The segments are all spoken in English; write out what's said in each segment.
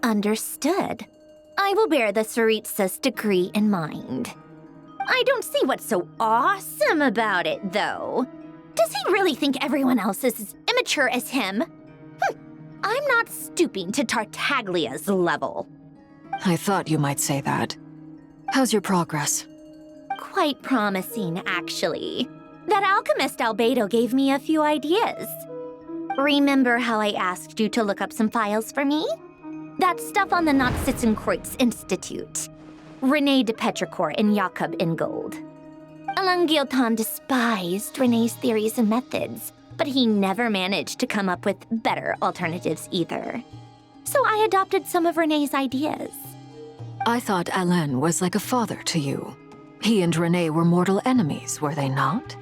Understood. I will bear the Tsaritsa's decree in mind. I don't see what's so awesome about it, though. Does he really think everyone else is as immature as him? I'm not stooping to Tartaglia's level. I thought you might say that. How's your progress? Quite promising, actually. That alchemist Albedo gave me a few ideas. Remember how I asked you to look up some files for me? That stuff on the Nazissenkreuz Institute. René de Petrichor and Jakob Ingold. Alain Guillotin despised René's theories and methods, but he never managed to come up with better alternatives either. So I adopted some of René's ideas. I thought Alain was like a father to you. He and René were mortal enemies, were they not?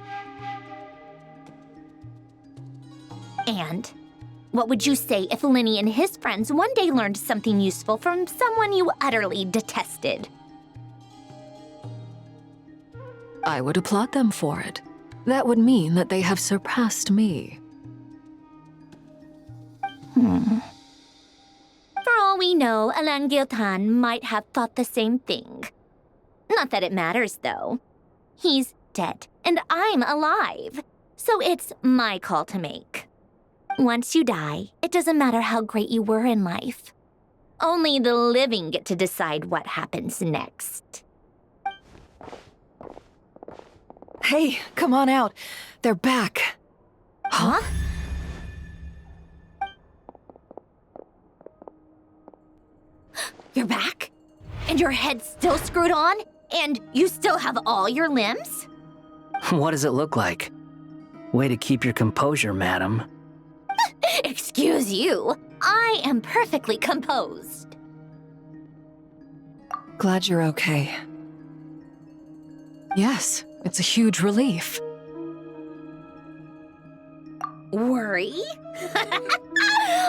And what would you say if Lenny and his friends one day learned something useful from someone you utterly detested? I would applaud them for it. That would mean that they have surpassed me. For all we know, Alain Guillotin might have thought the same thing. Not that it matters, though. He's dead, and I'm alive. So it's my call to make. Once you die, it doesn't matter how great you were in life. Only the living get to decide what happens next. Hey, come on out. They're back. Huh? You're back? And your head's still screwed on? And you still have all your limbs? What does it look like? Way to keep your composure, madam. Excuse you. I am perfectly composed. Glad you're okay. Yes, it's a huge relief. Worry?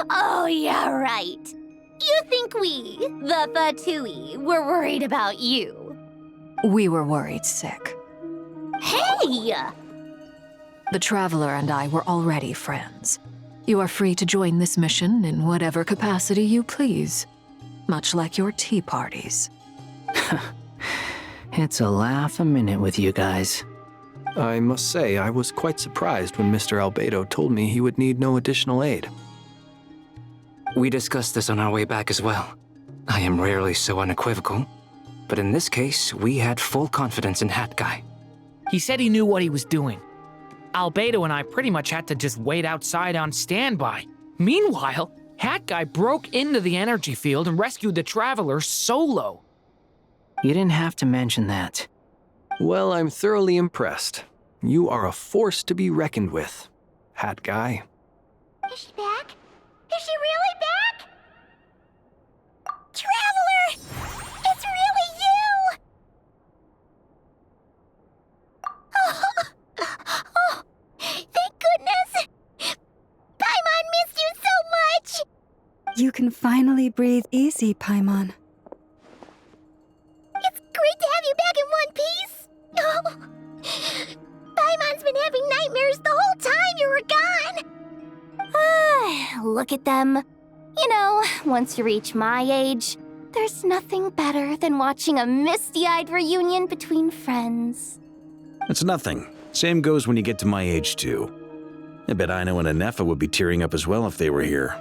Oh, yeah, right. You think we, the Fatui, were worried about you? We were worried sick. Hey! The Traveler and I were already friends. You are free to join this mission in whatever capacity you please, much like your tea parties. It's a laugh a minute with you guys. I must say, I was quite surprised when Mr. Albedo told me he would need no additional aid. We discussed this on our way back as well. I am rarely so unequivocal, but in this case, we had full confidence in Hat Guy. He said he knew what he was doing. Albedo and I pretty much had to just wait outside on standby. Meanwhile, Hat Guy broke into the energy field and rescued the Traveler solo. You didn't have to mention that. Well, I'm thoroughly impressed. You are a force to be reckoned with, Hat Guy. Is she back? Is she really back? Traveler! It's really you! Oh, thank goodness! Paimon missed you so much! You can finally breathe easy, Paimon. It's great to have you back in one piece! Oh, Paimon's been having nightmares the whole time you were gone! Look at them. You know, once you reach my age, there's nothing better than watching a misty-eyed reunion between friends. It's nothing. Same goes when you get to my age, too. I bet Ino and Anefa would be tearing up as well if they were here.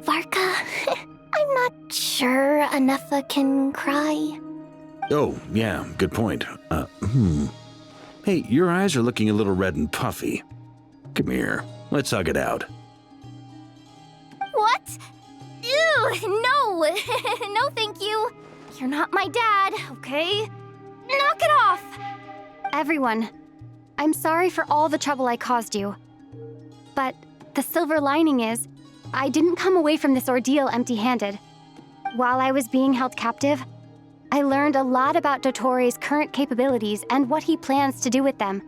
Varka, I'm not sure Anefa can cry. Oh, yeah, good point. Hey, your eyes are looking a little red and puffy. Come here, let's hug it out. What? Ew, no! No, thank you. You're not my dad, okay? Knock it off! Everyone, I'm sorry for all the trouble I caused you. But the silver lining is, I didn't come away from this ordeal empty-handed. While I was being held captive, I learned a lot about Dottore current capabilities and what he plans to do with them.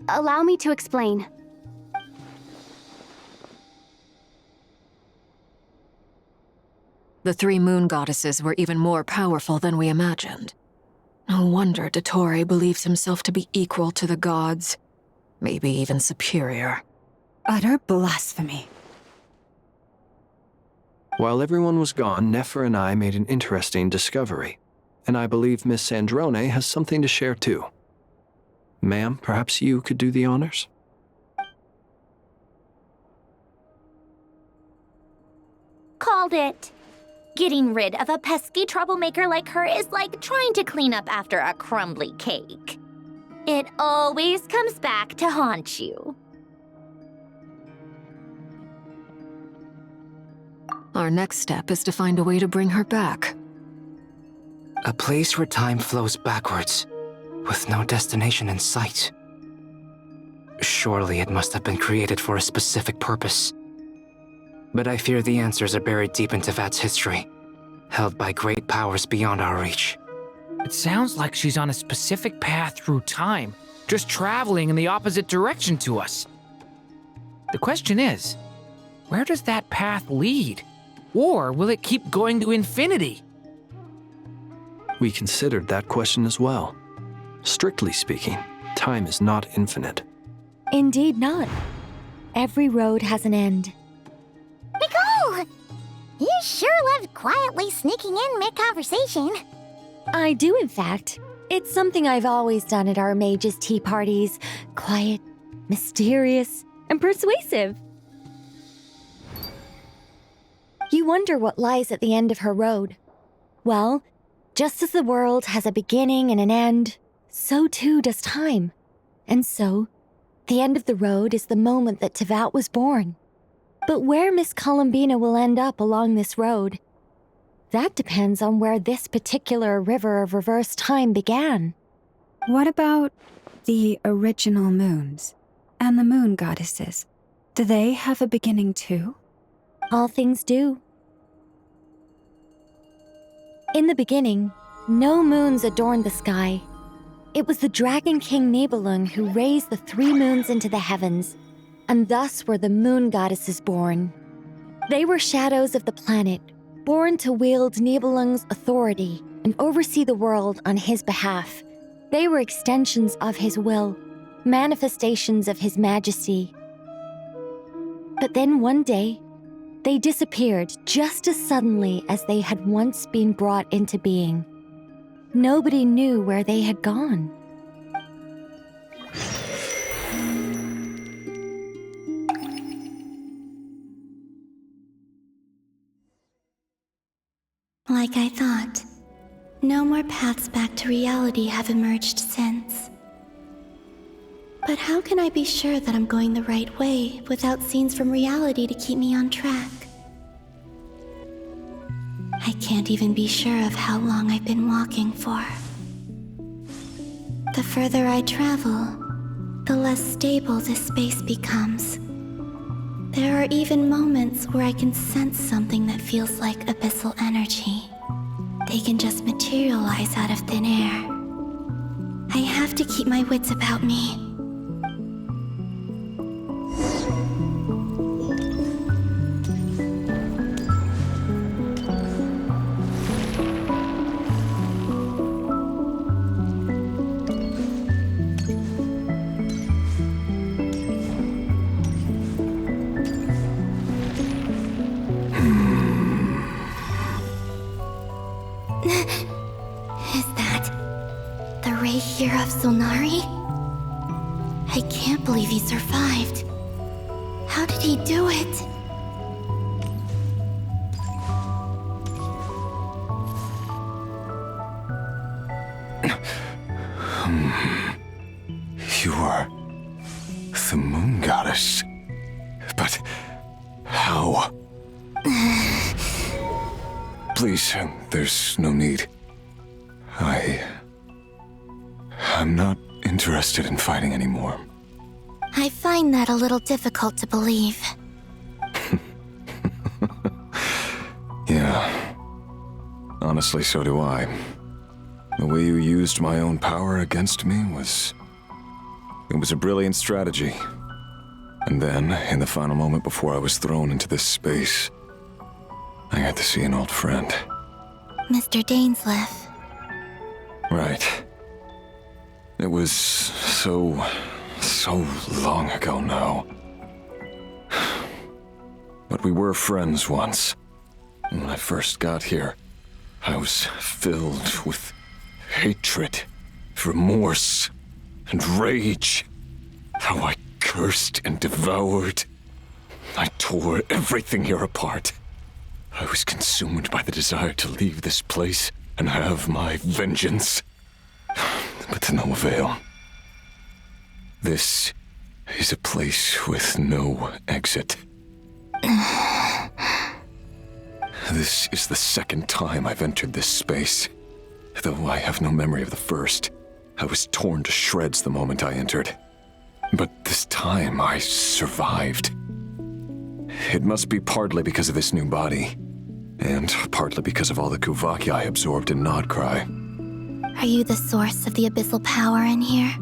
Allow me to explain. The three moon goddesses were even more powerful than we imagined. No wonder Dottore believes himself to be equal to the gods, maybe even superior. Utter blasphemy. While everyone was gone, Nefer and I made an interesting discovery, and I believe Miss Sandrone has something to share too. Ma'am, perhaps you could do the honors? Called it. Getting rid of a pesky troublemaker like her is like trying to clean up after a crumbly cake. It always comes back to haunt you. Our next step is to find a way to bring her back. A place where time flows backwards, with no destination in sight. Surely it must have been created for a specific purpose. But I fear the answers are buried deep in Tevat's history, held by great powers beyond our reach. It sounds like she's on a specific path through time, just traveling in the opposite direction to us. The question is, where does that path lead? Or will it keep going to infinity? We considered that question as well. Strictly speaking, time is not infinite. Indeed not. Every road has an end. Nicole! You sure loved quietly sneaking in mid-conversation. I do, in fact. It's something I've always done at our mages' tea parties. Quiet, mysterious, and persuasive. You wonder what lies at the end of her road. Well, just as the world has a beginning and an end, so too does time. And so, the end of the road is the moment that Tevat was born. But where Miss Columbina will end up along this road, that depends on where this particular river of reverse time began. What about the original moons and the moon goddesses? Do they have a beginning too? All things do. In the beginning, no moons adorned the sky. It was the Dragon King Nibelung who raised the 3 moons into the heavens, and thus were the moon goddesses born. They were shadows of the planet, born to wield Nibelung's authority and oversee the world on his behalf. They were extensions of his will, manifestations of his majesty. But then one day, they disappeared just as suddenly as they had once been brought into being. Nobody knew where they had gone. Like I thought, no more paths back to reality have emerged since. But how can I be sure that I'm going the right way without scenes from reality to keep me on track? I can't even be sure of how long I've been walking for. The further I travel, the less stable this space becomes. There are even moments where I can sense something that feels like abyssal energy. They can just materialize out of thin air. I have to keep my wits about me. Here of Solnari? I can't believe he survived. How did he do it? You are the moon goddess. But how? Please, there's no need. I'm not interested in fighting anymore. I find that a little difficult to believe. Yeah. Honestly, so do I. The way you used my own power against me was... It was a brilliant strategy. And then, in the final moment before I was thrown into this space, I got to see an old friend. Mr. Dainsleif. Right. It was so long ago now. But we were friends once. And when I first got here, I was filled with hatred, remorse, and rage. How I cursed and devoured. I tore everything here apart. I was consumed by the desire to leave this place and have my vengeance. But to no avail. This is a place with no exit. This is the second time I've entered this space. Though I have no memory of the first. I was torn to shreds the moment I entered. But this time I survived. It must be partly because of this new body, and partly because of all the Kuvaki I absorbed in Nodcry. Are you the source of the abyssal power in here?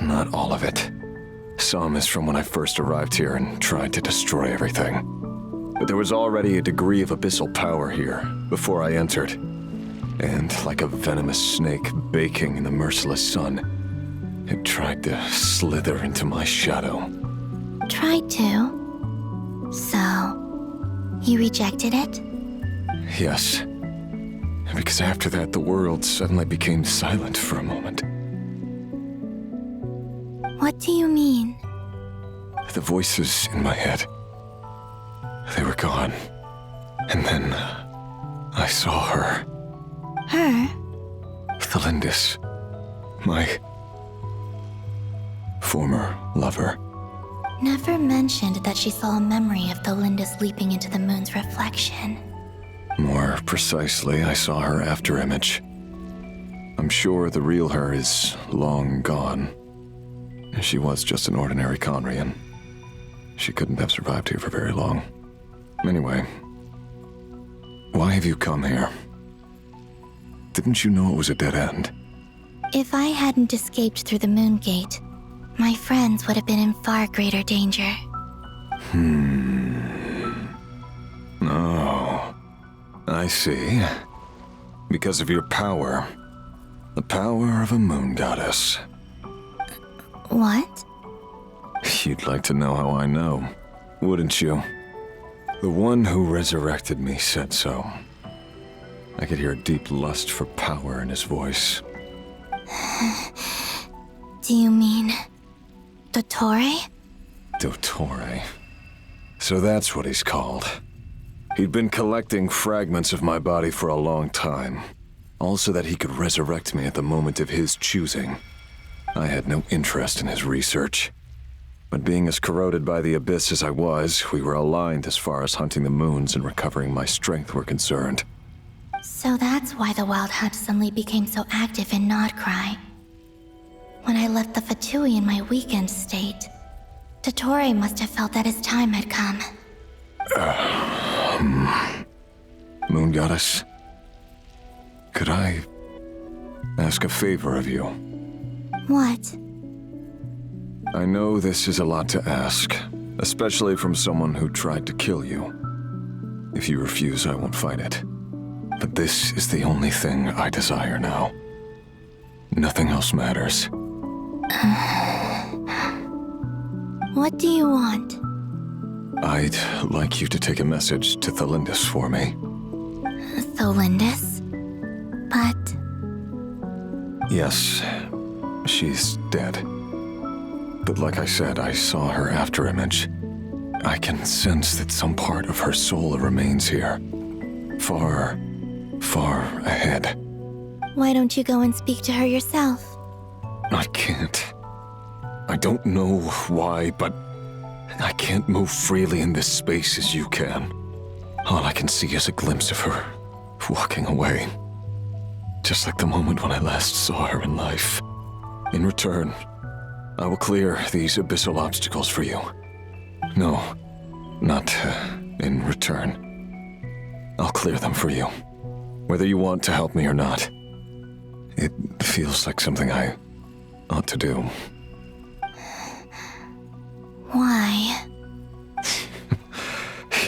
Not all of it. Some is from when I first arrived here and tried to destroy everything. But there was already a degree of abyssal power here before I entered. And like a venomous snake baking in the merciless sun, it tried to slither into my shadow. Tried to? So, you rejected it? Yes. Because after that, the world suddenly became silent for a moment. What do you mean? The voices in my head, they were gone. And then I saw her. Her? Thelindis. My former lover. Never mentioned that she saw a memory of Thelindis leaping into the moon's reflection. More precisely, I saw her afterimage. I'm sure the real her is long gone. She was just an ordinary Conrian. She couldn't have survived here for very long. Anyway, why have you come here? Didn't you know it was a dead end? If I hadn't escaped through the moon gate, my friends would have been in far greater danger. Oh, I see. Because of your power. The power of a moon goddess. What? You'd like to know how I know, wouldn't you? The one who resurrected me said so. I could hear a deep lust for power in his voice. Do you mean... Dottore? Dottore. So that's what he's called. He'd been collecting fragments of my body for a long time. All so that he could resurrect me at the moment of his choosing. I had no interest in his research. But being as corroded by the abyss as I was, we were aligned as far as hunting the moons and recovering my strength were concerned. So that's why the Wild Hunt suddenly became so active in Nodcry. When I left the Fatui in my weakened state, Dottore must have felt that his time had come. Moon Goddess? Could I ask a favor of you? What? I know this is a lot to ask, especially from someone who tried to kill you. If you refuse, I won't fight it. But this is the only thing I desire now. Nothing else matters. What do you want? I'd like you to take a message to Thelindis for me. Thelindis? But... Yes, she's dead. But like I said, I saw her afterimage. I can sense that some part of her soul remains here. Far, far ahead. Why don't you go and speak to her yourself? I can't. I don't know why, but I can't move freely in this space as you can. All I can see is a glimpse of her walking away. Just like the moment when I last saw her in life. In return, I will clear these abyssal obstacles for you. No, not in return. I'll clear them for you, whether you want to help me or not. It feels like something I ought to do. Why?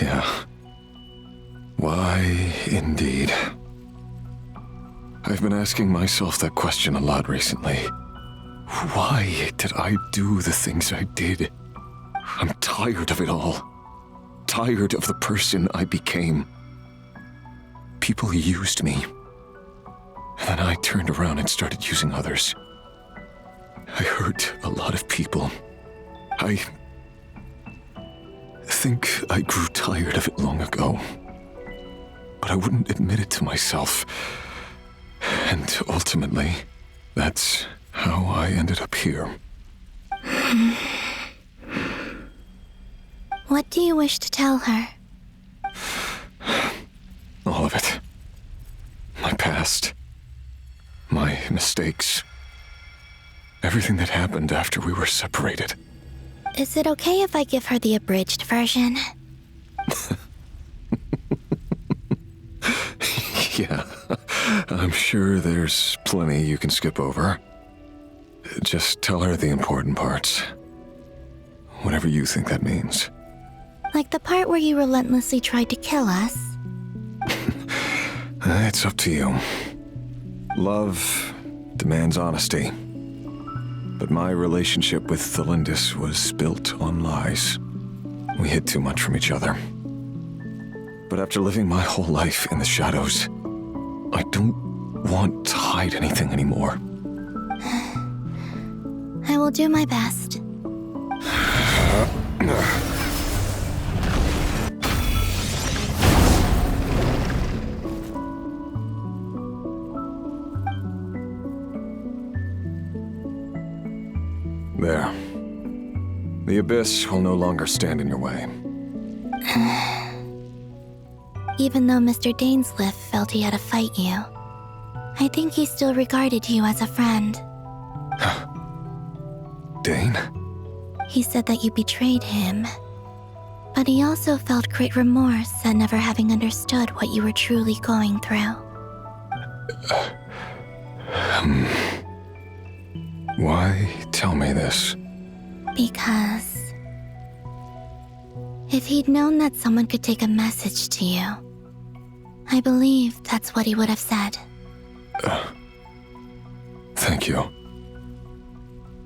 Yeah. Why, indeed. I've been asking myself that question a lot recently. Why did I do the things I did? I'm tired tired of it all. Tired of the person I became. People used me. And then I turned around and started using others. I hurt a lot of people. I think I grew tired of it long ago. But I wouldn't admit it to myself. And ultimately, that's how I ended up here. What do you wish to tell her? All of it. My past. My mistakes. Everything that happened after we were separated. Is it okay if I give her the abridged version? Yeah, I'm sure there's plenty you can skip over. Just tell her the important parts. Whatever you think that means. Like the part where you relentlessly tried to kill us? It's up to you. Love demands honesty. But my relationship with Thelindis was built on lies. We hid too much from each other. But after living my whole life in the shadows, I don't want to hide anything anymore. I will do my best. There. The abyss will no longer stand in your way. Even though Mr. Dainsleif felt he had to fight you, I think he still regarded you as a friend. Dane? He said that you betrayed him, but he also felt great remorse at never having understood what you were truly going through. Why tell me this? Because if he'd known that someone could take a message to you, I believe that's what he would have said. Thank you.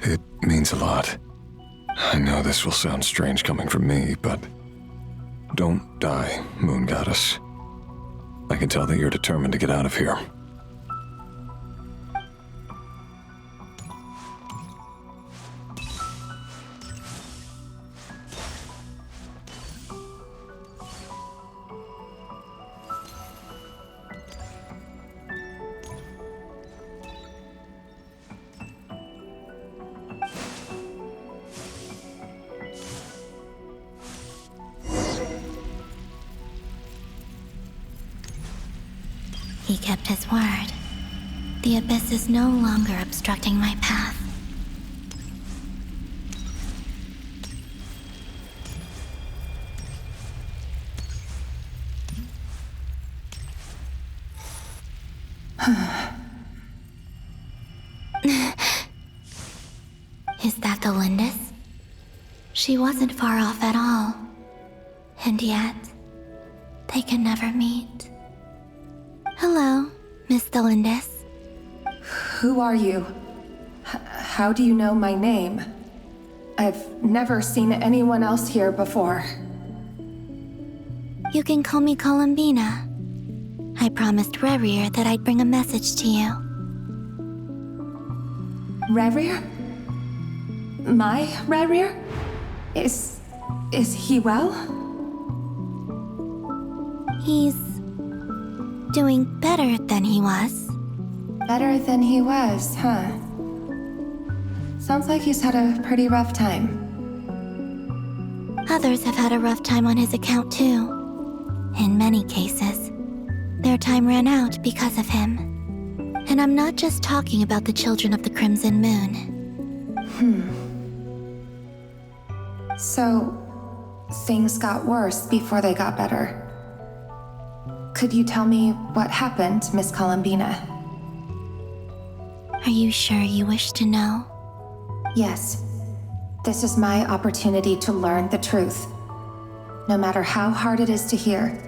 It means a lot. I know this will sound strange coming from me, but don't die, Moon Goddess. I can tell that you're determined to get out of here. He kept his word. The abyss is no longer obstructing my path. Is that the Lindis? She wasn't far off at all. And yet, they can never meet. Hello, Miss Thelindis. Who are you? How do you know my name? I've never seen anyone else here before. You can call me Columbina. I promised Rerir that I'd bring a message to you. Rerir? My Rerir? Is he well? He's doing better than he was. Better than he was, huh? Sounds like he's had a pretty rough time. Others have had a rough time on his account too. In many cases, their time ran out because of him. And I'm not just talking about the children of the Crimson Moon. So, things got worse before they got better. Could you tell me what happened, Miss Columbina? Are you sure you wish to know? Yes. This is my opportunity to learn the truth. No matter how hard it is to hear,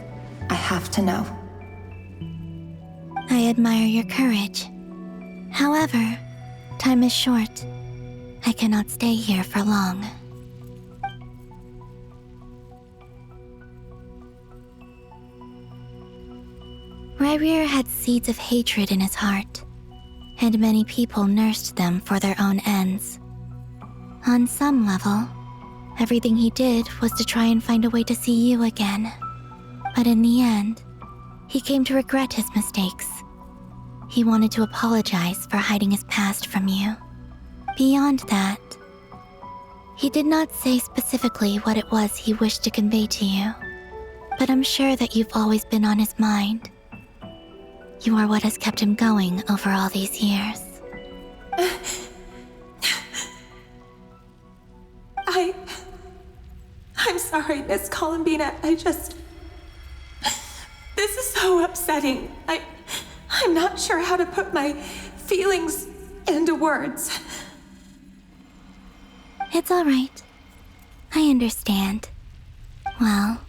I have to know. I admire your courage. However, time is short. I cannot stay here for long. Rayrir had seeds of hatred in his heart, and many people nursed them for their own ends. On some level, everything he did was to try and find a way to see you again. But in the end, he came to regret his mistakes. He wanted to apologize for hiding his past from you. Beyond that, he did not say specifically what it was he wished to convey to you, but I'm sure that you've always been on his mind. You are what has kept him going over all these years. I'm sorry, Miss Columbina. This is so upsetting. I'm not sure how to put my feelings into words. It's all right. I understand. Well,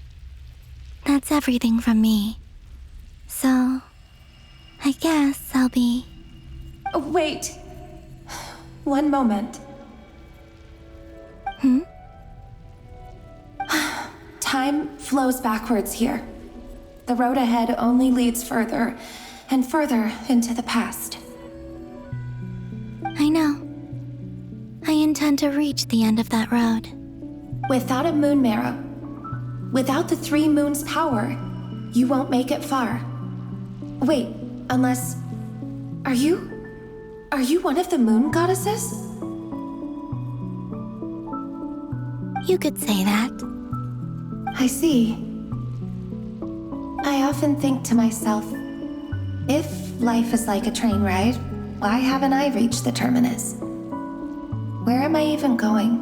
that's everything from me. So, I guess I'll be... Wait. One moment. Time flows backwards here. The road ahead only leads further and further into the past. I know. I intend to reach the end of that road. Without a moon marrow, without the 3 moons' power, you won't make it far. Wait, unless... Are you one of the moon goddesses? You could say that. I see. I often think to myself, if life is like a train ride, why haven't I reached the terminus? Where am I even going?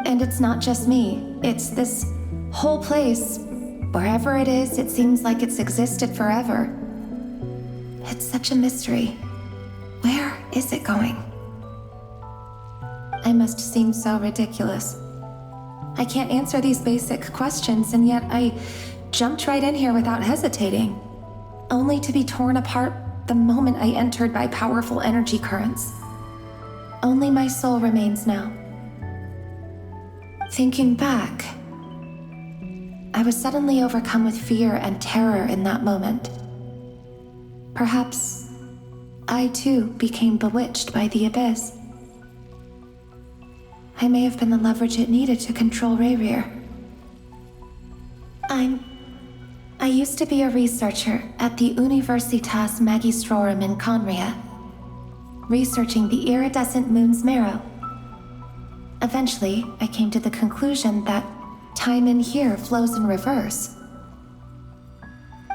And it's not just me, it's this whole place. Wherever it is, it seems like it's existed forever. It's such a mystery. Where is it going? I must seem so ridiculous. I can't answer these basic questions, and yet I jumped right in here without hesitating, only to be torn apart the moment I entered by powerful energy currents. Only my soul remains now. Thinking back, I was suddenly overcome with fear and terror in that moment. Perhaps I too became bewitched by the abyss. I may have been the leverage it needed to control Rayrir. I used to be a researcher at the Universitas Magistrorum in Conria, researching the iridescent moon's marrow. Eventually, I came to the conclusion that time in here flows in reverse.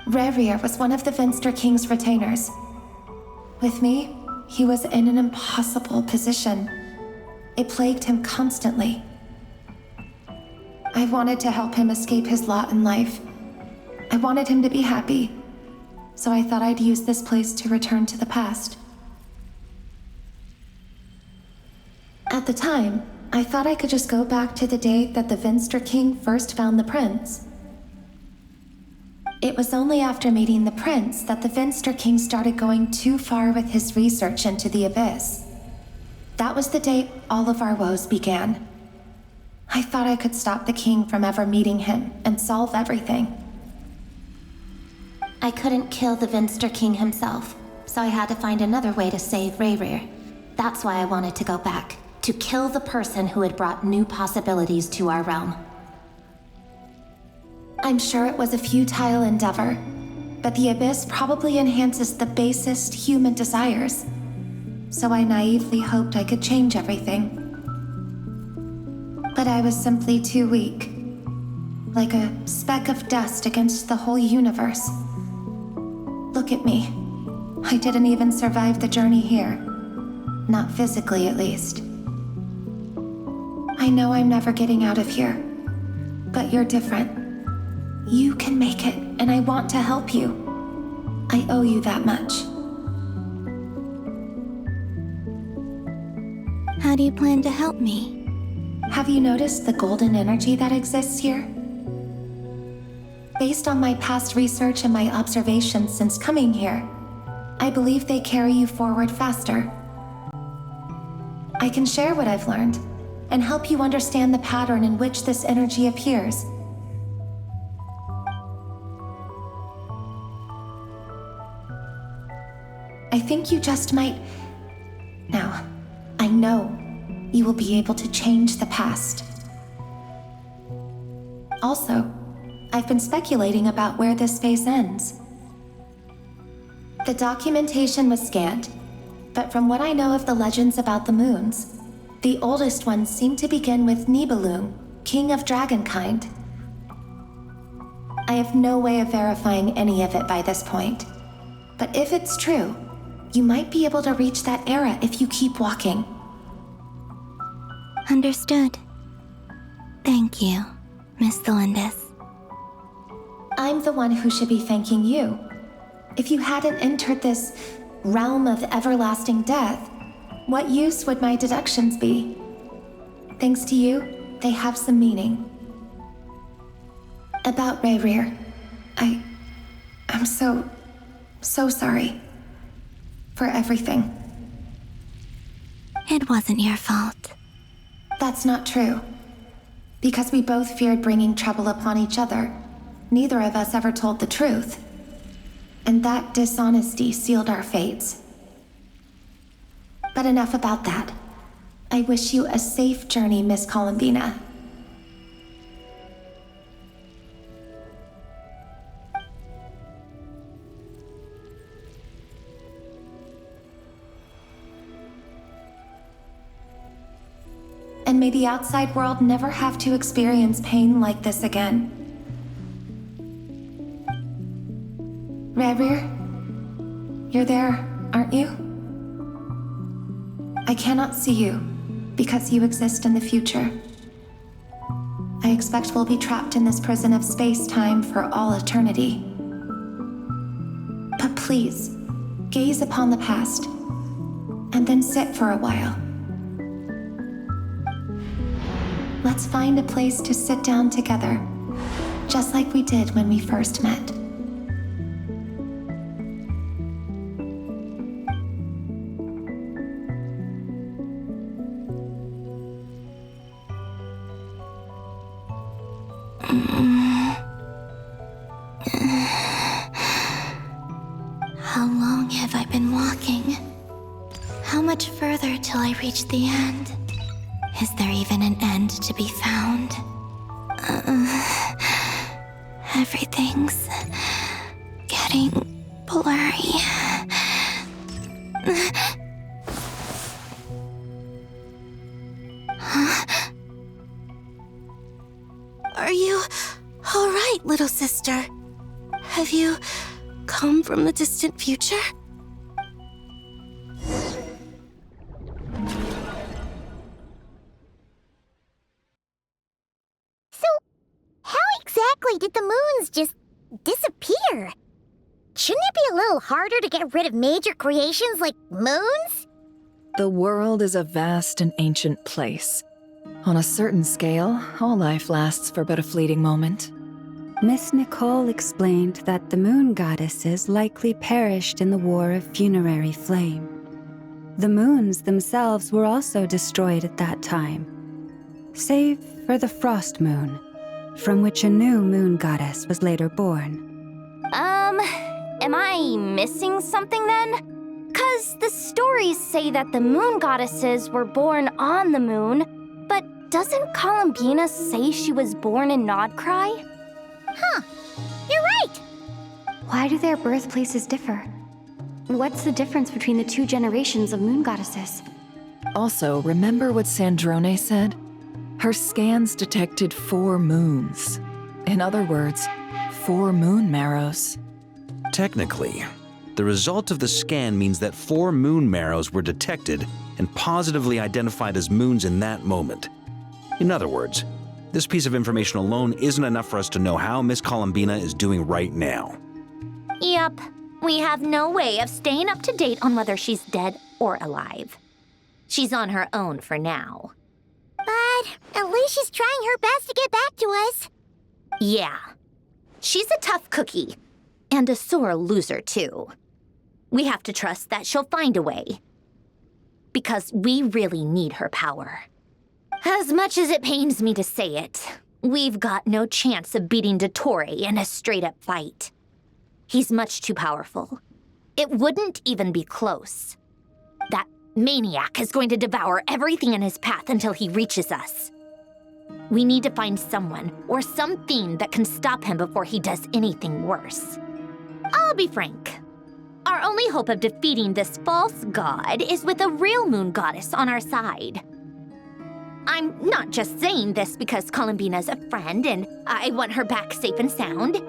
Rayrir was one of the Vinster King's retainers. With me, he was in an impossible position. It plagued him constantly. I wanted to help him escape his lot in life. I wanted him to be happy, so I thought I'd use this place to return to the past. At the time, I thought I could just go back to the day that the Vinster King first found the prince. It was only after meeting the prince that the Vinster King started going too far with his research into the abyss. That was the day all of our woes began. I thought I could stop the king from ever meeting him and solve everything. I couldn't kill the Vinster King himself, so I had to find another way to save Rayrir. That's why I wanted to go back, to kill the person who had brought new possibilities to our realm. I'm sure it was a futile endeavor, but the abyss probably enhances the basest human desires. So I naively hoped I could change everything. But I was simply too weak, like a speck of dust against the whole universe. Look at me. I didn't even survive the journey here. Not physically, at least. I know I'm never getting out of here, but you're different. You can make it, and I want to help you. I owe you that much. How do you plan to help me? Have you noticed the golden energy that exists here? Based on my past research and my observations since coming here, I believe they carry you forward faster. I can share what I've learned and help you understand the pattern in which this energy appears. I think you just might... Now, I know you will be able to change the past. Also, I've been speculating about where this space ends. The documentation was scanned, but from what I know of the legends about the moons, the oldest ones seem to begin with Nibelung, king of dragonkind. I have no way of verifying any of it by this point, but if it's true, you might be able to reach that era if you keep walking. Understood. Thank you, Miss Thelindis. I'm the one who should be thanking you. If you hadn't entered this realm of everlasting death, what use would my deductions be? Thanks to you, they have some meaning. About Rayrir, I'm so sorry for everything. It wasn't your fault. That's not true. Because we both feared bringing trouble upon each other, neither of us ever told the truth. And that dishonesty sealed our fates. But enough about that. I wish you a safe journey, Miss Columbina. And may the outside world never have to experience pain like this again. Rayrir, you're there, aren't you? I cannot see you, because you exist in the future. I expect we'll be trapped in this prison of space-time for all eternity. But please, gaze upon the past, and then sit for a while. Let's find a place to sit down together, just like we did when we first met. How long have I been walking? How much further till I reach the end? Is there even an end to be found? Everything's getting blurry. Huh? Are you all right, little sister? Have you come from the distant future? Exactly did the moons just disappear? Shouldn't it be a little harder to get rid of major creations like moons? The world is a vast and ancient place. On a certain scale, all life lasts for but a fleeting moment. Miss Nicole explained that the moon goddesses likely perished in the War of Funerary Flame. The moons themselves were also destroyed at that time, save for the Frost Moon, from which a new moon goddess was later born. Am I missing something then? 'Cause the stories say that the moon goddesses were born on the moon, but doesn't Columbina say she was born in Nodcry? Huh, you're right! Why do their birthplaces differ? What's the difference between the two generations of moon goddesses? Also, remember what Sandrone said? Her scans detected 4 moons. In other words, 4 moon marrows. Technically, the result of the scan means that 4 moon marrows were detected and positively identified as moons in that moment. In other words, this piece of information alone isn't enough for us to know how Miss Columbina is doing right now. Yep, we have no way of staying up to date on whether she's dead or alive. She's on her own for now. But at least she's trying her best to get back to us. Yeah. She's a tough cookie. And a sore loser, too. We have to trust that she'll find a way. Because we really need her power. As much as it pains me to say it, we've got no chance of beating Dottore in a straight-up fight. He's much too powerful. It wouldn't even be close. That maniac is going to devour everything in his path until he reaches us. We need to find someone or something that can stop him before he does anything worse. I'll be frank. Our only hope of defeating this false god is with a real moon goddess on our side. I'm not just saying this because Columbina's a friend and I want her back safe and sound.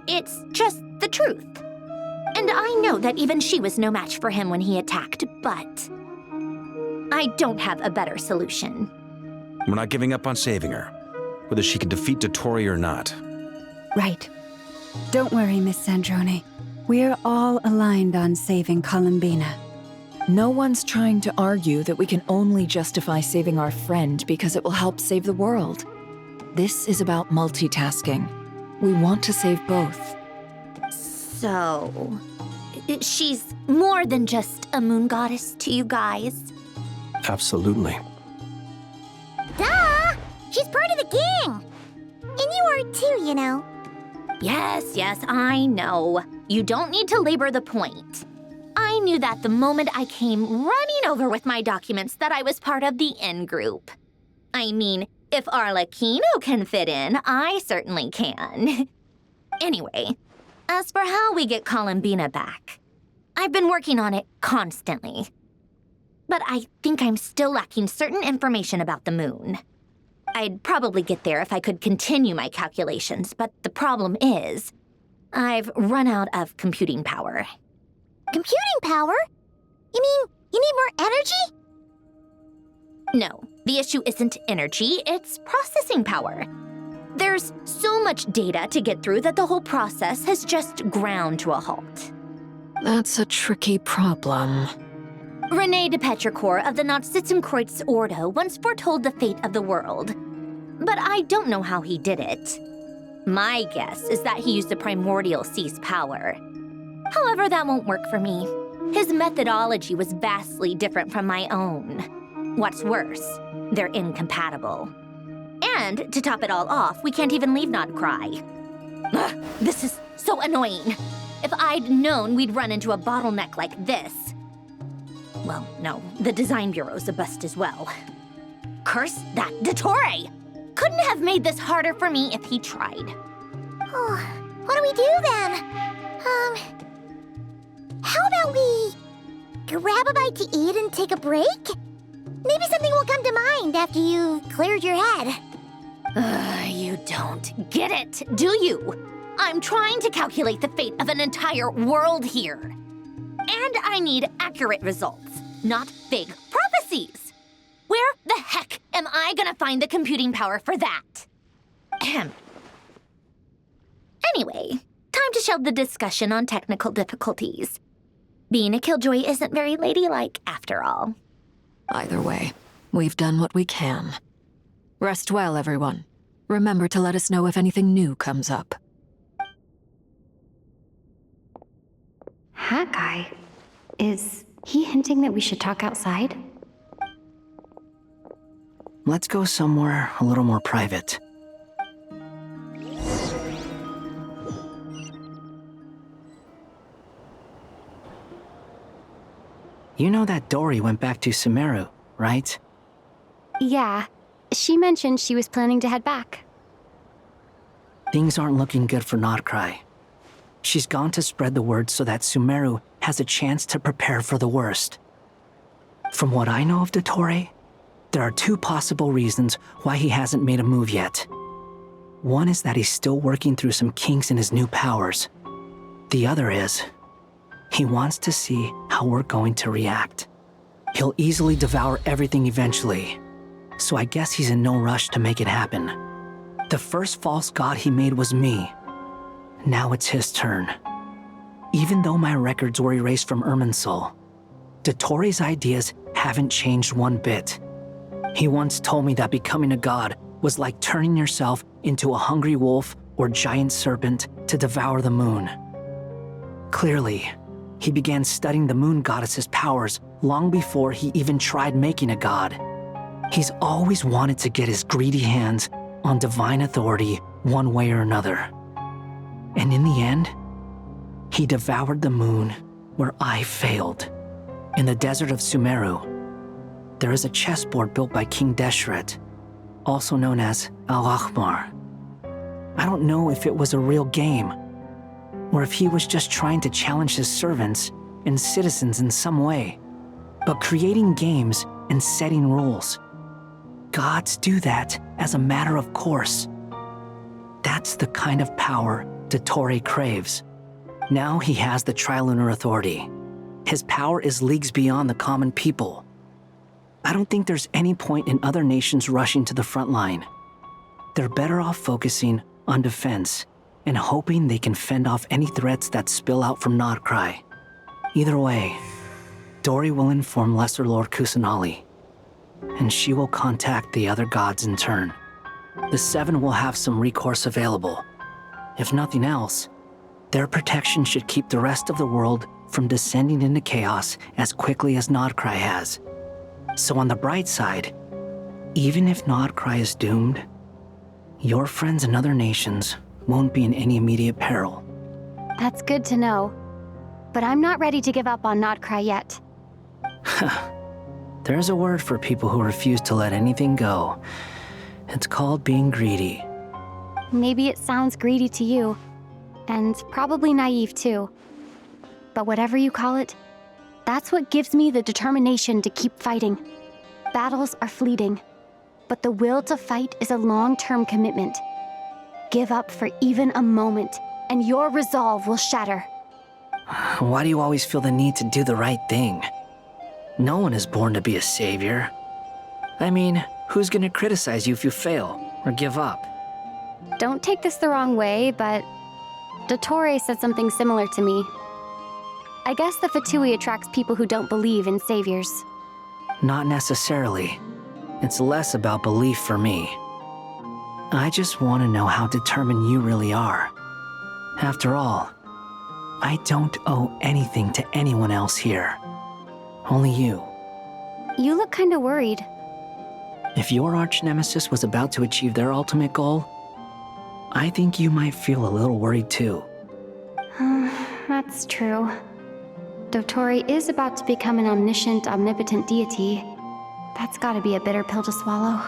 It's just the truth. And I know that even she was no match for him when he attacked, but I don't have a better solution. We're not giving up on saving her, whether she can defeat Dottore or not. Right. Don't worry, Miss Sandrone. We're all aligned on saving Columbina. No one's trying to argue that we can only justify saving our friend because it will help save the world. This is about multitasking. We want to save both. So, she's more than just a moon goddess to you guys? Absolutely. Duh! She's part of the gang! And you are too, you know. Yes, I know. You don't need to labor the point. I knew that the moment I came running over with my documents that I was part of the in-group. I mean, if Arlecchino can fit in, I certainly can. Anyway, as for how we get Columbina back, I've been working on it constantly. But I think I'm still lacking certain information about the moon. I'd probably get there if I could continue my calculations, but the problem is, I've run out of computing power. Computing power? You mean you need more energy? No, the issue isn't energy, it's processing power. There's so much data to get through that the whole process has just ground to a halt. That's a tricky problem. René de Petrichor of the Nazissenkreuz Ordo once foretold the fate of the world. But I don't know how he did it. My guess is that he used the primordial sea's power. However, that won't work for me. His methodology was vastly different from my own. What's worse, they're incompatible. And to top it all off, we can't even leave Nodcry. Ugh, this is so annoying. If I'd known we'd run into a bottleneck like this. Well, no, the design bureau's a bust as well. Curse that Dottore! Couldn't have made this harder for me if he tried. Oh, what do we do then? How about we grab a bite to eat and take a break? Maybe something will come to mind after you've cleared your head. You don't get it, do you? I'm trying to calculate the fate of an entire world here. And I need accurate results, not big prophecies. Where the heck am I gonna find the computing power for that? Ahem. Anyway, time to shelve the discussion on technical difficulties. Being a killjoy isn't very ladylike, after all. Either way, we've done what we can. Rest well, everyone. Remember to let us know if anything new comes up. Hat guy? Is he hinting that we should talk outside? Let's go somewhere a little more private. You know that Dory went back to Sumeru, right? Yeah. She mentioned she was planning to head back. Things aren't looking good for Nodcry. She's gone to spread the word so that Sumeru has a chance to prepare for the worst. From what I know of Dottore, there are two possible reasons why he hasn't made a move yet. One is that he's still working through some kinks in his new powers. The other is, he wants to see how we're going to react. He'll easily devour everything eventually, so I guess he's in no rush to make it happen. The first false god he made was me. Now it's his turn. Even though my records were erased from Irminsul, Dottore's ideas haven't changed one bit. He once told me that becoming a god was like turning yourself into a hungry wolf or giant serpent to devour the moon. Clearly, he began studying the moon goddess's powers long before he even tried making a god. He's always wanted to get his greedy hands on divine authority one way or another. And in the end, He devoured the moon where I failed. In the desert of Sumeru, there is a chessboard built by King Deshret, also known as Al-Ahmar. I don't know if it was a real game, or if he was just trying to challenge his servants and citizens in some way. But creating games and setting rules, gods do that as a matter of course. That's the kind of power Dottore craves. Now he has the Trilunar Authority. His power is leagues beyond the common people. I don't think there's any point in other nations rushing to the front line. They're better off focusing on defense and hoping they can fend off any threats that spill out from Nordcry. Either way, Dori will inform Lesser Lord Kusanali, and she will contact the other gods in turn. The Seven will have some recourse available. If nothing else, their protection should keep the rest of the world from descending into chaos as quickly as Nordcry has. So on the bright side, even if Nordcry is doomed, your friends in other nations won't be in any immediate peril. That's good to know. But I'm not ready to give up on Nordcry yet. There's a word for people who refuse to let anything go. It's called being greedy. Maybe it sounds greedy to you, and probably naive too. But whatever you call it, that's what gives me the determination to keep fighting. Battles are fleeting, but the will to fight is a long-term commitment. Give up for even a moment, and your resolve will shatter. Why do you always feel the need to do the right thing? No one is born to be a savior. I mean, who's gonna criticize you if you fail or give up? Don't take this the wrong way, but Dottore said something similar to me. I guess the Fatui attracts people who don't believe in saviors. Not necessarily. It's less about belief for me. I just want to know how determined you really are. After all, I don't owe anything to anyone else here. Only you. You look kinda worried. If your arch-nemesis was about to achieve their ultimate goal, I think you might feel a little worried too. That's true. Dottore is about to become an omniscient, omnipotent deity. That's gotta be a bitter pill to swallow.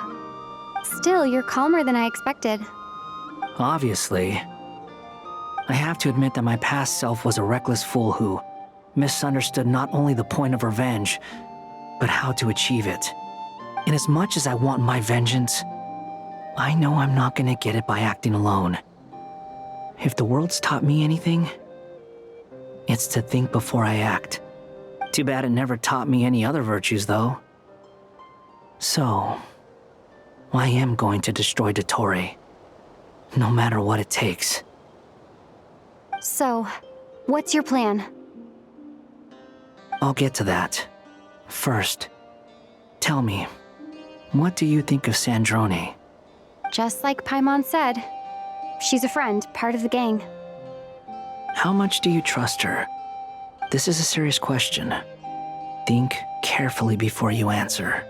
Still, you're calmer than I expected. Obviously. I have to admit that my past self was a reckless fool who misunderstood not only the point of revenge, but how to achieve it. And as much as I want my vengeance, I know I'm not gonna get it by acting alone. If the world's taught me anything, it's to think before I act. Too bad it never taught me any other virtues, though. So, I am going to destroy Dottore, no matter what it takes. So, what's your plan? I'll get to that. First, tell me, what do you think of Sandrone? Just like Paimon said, she's a friend, part of the gang. How much do you trust her? This is a serious question. Think carefully before you answer.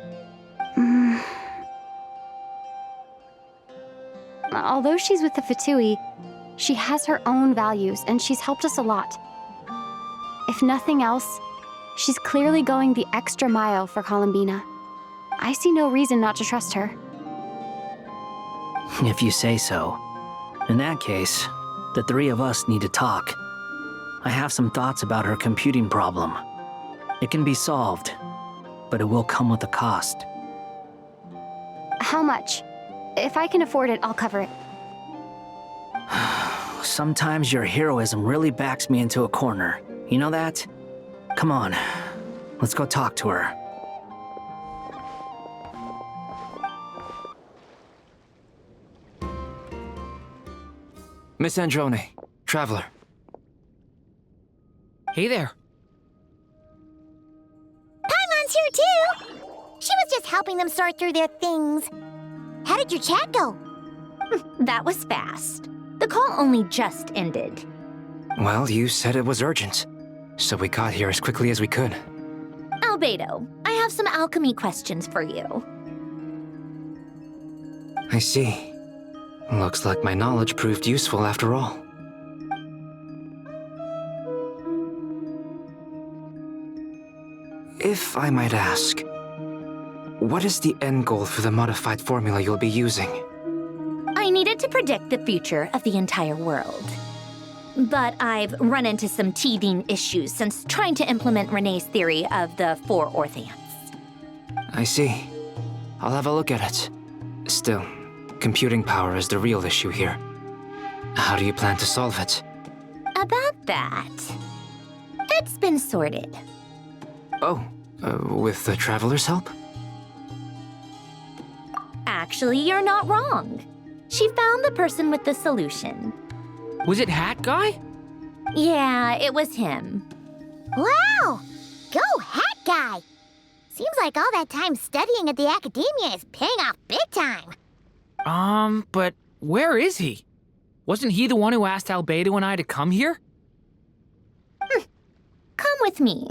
Although she's with the Fatui, she has her own values and she's helped us a lot. If nothing else, she's clearly going the extra mile for Columbina. I see no reason not to trust her. If you say so. In that case, the three of us need to talk. I have some thoughts about her computing problem. It can be solved, but it will come with a cost. How much? If I can afford it, I'll cover it. Sometimes your heroism really backs me into a corner. You know that? Come on, let's go talk to her. Miss Androne, Traveler. Hey there. Paimon's here too! She was just helping them sort through their things. How did your chat go? That was fast. The call only just ended. Well, you said it was urgent, so we got here as quickly as we could. Albedo, I have some alchemy questions for you. I see. Looks like my knowledge proved useful after all. If I might ask, what is the end goal for the modified formula you'll be using? I needed to predict the future of the entire world. But I've run into some teething issues since trying to implement Renee's theory of the 4 Orthants. I see. I'll have a look at it. Still, computing power is the real issue here. How do you plan to solve it? About that, it's been sorted. Oh, with the Traveler's help? Actually, you're not wrong. She found the person with the solution. Was it Hat Guy? Yeah, it was him. Wow! Go Hat Guy! Seems like all that time studying at the academia is paying off big time. But where is he? Wasn't he the one who asked Albedo and I to come here? Come with me.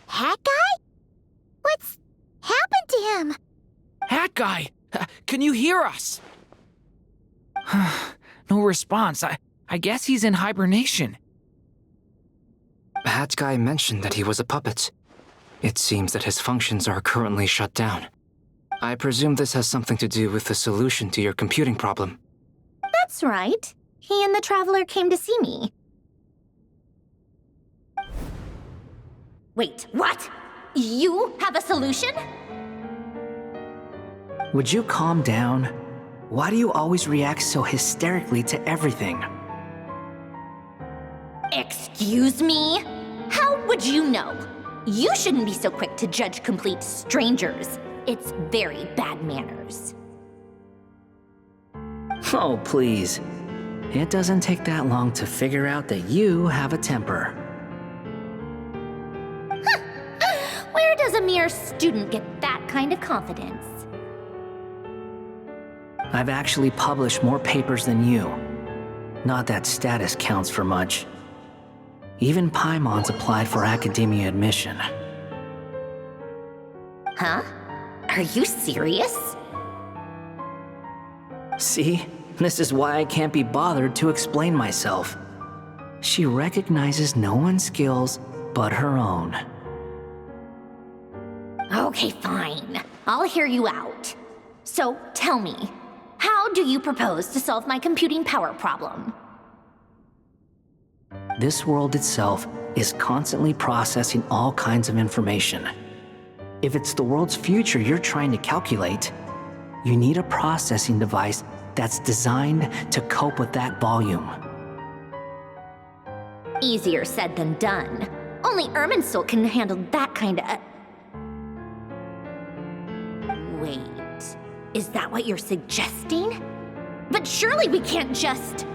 Hat Guy? What's happened to him? Hat Guy! Can you hear us? No response. I guess he's in hibernation. Hat Guy mentioned that he was a puppet. It seems that his functions are currently shut down. I presume this has something to do with the solution to your computing problem. That's right. He and the Traveler came to see me. Wait, what? You have a solution? Would you calm down? Why do you always react so hysterically to everything? Excuse me? How would you know? You shouldn't be so quick to judge complete strangers. It's very bad manners. Oh, please. It doesn't take that long to figure out that you have a temper. Where does a mere student get that kind of confidence? I've actually published more papers than you. Not that status counts for much. Even Paimon's applied for academia admission. Huh? Are you serious? See? This is why I can't be bothered to explain myself. She recognizes no one's skills but her own. Okay, fine. I'll hear you out. So, tell me, how do you propose to solve my computing power problem? This world itself is constantly processing all kinds of information. If it's the world's future you're trying to calculate, you need a processing device that's designed to cope with that volume. Easier said than done. Only Irminsul can handle that kind of... Wait, is that what you're suggesting? But surely we can't just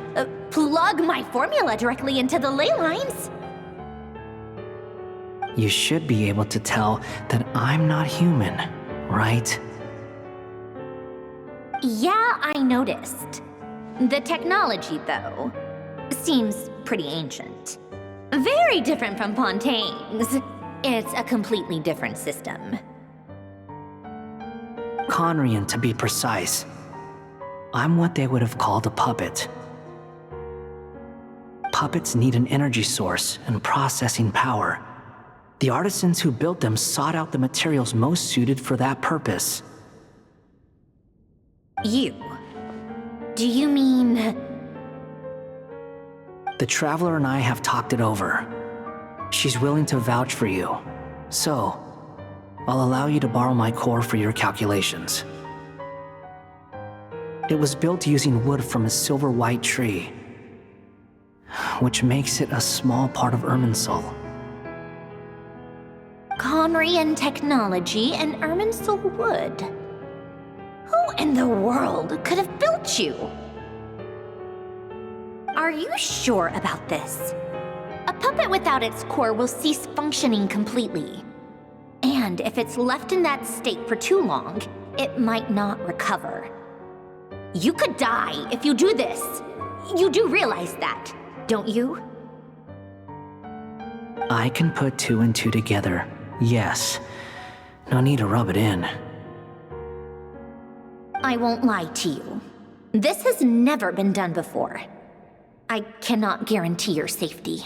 plug my formula directly into the ley lines. You should be able to tell that I'm not human, right? Yeah, I noticed. The technology, though, seems pretty ancient. Very different from Fontaine's. It's a completely different system. Conrian, to be precise. I'm what they would have called a puppet. Puppets need an energy source and processing power. The artisans who built them sought out the materials most suited for that purpose. You? Do you mean... The Traveler and I have talked it over. She's willing to vouch for you. So, I'll allow you to borrow my core for your calculations. It was built using wood from a silver-white tree, which makes it a small part of Irminsul. Conrian technology and Irminsul wood. Who in the world could have built you? Are you sure about this? A puppet without its core will cease functioning completely. And if it's left in that state for too long, it might not recover. You could die if you do this. You do realize that, don't you? I can put 2 and 2 together, yes. No need to rub it in. I won't lie to you. This has never been done before. I cannot guarantee your safety.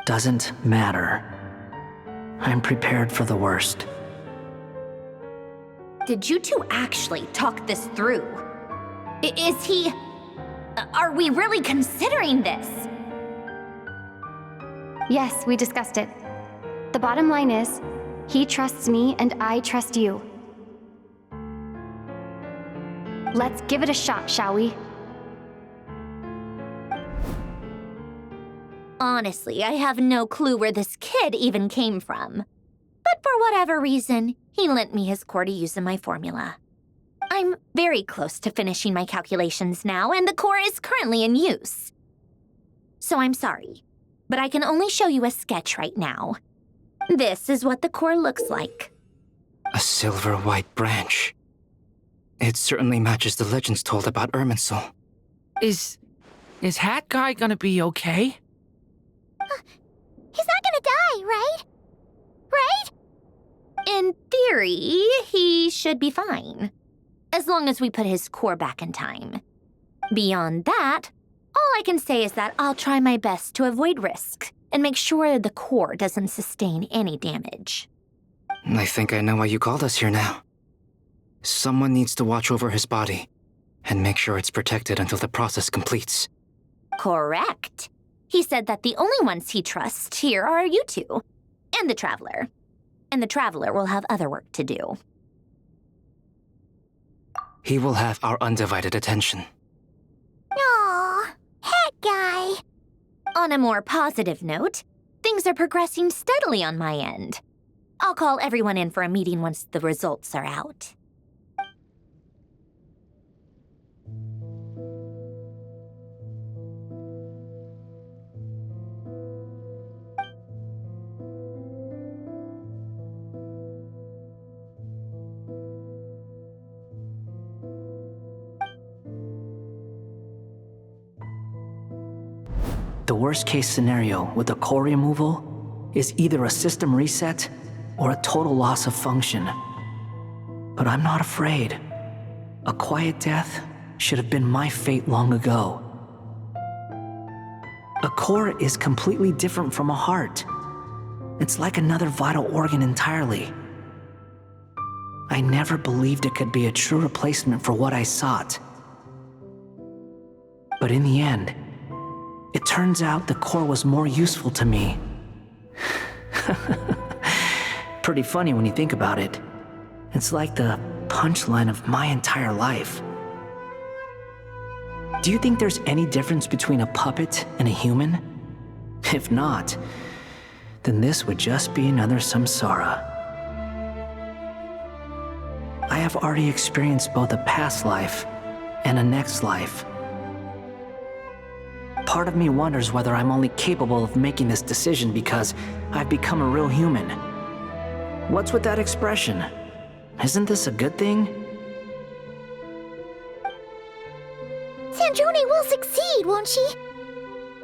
Doesn't matter. I'm prepared for the worst. Did you two actually talk this through? Is he... Are we really considering this? Yes, we discussed it. The bottom line is, he trusts me and I trust you. Let's give it a shot, shall we? Honestly, I have no clue where this kid even came from. But for whatever reason, he lent me his core to use in my formula. I'm very close to finishing my calculations now, and the core is currently in use. So I'm sorry, but I can only show you a sketch right now. This is what the core looks like. A silver-white branch. It certainly matches the legends told about Irminsul. Is Hat Guy gonna be okay? He's not gonna die, right? Right? In theory, he should be fine. As long as we put his core back in time. Beyond that, all I can say is that I'll try my best to avoid risk and make sure the core doesn't sustain any damage. I think I know why you called us here now. Someone needs to watch over his body and make sure it's protected until the process completes. Correct. He said that the only ones he trusts here are you two, and the Traveler. And the Traveler will have other work to do. He will have our undivided attention. Aw, Hat Guy. On a more positive note, things are progressing steadily on my end. I'll call everyone in for a meeting once the results are out. The worst-case scenario with the core removal is either a system reset or a total loss of function. But I'm not afraid. A quiet death should have been my fate long ago. A core is completely different from a heart. It's like another vital organ entirely. I never believed it could be a true replacement for what I sought. But in the end, it turns out the core was more useful to me. Pretty funny when you think about it. It's like the punchline of my entire life. Do you think there's any difference between a puppet and a human? If not, then this would just be another samsara. I have already experienced both a past life and a next life. Part of me wonders whether I'm only capable of making this decision because I've become a real human. What's with that expression? Isn't this a good thing? Sandrone will succeed, won't she?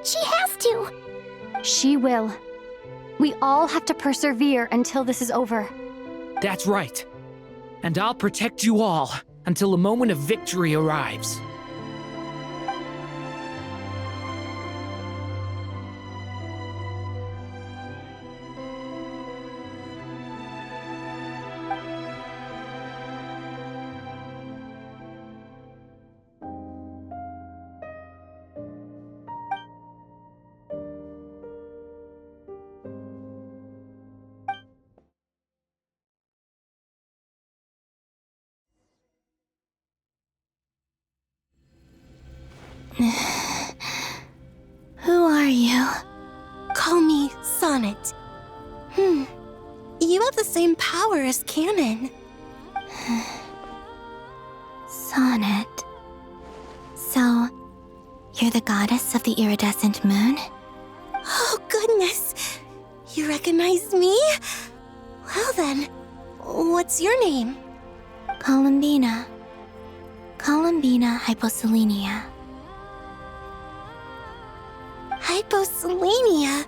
She has to. She will. We all have to persevere until this is over. That's right. And I'll protect you all until the moment of victory arrives. Who are you? Call me Sonnet. You have the same power as Canon. Sonnet. So, you're the goddess of the iridescent moon? Oh, goodness. You recognize me? Well then, what's your name? Columbina. Columbina Hyposelenia. Hyposelenia?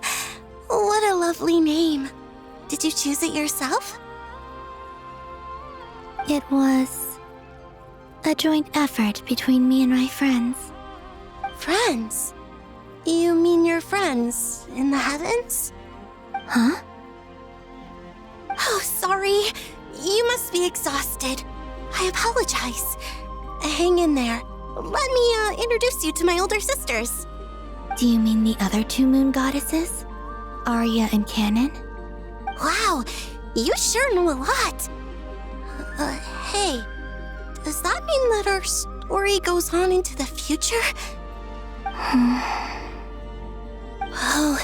What a lovely name. Did you choose it yourself? It was A joint effort between me and my friends. Friends? You mean your friends in the heavens? Huh? Oh, sorry. You must be exhausted. I apologize. Hang in there. Let me introduce you to my older sisters. Do you mean the other two moon goddesses? Arya and Canon? Wow, you sure know a lot. Hey, does that mean that our story goes on into the future? Oh,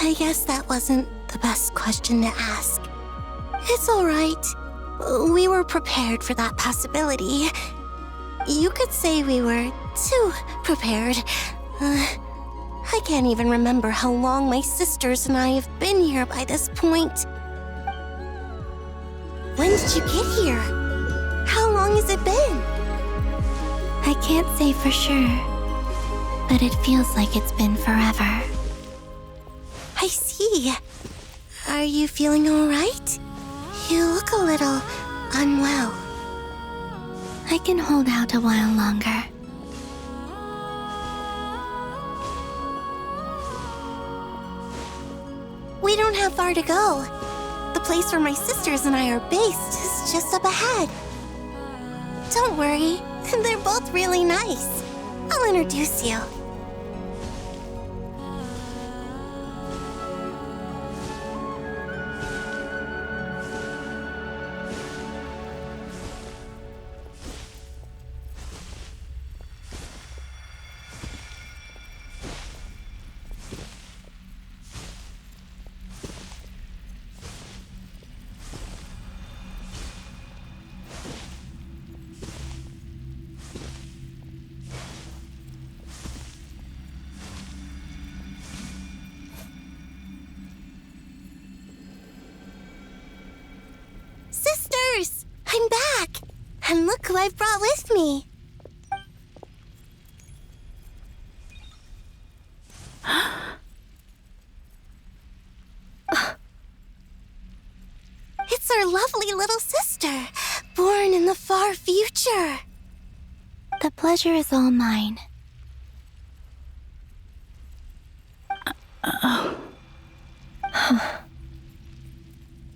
I guess that wasn't the best question to ask. It's all right. We were prepared for that possibility. You could say we were too prepared. I can't even remember how long my sisters and I have been here by this point. When did you get here? How long has it been? I can't say for sure, but it feels like it's been forever. I see. Are you feeling all right? You look a little unwell. I can hold out a while longer. We don't have far to go. The place where my sisters and I are based is just up ahead. Don't worry, they're both really nice. I'll introduce you. Sisters! I'm back! And look who I've brought with me! It's our lovely little sister, born in the far future. The pleasure is all mine.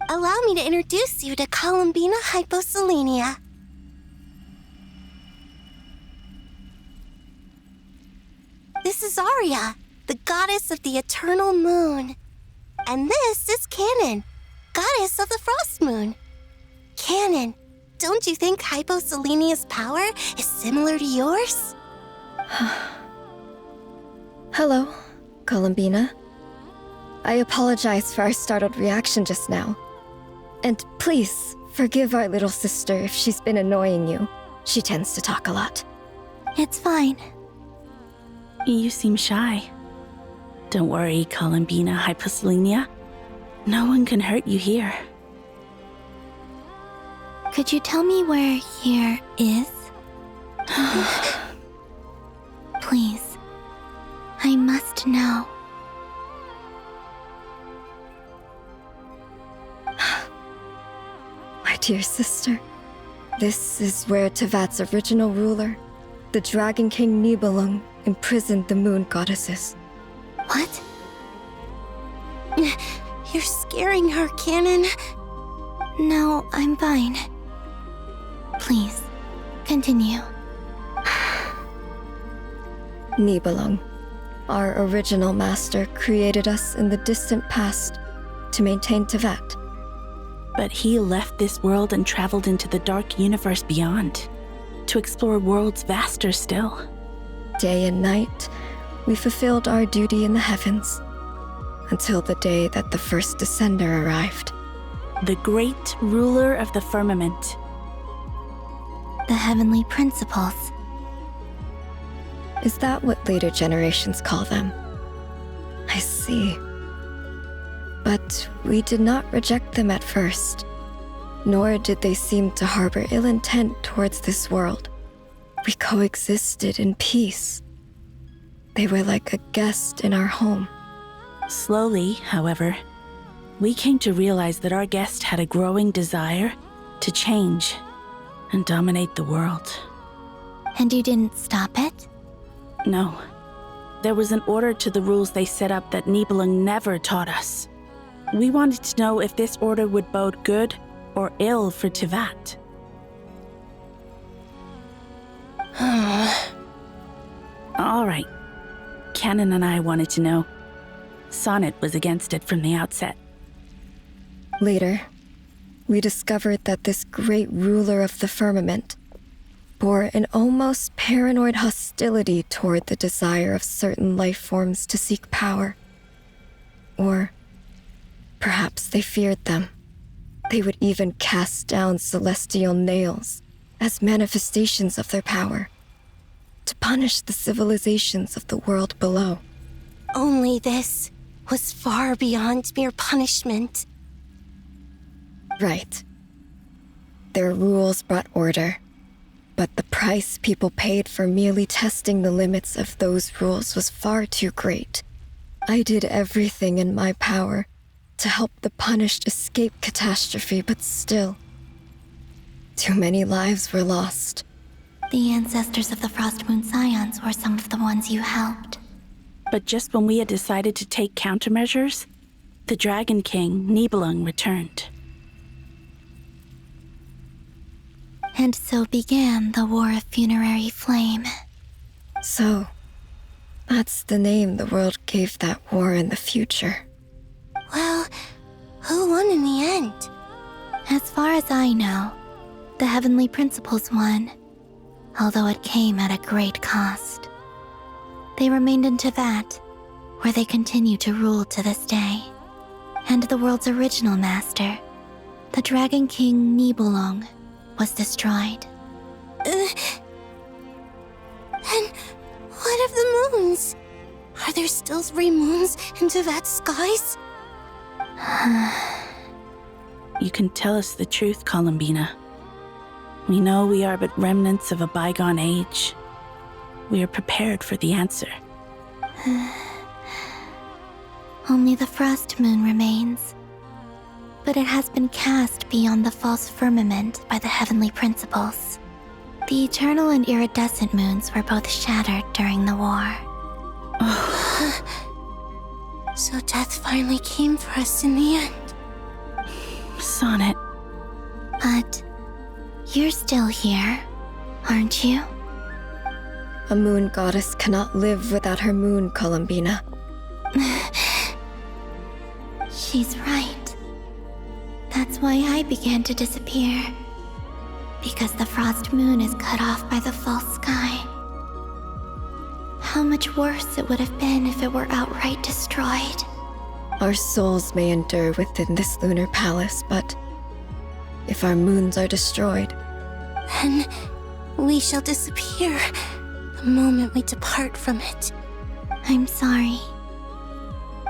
Allow me to introduce you to Columbina Hyposelenia. This is Arya, the goddess of the eternal moon. And this is Canon, goddess of the frost moon. Canon, don't you think Hyposelenia's power is similar to yours? Hello, Columbina. I apologize for our startled reaction just now. And please, forgive our little sister if she's been annoying you. She tends to talk a lot. It's fine. You seem shy. Don't worry, Columbina Hyposelenia. No one can hurt you here. Could you tell me where here is? Please. I must know. My dear sister, this is where Tevat's original ruler, the Dragon King Nibelung, imprisoned the moon goddesses. What? You're scaring her, Canon. No, I'm fine. Please, continue. Nibelung, our original master, created us in the distant past to maintain Tevat. But he left this world and traveled into the dark universe beyond, to explore worlds vaster still. Day and night, we fulfilled our duty in the heavens, until the day that the first descender arrived. The great ruler of the firmament. The heavenly principles. Is that what later generations call them? I see. But we did not reject them at first, nor did they seem to harbor ill intent towards this world. We coexisted in peace. They were like a guest in our home. Slowly, however, we came to realize that our guest had a growing desire to change. and dominate the world. And you didn't stop it? No. There was an order to the rules they set up that Nibelung never taught us. We wanted to know if this order would bode good or ill for Tivat. All right. Canon and I wanted to know. Sonnet was against it from the outset. Later, we discovered that this great ruler of the firmament bore an almost paranoid hostility toward the desire of certain life forms to seek power. Or perhaps they feared them. They would even cast down celestial nails as manifestations of their power, to punish the civilizations of the world below. Only this was far beyond mere punishment. Right. Their rules brought order, but the price people paid for merely testing the limits of those rules was far too great. I did everything in my power to help the punished escape catastrophe, but still, too many lives were lost. The ancestors of the Frost Moon Scions were some of the ones you helped. But just when we had decided to take countermeasures, the Dragon King, Nibelung, returned. And so began the War of Funerary Flame. So, that's the name the world gave that war in the future. Well, who won in the end? As far as I know, the Heavenly Principles won, although it came at a great cost. They remained in Tivat, where they continue to rule to this day. And the world's original master, the Dragon King Nibelung, was destroyed. And what of the moons? Are there still 3 moons in Tivat's skies? You can tell us the truth, Columbina. We know we are but remnants of a bygone age. We are prepared for the answer. Only the Frost Moon remains. But it has been cast beyond the false firmament by the Heavenly Principles. The eternal and iridescent moons were both shattered during the war. So death finally came for us in the end. Sonnet. But you're still here, aren't you? A moon goddess cannot live without her moon, Columbina. She's right. That's why I began to disappear. Because the Frost Moon is cut off by the false sky. How much worse it would have been if it were outright destroyed. Our souls may endure within this lunar palace, but if our moons are destroyed, then we shall disappear the moment we depart from it. I'm sorry.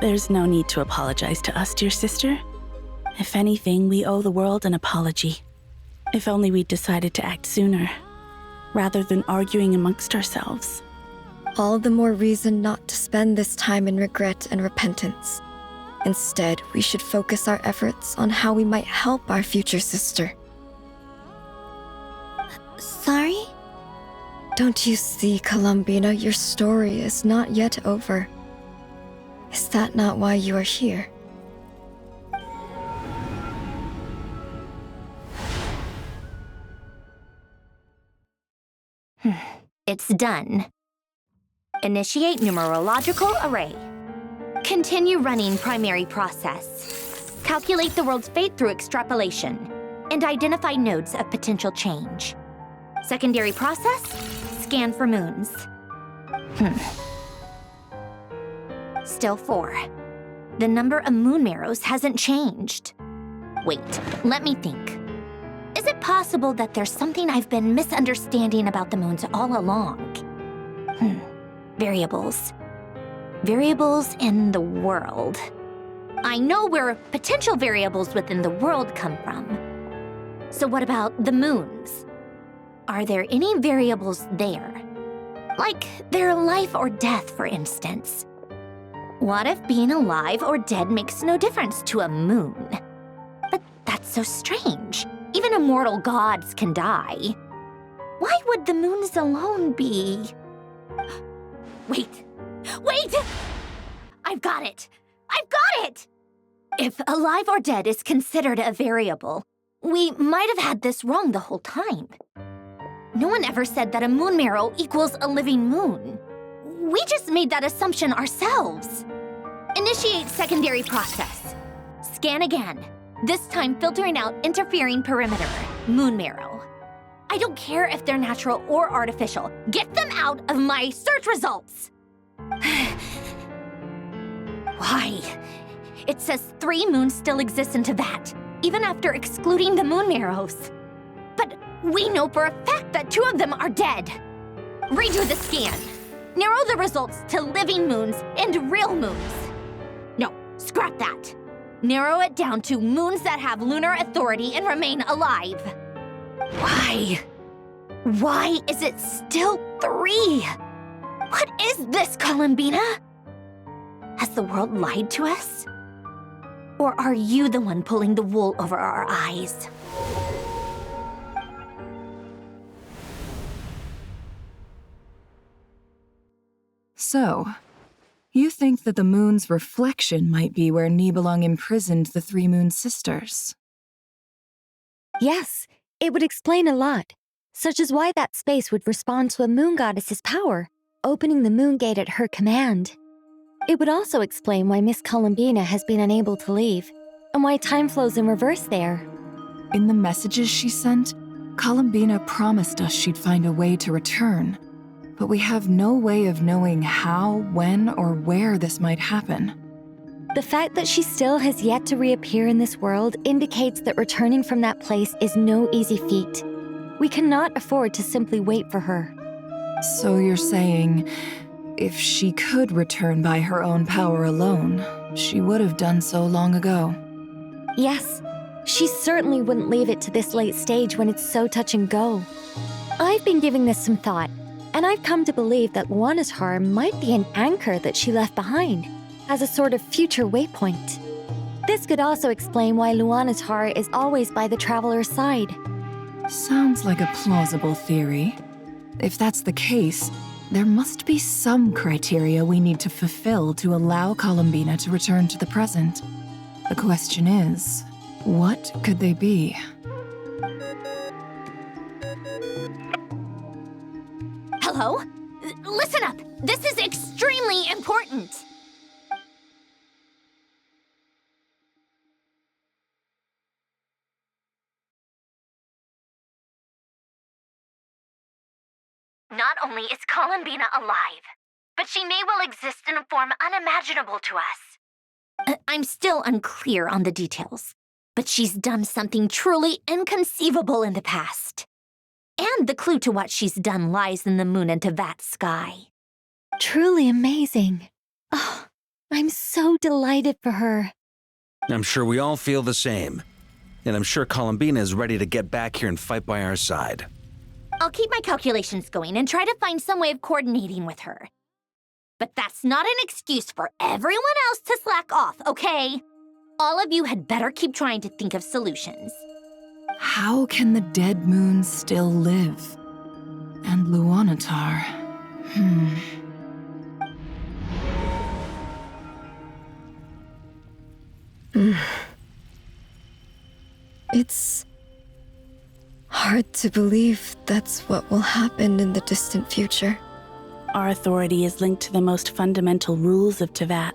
There's no need to apologize to us, dear sister. If anything, we owe the world an apology. If only we'd decided to act sooner, rather than arguing amongst ourselves. All the more reason not to spend this time in regret and repentance. Instead, we should focus our efforts on how we might help our future sister. Sorry? Don't you see, Columbina, your story is not yet over. Is that not why you are here? It's done. Initiate numerological array. Continue running primary process. Calculate the world's fate through extrapolation. And identify nodes of potential change. Secondary process, scan for moons. Still 4. The number of moon marrows hasn't changed. Wait, let me think. Is it possible that there's something I've been misunderstanding about the moons all along? Variables. Variables in the world. I know where potential variables within the world come from. So what about the moons? Are there any variables there? Like their life or death, for instance. What if being alive or dead makes no difference to a moon? But that's so strange. Even immortal gods can die. Why would the moons alone be? Wait! I've got it! If alive or dead is considered a variable, we might have had this wrong the whole time. No one ever said that a moon marrow equals a living moon. We just made that assumption ourselves. Initiate secondary process. Scan again, this time filtering out interfering perimeter, moon marrow. I don't care if they're natural or artificial. Get them out of my search results! Why? It says 3 moons still exist in Teyvat, even after excluding the moon marrows. But we know for a fact that 2 of them are dead. Redo the scan. Narrow the results to living moons and real moons. No, scrap that. Narrow it down to moons that have lunar authority and remain alive. Why? Why is it still 3? What is this, Columbina? Has the world lied to us? Or are you the one pulling the wool over our eyes? So, you think that the moon's reflection might be where Nibelung imprisoned the 3 moon sisters? Yes, it would explain a lot, such as why that space would respond to a moon goddess's power, opening the moon gate at her command. It would also explain why Miss Columbina has been unable to leave, and why time flows in reverse there. In the messages she sent, Columbina promised us she'd find a way to return, but we have no way of knowing how, when, or where this might happen. The fact that she still has yet to reappear in this world indicates that returning from that place is no easy feat. We cannot afford to simply wait for her. So you're saying, if she could return by her own power alone, she would have done so long ago. Yes, she certainly wouldn't leave it to this late stage when it's so touch and go. I've been giving this some thought, and I've come to believe that Luanatar might be an anchor that she left behind, as a sort of future waypoint. This could also explain why Luanatar is always by the Traveler's side. Sounds like a plausible theory. If that's the case, there must be some criteria we need to fulfill to allow Columbina to return to the present. The question is, what could they be? Hello? Listen up! This is extremely important! Not only is Columbina alive, but she may well exist in a form unimaginable to us. I'm still unclear on the details, but she's done something truly inconceivable in the past. And the clue to what she's done lies in the moon and Teyvat sky. Truly amazing. Oh, I'm so delighted for her. I'm sure we all feel the same. And I'm sure Columbina is ready to get back here and fight by our side. I'll keep my calculations going and try to find some way of coordinating with her. But that's not an excuse for everyone else to slack off, okay? All of you had better keep trying to think of solutions. How can the dead moons still live? And Luanatar? It's hard to believe that's what will happen in the distant future. Our authority is linked to the most fundamental rules of Teyvat.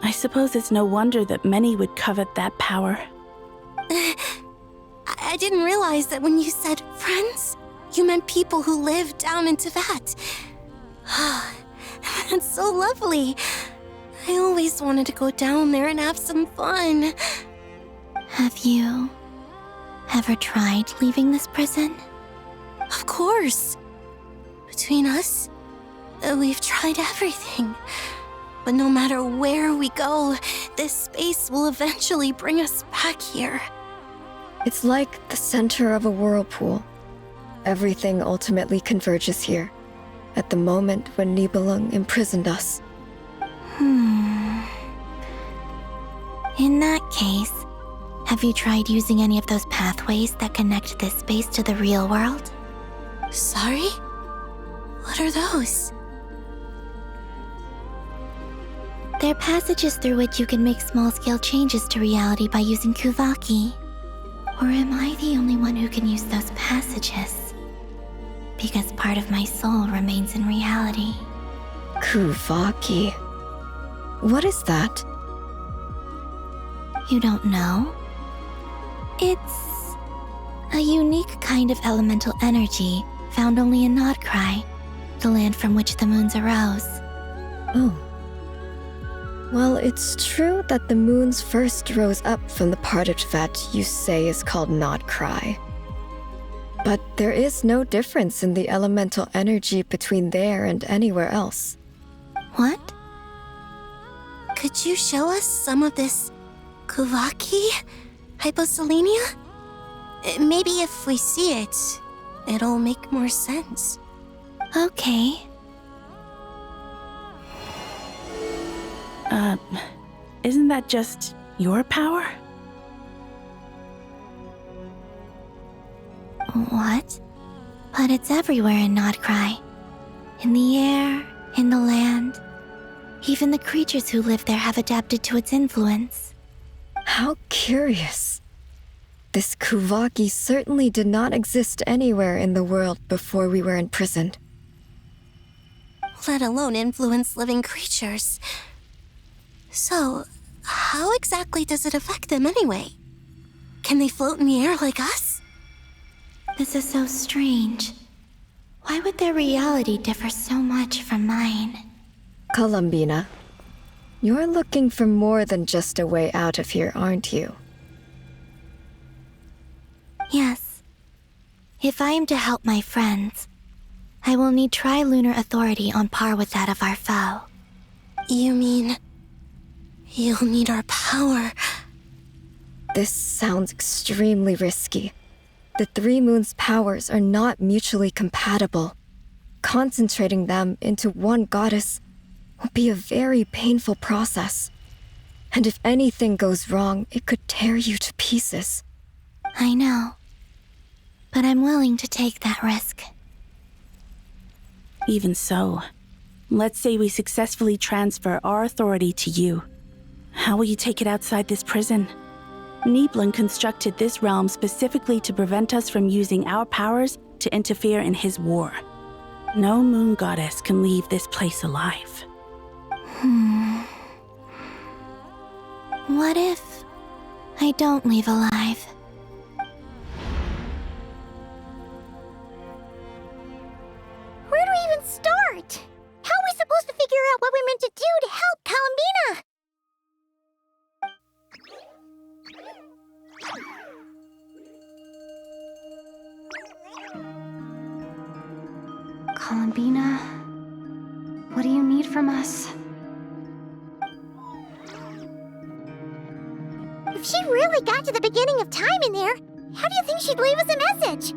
I suppose it's no wonder that many would covet that power. I didn't realize that when you said friends, you meant people who live down in Teyvat. That's so lovely. I always wanted to go down there and have some fun. Have you ever tried leaving this prison? Of course. Between us, we've tried everything. But no matter where we go, this space will eventually bring us back here. It's like the center of a whirlpool. Everything ultimately converges here, at the moment when Nibelung imprisoned us. In that case, Have you tried using any of those pathways that connect this space to the real world? Sorry? What are those? They're passages through which you can make small-scale changes to reality by using Kuvaki. Or am I the only one who can use those passages? Because part of my soul remains in reality. Kuvaki. What is that? You don't know? It's a unique kind of elemental energy found only in Nodcry, the land from which the moons arose. Oh. Well, it's true that the moons first rose up from the part that you say is called Nodcry. But there is no difference in the elemental energy between there and anywhere else. What? Could you show us some of this Kuvaki hyposelenia? Maybe if we see it, it'll make more sense. Okay. Isn't that just your power? What? But it's everywhere in Nodcry. In the air, in the land. Even the creatures who live there have adapted to its influence. How curious. This Kuvaki certainly did not exist anywhere in the world before we were imprisoned. Let alone influence living creatures. So, how exactly does it affect them anyway? Can they float in the air like us? This is so strange. Why would their reality differ so much from mine? Columbina, you're looking for more than just a way out of here, aren't you? Yes. If I am to help my friends, I will need trilunar authority on par with that of our foe. You mean... you'll need our power? This sounds extremely risky. The three moons' powers are not mutually compatible. Concentrating them into one goddess will be a very painful process. And if anything goes wrong, it could tear you to pieces. I know. But I'm willing to take that risk. Even so, let's say we successfully transfer our authority to you. How will you take it outside this prison? Niblin constructed this realm specifically to prevent us from using our powers to interfere in his war. No moon goddess can leave this place alive. What if I don't leave alive? Where do we even start? How are we supposed to figure out what we're meant to do to help Columbina? Columbina, what do you need from us? If she really got to the beginning of time in there, how do you think she'd leave us a message?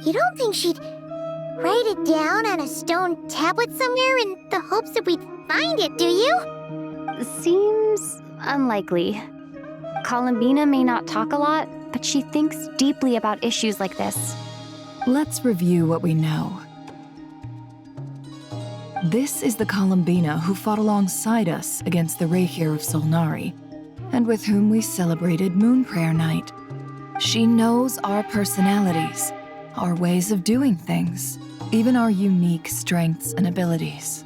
You don't think she'd write it down on a stone tablet somewhere in the hopes that we'd find it, do you? Seems unlikely. Columbina may not talk a lot, but she thinks deeply about issues like this. Let's review what we know. This is the Columbina who fought alongside us against the Reikir of Solnari, and with whom we celebrated Moon Prayer Night. She knows our personalities, our ways of doing things, even our unique strengths and abilities.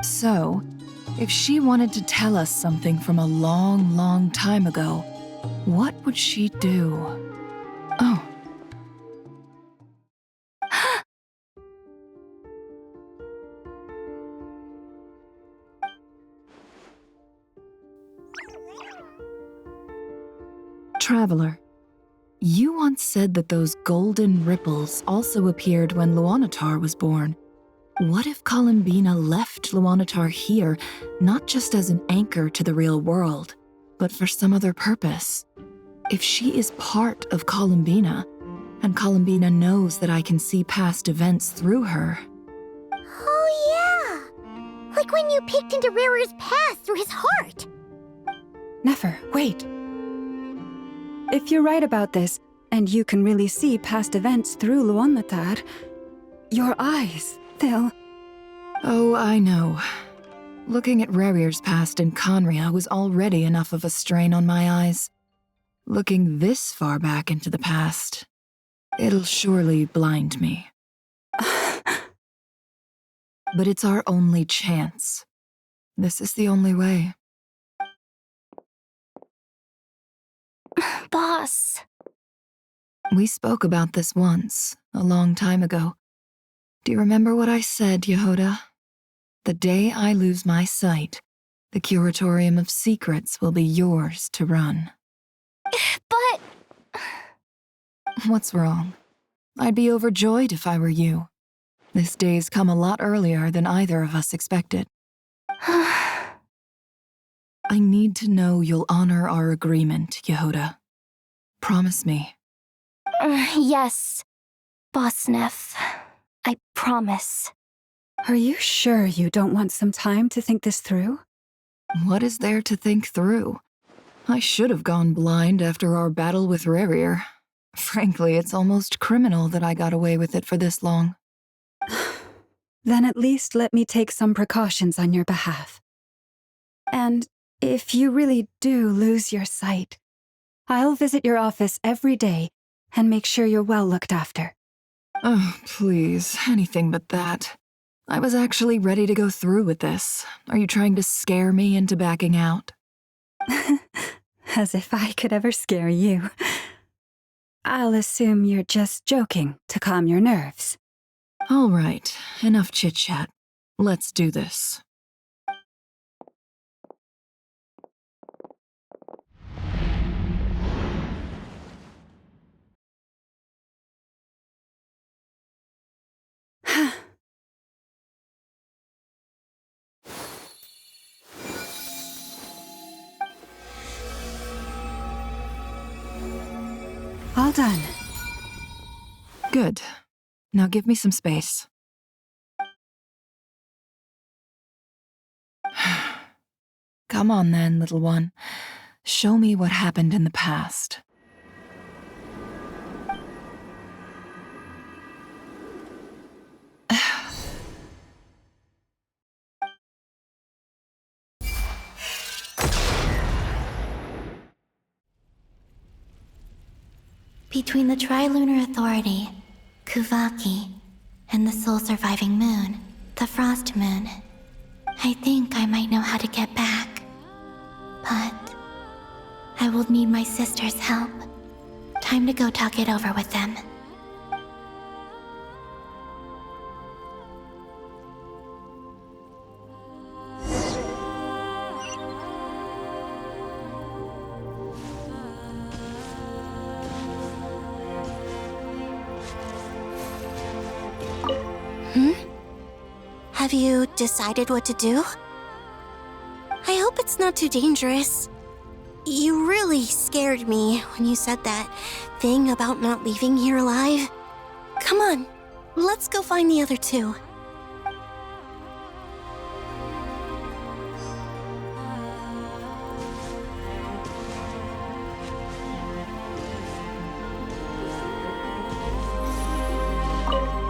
So, if she wanted to tell us something from a long, long time ago, what would she do? Oh. Traveler, you once said that those golden ripples also appeared when Luanatar was born. What if Columbina left Luanatar here, not just as an anchor to the real world, but for some other purpose? If she is part of Columbina, and Columbina knows that I can see past events through her. Oh yeah! Like when you peeked into Rarer's past through his heart. Nefer, wait. If you're right about this, and you can really see past events through Luonnatar, your eyes, they'll... Oh, I know. Looking at Rerir's past in Conria was already enough of a strain on my eyes. Looking this far back into the past, it'll surely blind me. But it's our only chance. This is the only way. Boss. We spoke about this once, a long time ago. Do you remember what I said, Yehoda? The day I lose my sight, the Curatorium of Secrets will be yours to run. But... What's wrong? I'd be overjoyed if I were you. This day's come a lot earlier than either of us expected. I need to know you'll honor our agreement, Yehoda. Promise me. Yes, Boss Neff. I promise. Are you sure you don't want some time to think this through? What is there to think through? I should have gone blind after our battle with Rerir. Frankly, it's almost criminal that I got away with it for this long. Then at least let me take some precautions on your behalf. And if you really do lose your sight, I'll visit your office every day and make sure you're well looked after. Oh, please, anything but that. I was actually ready to go through with this. Are you trying to scare me into backing out? As if I could ever scare you. I'll assume you're just joking to calm your nerves. All right, enough chit-chat. Let's do this. All done. Good. Now give me some space. Come on then, little one. Show me what happened in the past. Between the Trilunar Authority, Kuvaki, and the sole-surviving moon, the Frost Moon, I think I might know how to get back. But I will need my sister's help. Time to go talk it over with them. Have you decided what to do? I hope it's not too dangerous. You really scared me when you said that thing about not leaving here alive. Come on, let's go find the other two.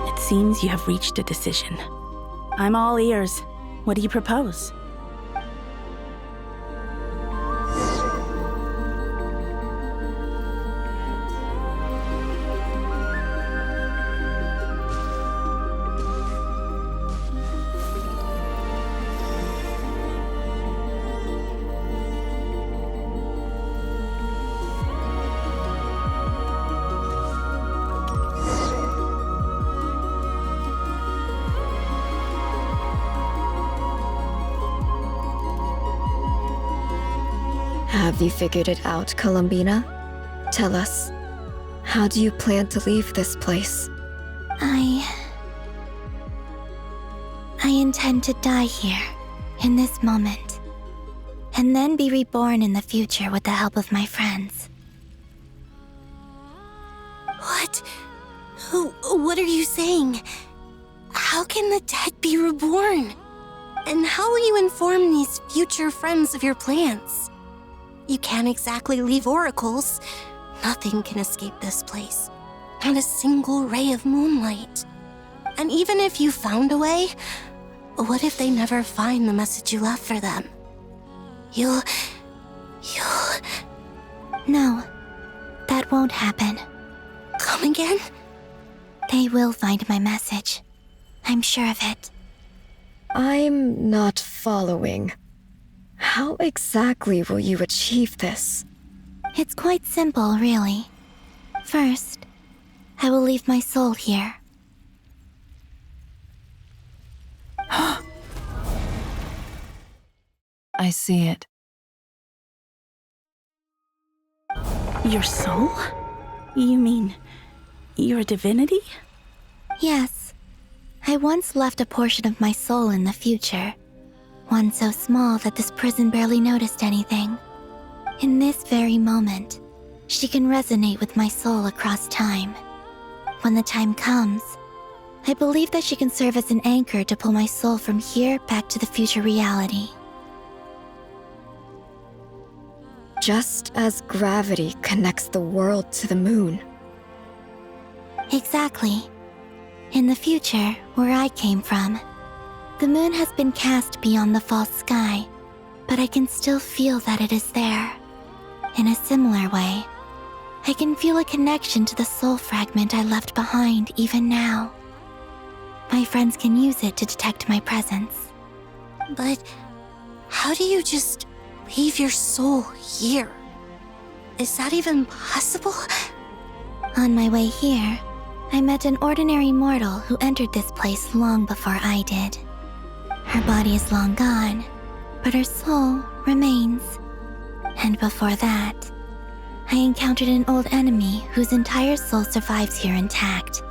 It seems you have reached a decision. I'm all ears. What do you propose? Have you figured it out, Columbina? Tell us, how do you plan to leave this place? I intend to die here, in this moment, and then be reborn in the future with the help of my friends. What? What are you saying? How can the dead be reborn? And how will you inform these future friends of your plans? You can't exactly leave oracles. Nothing can escape this place. Not a single ray of moonlight. And even if you found a way, what if they never find the message you left for them? You'll... No, that won't happen. Come again? They will find my message. I'm sure of it. I'm not following. How exactly will you achieve this? It's quite simple, really. First, I will leave my soul here. I see it. Your soul? You mean your divinity? Yes. I once left a portion of my soul in the future. One so small that this prison barely noticed anything. In this very moment, she can resonate with my soul across time. When the time comes, I believe that she can serve as an anchor to pull my soul from here back to the future reality. Just as gravity connects the world to the moon. Exactly. In the future, where I came from, the moon has been cast beyond the false sky, but I can still feel that it is there. In a similar way, I can feel a connection to the soul fragment I left behind even now. My friends can use it to detect my presence. But how do you just leave your soul here? Is that even possible? On my way here, I met an ordinary mortal who entered this place long before I did. Her body is long gone, but her soul remains. And before that, I encountered an old enemy whose entire soul survives here intact,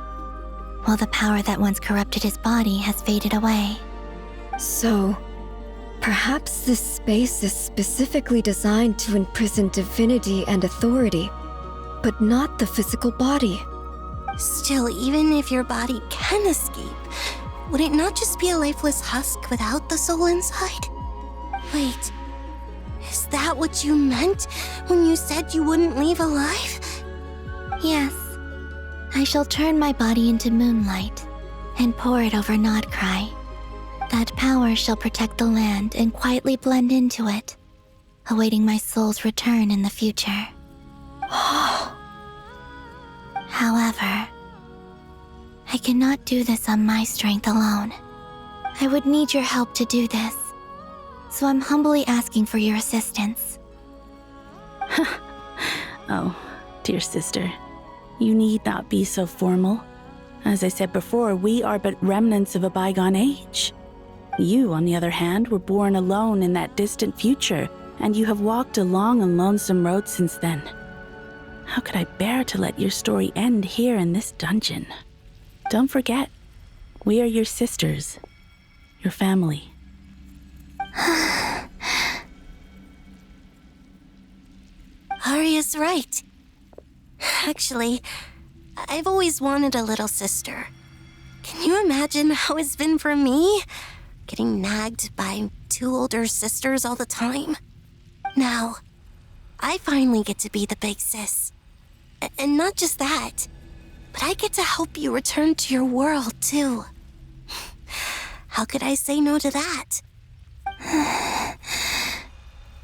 while the power that once corrupted his body has faded away. So, perhaps this space is specifically designed to imprison divinity and authority, but not the physical body. Still, even if your body can escape, would it not just be a lifeless husk without the soul inside? Wait, is that what you meant when you said you wouldn't leave alive? Yes. I shall turn my body into moonlight and pour it over Nodcry. That power shall protect the land and quietly blend into it, awaiting my soul's return in the future. However, I cannot do this on my strength alone. I would need your help to do this, so I'm humbly asking for your assistance. Oh, dear sister, you need not be so formal. As I said before, we are but remnants of a bygone age. You, on the other hand, were born alone in that distant future, and you have walked a long and lonesome road since then. How could I bear to let your story end here in this dungeon? Don't forget, we are your sisters, your family. Arya's right. Actually, I've always wanted a little sister. Can you imagine how it's been for me? Getting nagged by two older sisters all the time. Now, I finally get to be the big sis. And not just that, but I get to help you return to your world, too. How could I say no to that?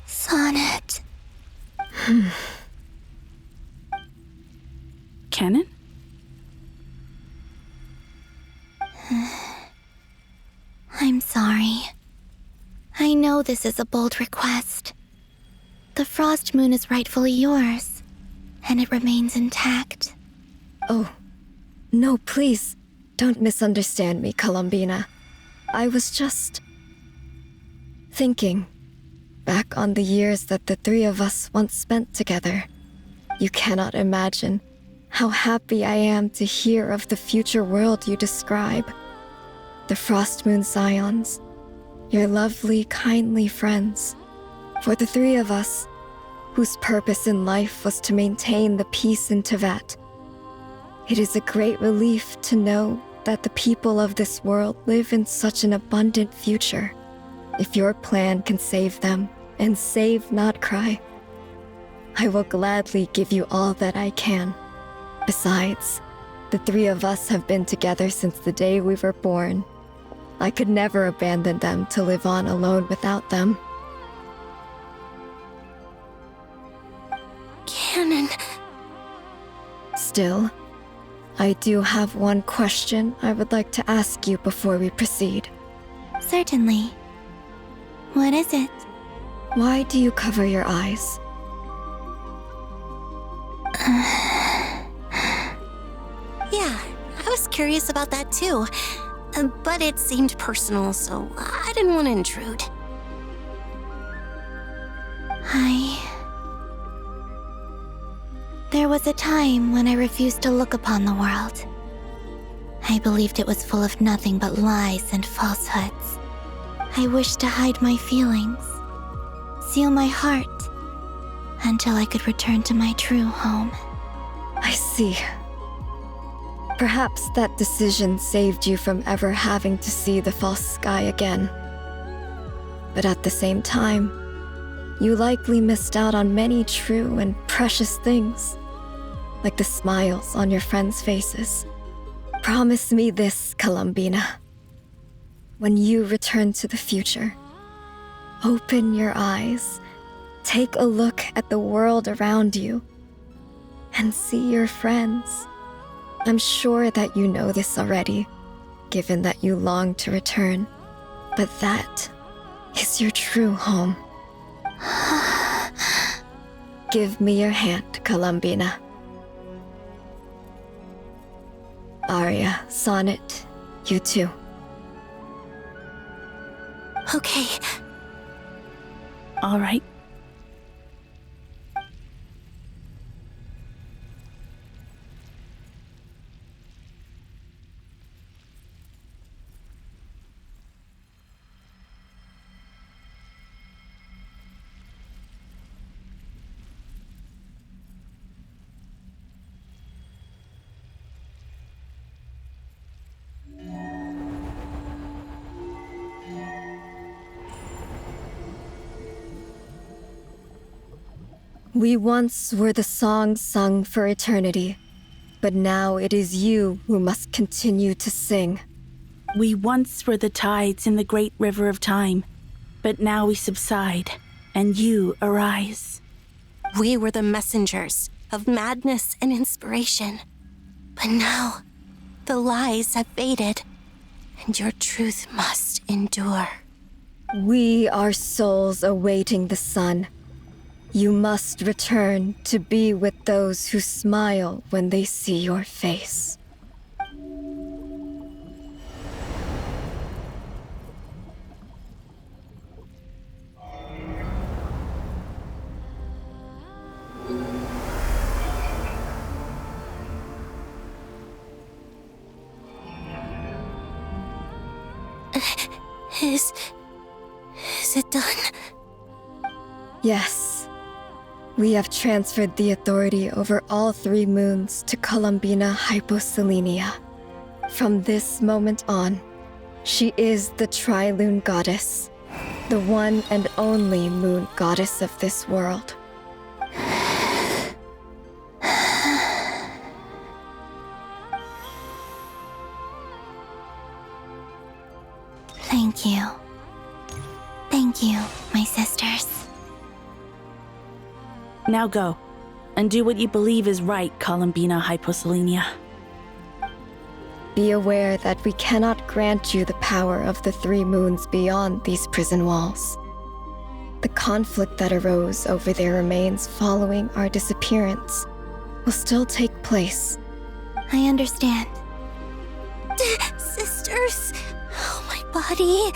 Sonnet. Canon? I'm sorry. I know this is a bold request. The Frost Moon is rightfully yours, and it remains intact. Oh, no, please, don't misunderstand me, Columbina. I was just thinking back on the years that the three of us once spent together. You cannot imagine how happy I am to hear of the future world you describe. The Frost Moon Scions, your lovely, kindly friends. For the three of us, whose purpose in life was to maintain the peace in Teyvat. It is a great relief to know that the people of this world live in such an abundant future. If your plan can save them and save Notcry, I will gladly give you all that I can. Besides, the three of us have been together since the day we were born. I could never abandon them to live on alone without them. Canon. Still, I do have one question I would like to ask you before we proceed. Certainly. What is it? Why do you cover your eyes? Yeah, I was curious about that too. But it seemed personal, so I didn't want to intrude. There was a time when I refused to look upon the world. I believed it was full of nothing but lies and falsehoods. I wished to hide my feelings, seal my heart, until I could return to my true home. I see. Perhaps that decision saved you from ever having to see the false sky again. But at the same time, you likely missed out on many true and precious things, like the smiles on your friends' faces. Promise me this, Columbina. When you return to the future, open your eyes, take a look at the world around you, and see your friends. I'm sure that you know this already, given that you long to return, but that is your true home. Give me your hand, Columbina. Arya, Sonnet, you too. Okay. All right. We once were the song sung for eternity, but now it is you who must continue to sing. We once were the tides in the great river of time, but now we subside, and you arise. We were the messengers of madness and inspiration, but now the lies have faded, and your truth must endure. We are souls awaiting the sun. You must return to be with those who smile when they see your face. Is it done? Yes. We have transferred the authority over all 3 moons to Columbina Hyposelenia. From this moment on, she is the Tri-Lune Goddess, the one and only moon goddess of this world. Thank you. Thank you, my sisters. Now go, and do what you believe is right, Columbina Hyposelenia. Be aware that we cannot grant you the power of the 3 moons beyond these prison walls. The conflict that arose over their remains following our disappearance will still take place. I understand. Sisters, oh, my body.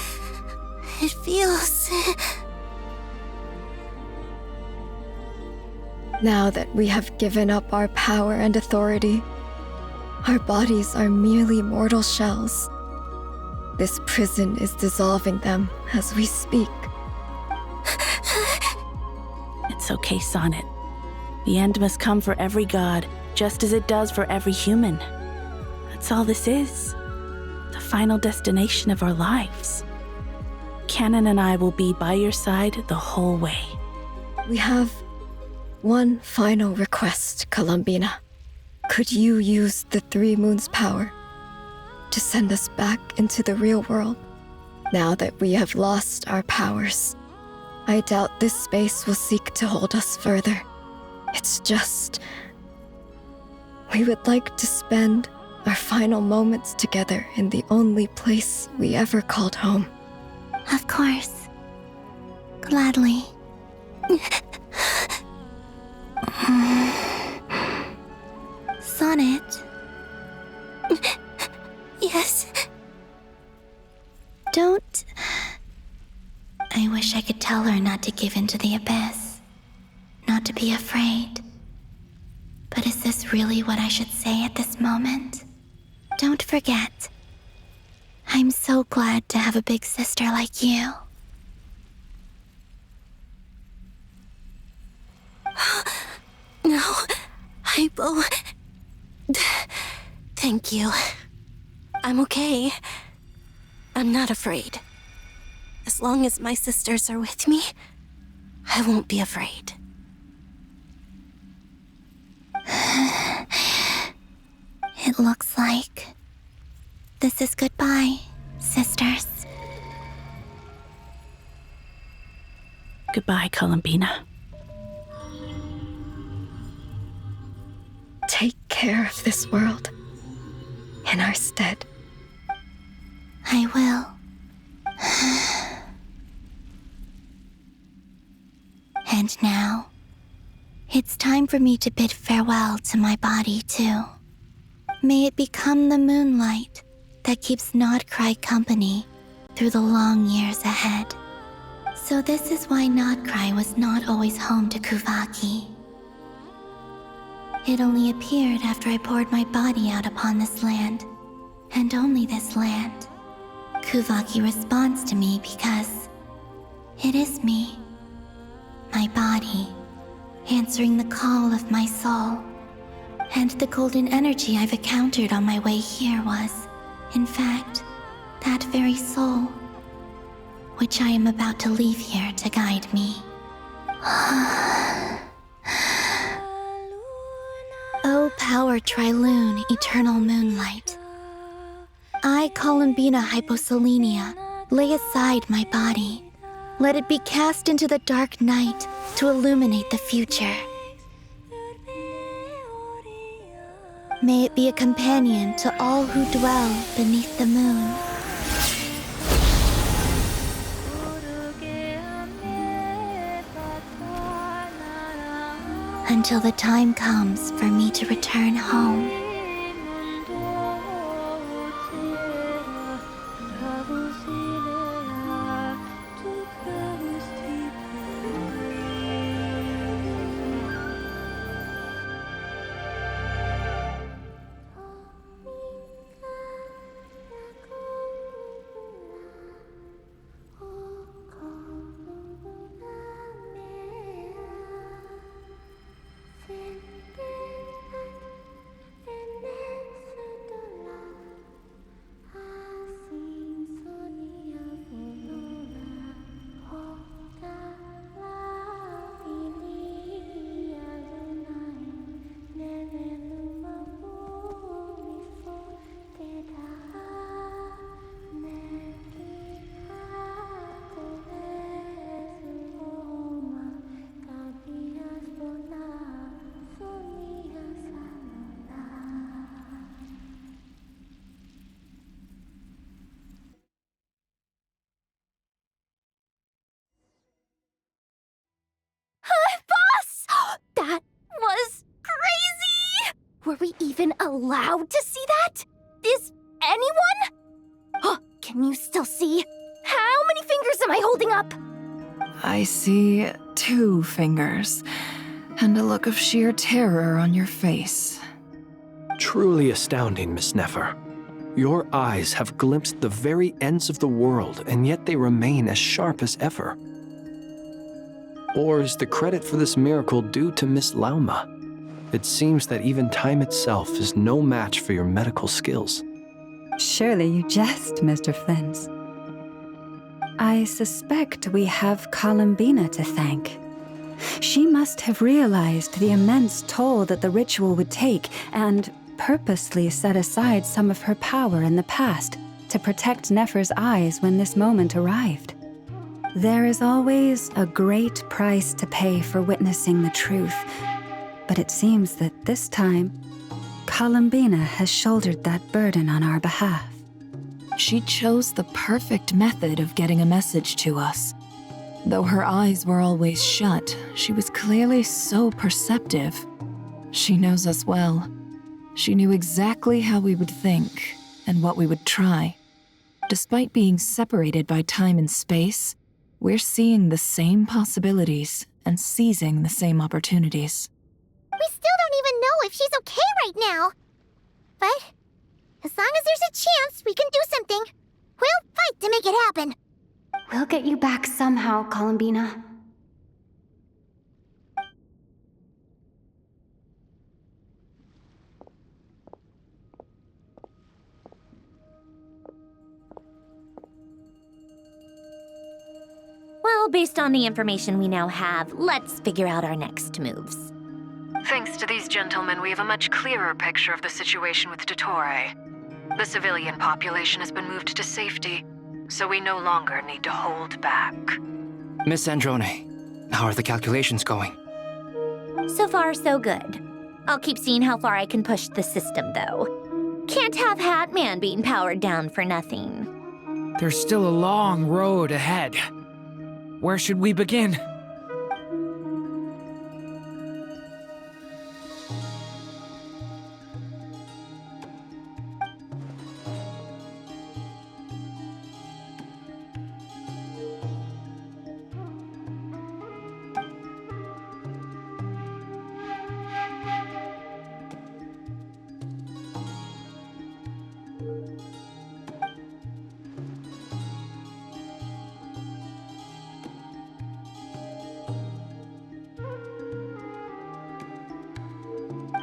It feels... Now that we have given up our power and authority, our bodies are merely mortal shells. This prison is dissolving them as we speak. It's okay, Sonnet. The end must come for every god, just as it does for every human. That's all this is. The final destination of our lives. Canon and I will be by your side the whole way. We have one final request, Columbina. Could you use the Three Moons' power to send us back into the real world? Now that we have lost our powers, I doubt this space will seek to hold us further. It's just... we would like to spend our final moments together in the only place we ever called home. Of course. Gladly. Sonnet? Yes? Don't... I wish I could tell her not to give in to the abyss. Not to be afraid. But is this really what I should say at this moment? Don't forget. I'm so glad to have a big sister like you. No, Hypo. Thank you. I'm okay. I'm not afraid. As long as my sisters are with me, I won't be afraid. It looks like this is goodbye, sisters. Goodbye, Columbina. Take care of this world in our stead. I will. And now, it's time for me to bid farewell to my body, too. May it become the moonlight that keeps Nodcry company through the long years ahead. So this is why Nodcry was not always home to Kuvaki. It only appeared after I poured my body out upon this land, and only this land. Kuvaki responds to me because it is me, my body, answering the call of my soul. And the golden energy I've encountered on my way here was, in fact, that very soul, which I am about to leave here to guide me. O power Trilune, eternal moonlight. I, Columbina Hyposelenia, lay aside my body. Let it be cast into the dark night to illuminate the future. May it be a companion to all who dwell beneath the moon. Until the time comes for me to return home. Were we even allowed to see that? Is anyone? Oh, can you still see? How many fingers am I holding up? I see 2 fingers, and a look of sheer terror on your face. Truly astounding, Miss Nefer. Your eyes have glimpsed the very ends of the world, and yet they remain as sharp as ever. Or is the credit for this miracle due to Miss Lauma? It seems that even time itself is no match for your medical skills. Surely you jest, Mr. Flint. I suspect we have Columbina to thank. She must have realized the immense toll that the ritual would take and purposely set aside some of her power in the past to protect Nefer's eyes when this moment arrived. There is always a great price to pay for witnessing the truth, but it seems that this time, Columbina has shouldered that burden on our behalf. She chose the perfect method of getting a message to us. Though her eyes were always shut, she was clearly so perceptive. She knows us well. She knew exactly how we would think and what we would try. Despite being separated by time and space, we're seeing the same possibilities and seizing the same opportunities. We still don't even know if she's okay right now. But as long as there's a chance we can do something, we'll fight to make it happen. We'll get you back somehow, Columbina. Well, based on the information we now have, let's figure out our next moves. Thanks to these gentlemen, we have a much clearer picture of the situation with Dottore. The civilian population has been moved to safety, so we no longer need to hold back. Miss Androne, how are the calculations going? So far, so good. I'll keep seeing how far I can push the system, though. Can't have Hatman being powered down for nothing. There's still a long road ahead. Where should we begin?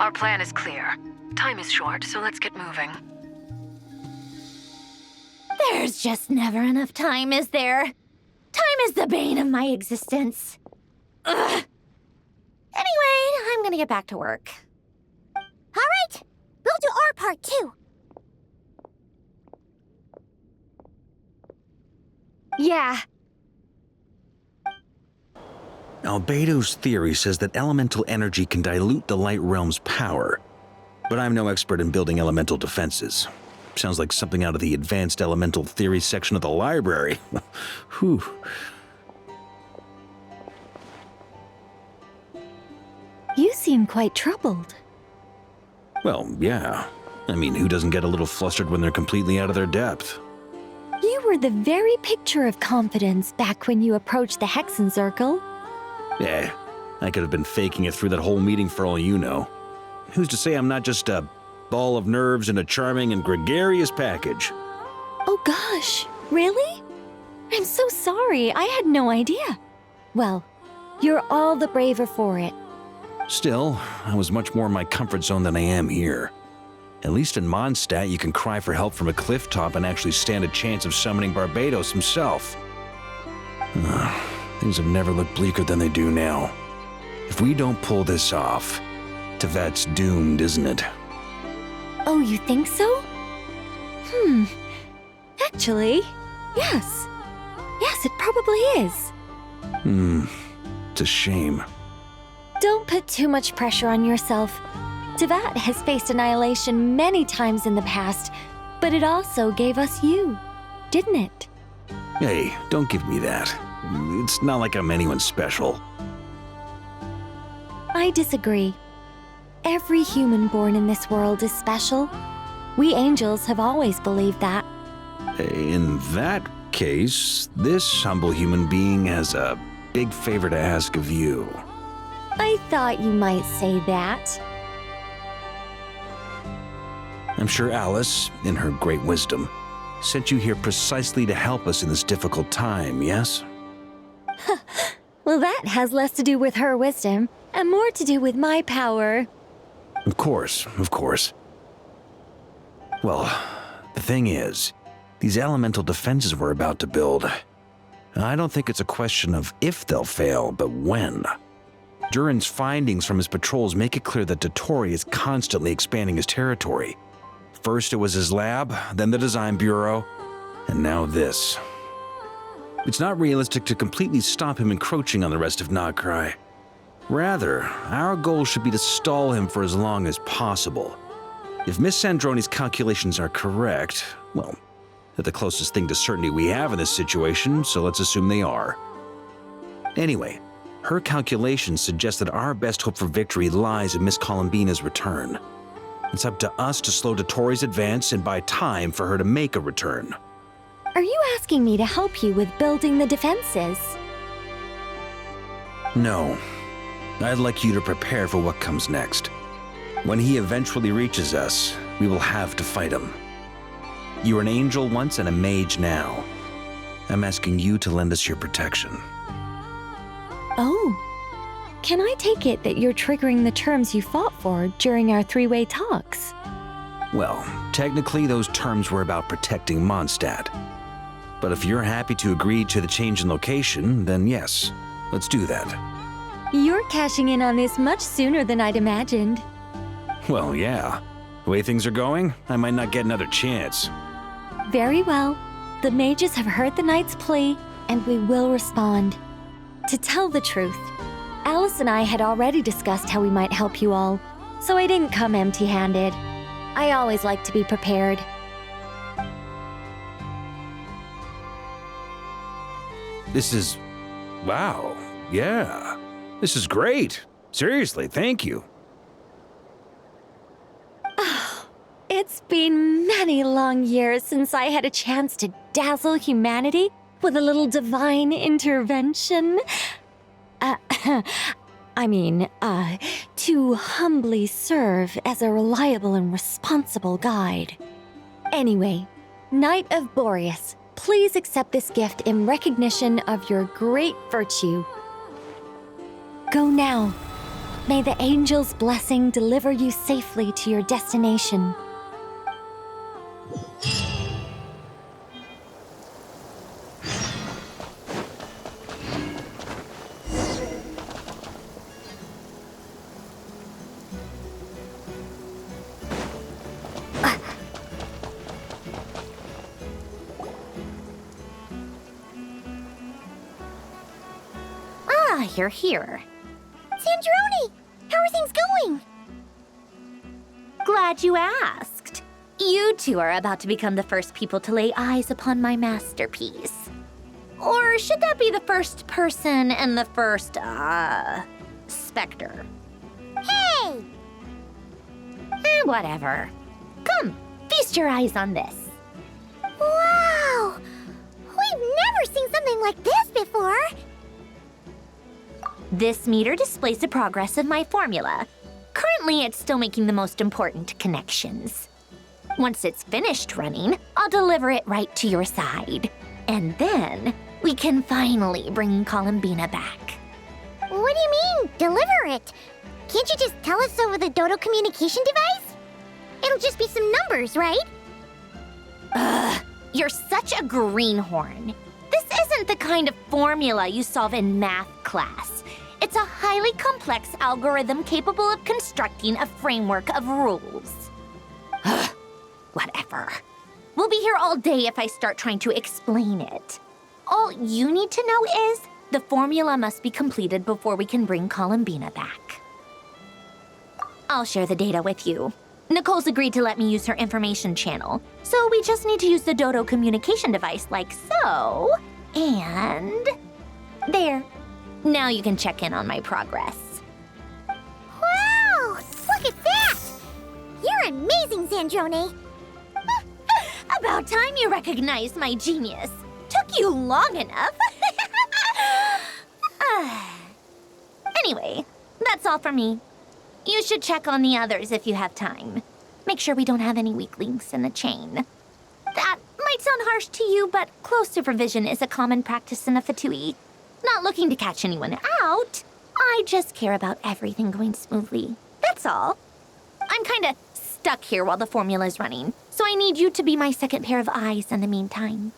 Our plan is clear. Time is short, so let's get moving. There's just never enough time, is there? Time is the bane of my existence. Ugh. Anyway, I'm gonna get back to work. All right, we'll do our part too. Yeah. Albedo's theory says that elemental energy can dilute the light realm's power, but I'm no expert in building elemental defenses. Sounds like something out of the advanced elemental theory section of the library. Whew. You seem quite troubled. Well, yeah. I mean, who doesn't get a little flustered when they're completely out of their depth? You were the very picture of confidence back when you approached the Hexen Circle. Eh, I could have been faking it through that whole meeting for all you know. Who's to say I'm not just a ball of nerves in a charming and gregarious package? Oh gosh, really? I'm so sorry, I had no idea. Well, you're all the braver for it. Still, I was much more in my comfort zone than I am here. At least in Mondstadt, you can cry for help from a cliff top and actually stand a chance of summoning Barbados himself. Things have never looked bleaker than they do now. If we don't pull this off, Tevet's doomed, isn't it? Oh, you think so? Actually, yes. Yes, it probably is. It's a shame. Don't put too much pressure on yourself. Tevat has faced annihilation many times in the past, but it also gave us you, didn't it? Hey, don't give me that. It's not like I'm anyone special. I disagree. Every human born in this world is special. We angels have always believed that. In that case, this humble human being has a big favor to ask of you. I thought you might say that. I'm sure Alice, in her great wisdom, sent you here precisely to help us in this difficult time, yes? Well, that has less to do with her wisdom and more to do with my power. Of course, of course. Well, the thing is, these elemental defenses we're about to build, I don't think it's a question of if they'll fail, but when. Durin's findings from his patrols make it clear that Dottore is constantly expanding his territory. First it was his lab, then the design bureau, and now this. It's not realistic to completely stop him encroaching on the rest of Nagcry. Rather, our goal should be to stall him for as long as possible. If Miss Sandroni's calculations are correct, well, they're the closest thing to certainty we have in this situation, so let's assume they are. Anyway, her calculations suggest that our best hope for victory lies in Miss Columbina's return. It's up to us to slow Dottore's advance and buy time for her to make a return. Are you asking me to help you with building the defenses? No. I'd like you to prepare for what comes next. When he eventually reaches us, we will have to fight him. You were an angel once and a mage now. I'm asking you to lend us your protection. Oh. Can I take it that you're triggering the terms you fought for during our three-way talks? Well, technically those terms were about protecting Mondstadt. But if you're happy to agree to the change in location, then yes, let's do that. You're cashing in on this much sooner than I'd imagined. Well, yeah. The way things are going, I might not get another chance. Very well. The mages have heard the knight's plea, and we will respond. To tell the truth, Alice and I had already discussed how we might help you all, so I didn't come empty-handed. I always like to be prepared. This is... wow, yeah. This is great. Seriously, thank you. It's been many long years since I had a chance to dazzle humanity with a little divine intervention. To humbly serve as a reliable and responsible guide. Anyway, Knight of Boreas, please accept this gift in recognition of your great virtue. Go now. May the angel's blessing deliver you safely to your destination. You're here. Sandroni! How are things going? Glad you asked. You two are about to become the first people to lay eyes upon my masterpiece. Or should that be the first person and the first, specter? Hey! Whatever. Come, feast your eyes on this. Wow! We've never seen something like this before! This meter displays the progress of my formula. Currently, it's still making the most important connections. Once it's finished running, I'll deliver it right to your side. And then, we can finally bring Columbina back. What do you mean, deliver it? Can't you just tell us over the Dodo communication device? It'll just be some numbers, right? Ugh, you're such a greenhorn. This isn't the kind of formula you solve in math class. It's a highly complex algorithm capable of constructing a framework of rules. Ugh, whatever. We'll be here all day if I start trying to explain it. All you need to know is the formula must be completed before we can bring Columbina back. I'll share the data with you. Nicole's agreed to let me use her information channel, so we just need to use the Dodo communication device like so. And there. Now you can check in on my progress. Wow! Look at that! You're amazing, Sandroni! About time you recognized my genius. Took you long enough. Anyway, that's all for me. You should check on the others if you have time. Make sure we don't have any weak links in the chain. That might sound harsh to you, but close supervision is a common practice in a Fatui. Not looking to catch anyone out. I just care about everything going smoothly. That's all. I'm kinda stuck here while the formula's running, so I need you to be my second pair of eyes in the meantime.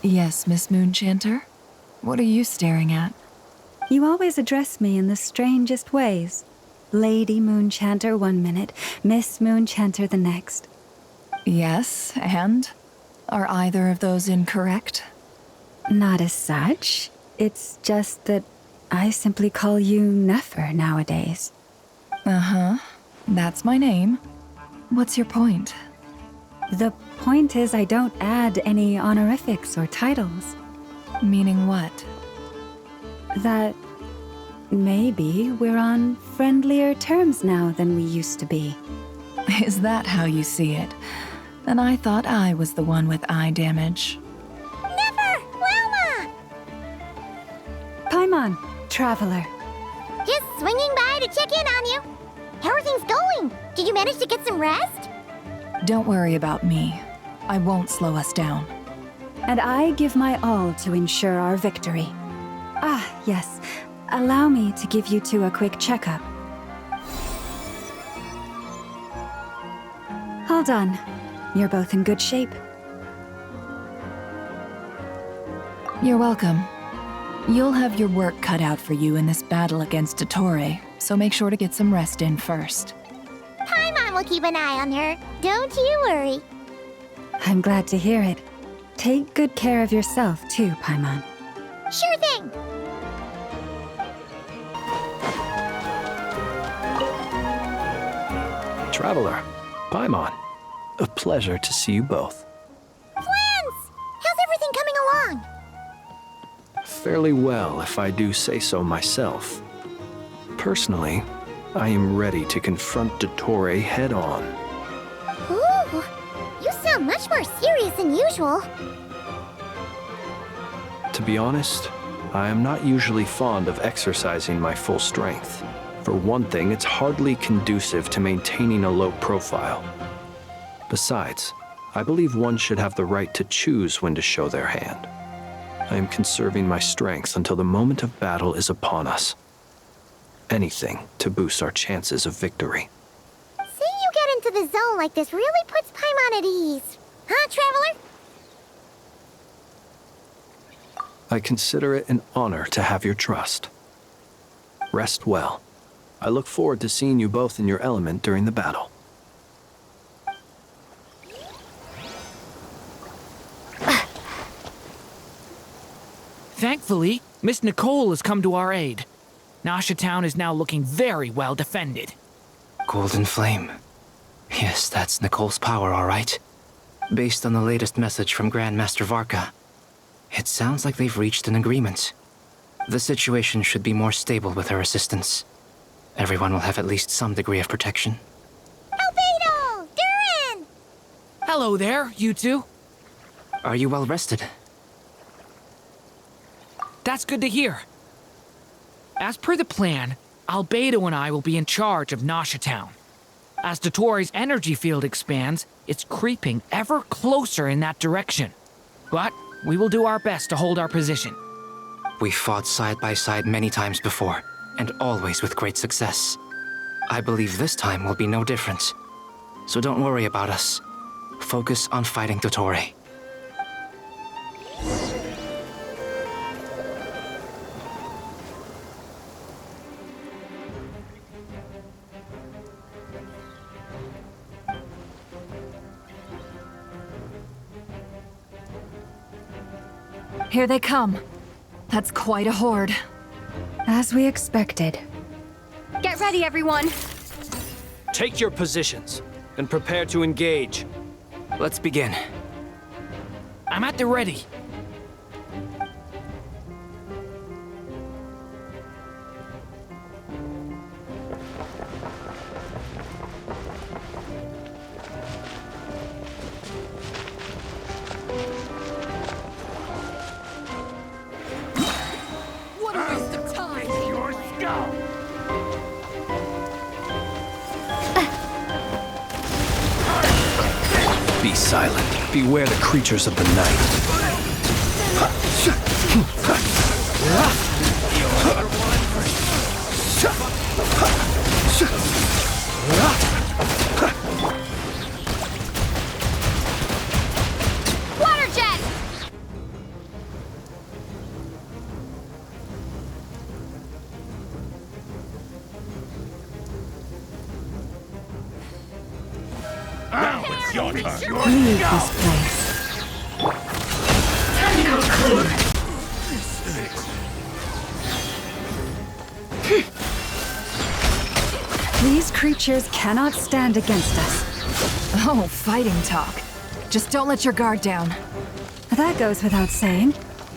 Yes, Miss Moonchanter? What are you staring at? You always address me in the strangest ways. Lady Moonchanter 1 minute, Miss Moonchanter the next. Yes, and? Are either of those incorrect? Not as such. It's just that I simply call you Nefer nowadays. Uh-huh. That's my name. What's your point? The point is I don't add any honorifics or titles. Meaning what? That maybe we're on friendlier terms now than we used to be. Is that how you see it? Then I thought I was the one with eye damage. Never! Wilma! Paimon, Traveler. Just swinging by to check in on you. How are things going? Did you manage to get some rest? Don't worry about me. I won't slow us down. And I give my all to ensure our victory. Ah, yes. Allow me to give you two a quick checkup. All done. You're both in good shape. You're welcome. You'll have your work cut out for you in this battle against Dottore, so make sure to get some rest in first. Paimon will keep an eye on her. Don't you worry. I'm glad to hear it. Take good care of yourself, too, Paimon. Sure thing. Traveler, Paimon, a pleasure to see you both. Plans! How's everything coming along? Fairly well, if I do say so myself. Personally, I am ready to confront Dottore head-on. Ooh, you sound much more serious than usual. To be honest, I am not usually fond of exercising my full strength. For one thing, it's hardly conducive to maintaining a low profile. Besides, I believe one should have the right to choose when to show their hand. I am conserving my strength until the moment of battle is upon us. Anything to boost our chances of victory. Seeing you get into the zone like this really puts Paimon at ease. Huh, Traveler? I consider it an honor to have your trust. Rest well. I look forward to seeing you both in your element during the battle. Thankfully, Miss Nicole has come to our aid. Nasha Town is now looking very well defended. Golden Flame. Yes, that's Nicole's power, all right. Based on the latest message from Grandmaster Varka, it sounds like they've reached an agreement. The situation should be more stable with her assistance. Everyone will have at least some degree of protection. Albedo! Durin! Hello there, you two. Are you well rested? That's good to hear. As per the plan, Albedo and I will be in charge of Nasha Town. As Dottore's energy field expands, it's creeping ever closer in that direction. But we will do our best to hold our position. We fought side by side many times before, and always with great success. I believe this time will be no different. So don't worry about us. Focus on fighting Dottore. Here they come. That's quite a horde. As we expected. Get ready, everyone. Take your positions and prepare to engage. Let's begin. I'm at the ready. What a waste of time! Your skull! Be silent. Beware the creatures of the night. Water jet! this place. Time to go clean. These creatures cannot stand against us. Oh, fighting talk. Just don't let your guard down. That goes without saying.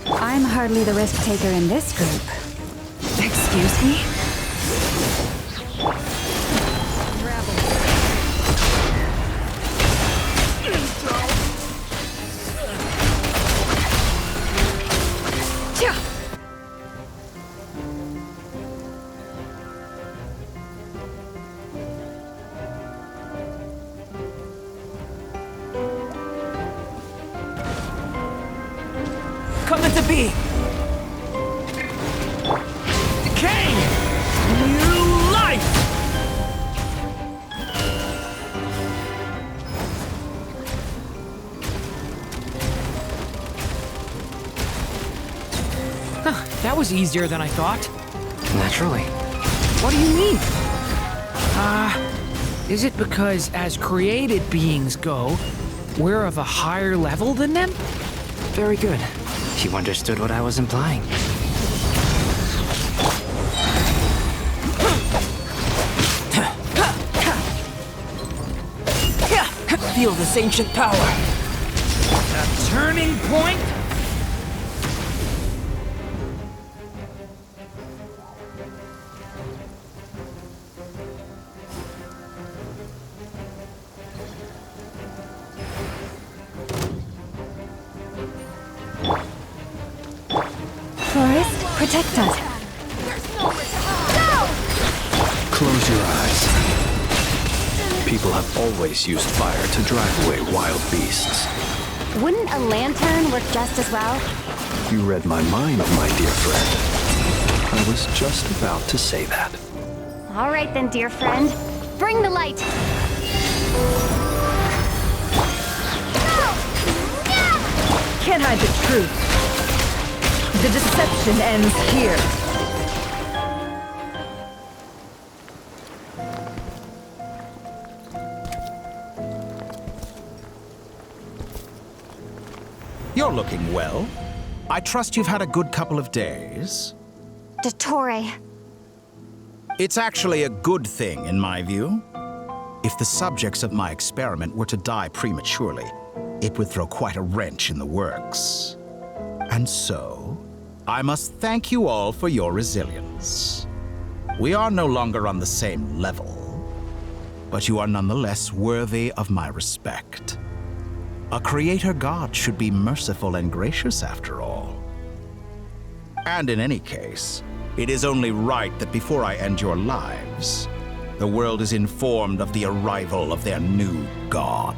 I'm hardly the risk taker in this group. Excuse me? Coming to be! Decaying! New life! Huh, that was easier than I thought. Naturally. What do you mean? Is it because as created beings go, we're of a higher level than them? Very good. You understood what I was implying. Feel this ancient power. A turning point? Forest, protect us. Close your eyes. People have always used fire to drive away wild beasts. Wouldn't a lantern work just as well? You read my mind, my dear friend. I was just about to say that. All right then, dear friend. Bring the light! Can't hide the truth. The deception ends here. You're looking well. I trust you've had a good couple of days. Dottore. It's actually a good thing, in my view. If the subjects of my experiment were to die prematurely, it would throw quite a wrench in the works. And so, I must thank you all for your resilience. We are no longer on the same level, but you are nonetheless worthy of my respect. A creator god should be merciful and gracious after all. And in any case, it is only right that before I end your lives, the world is informed of the arrival of their new god.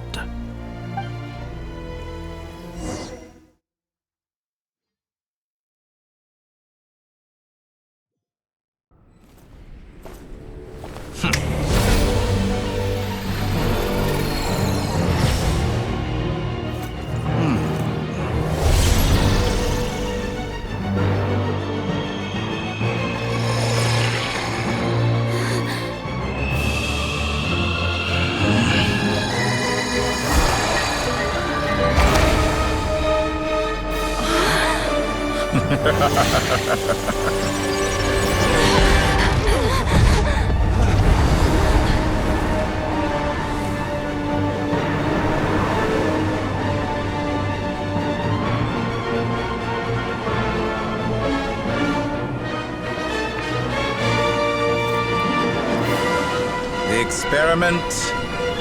The experiment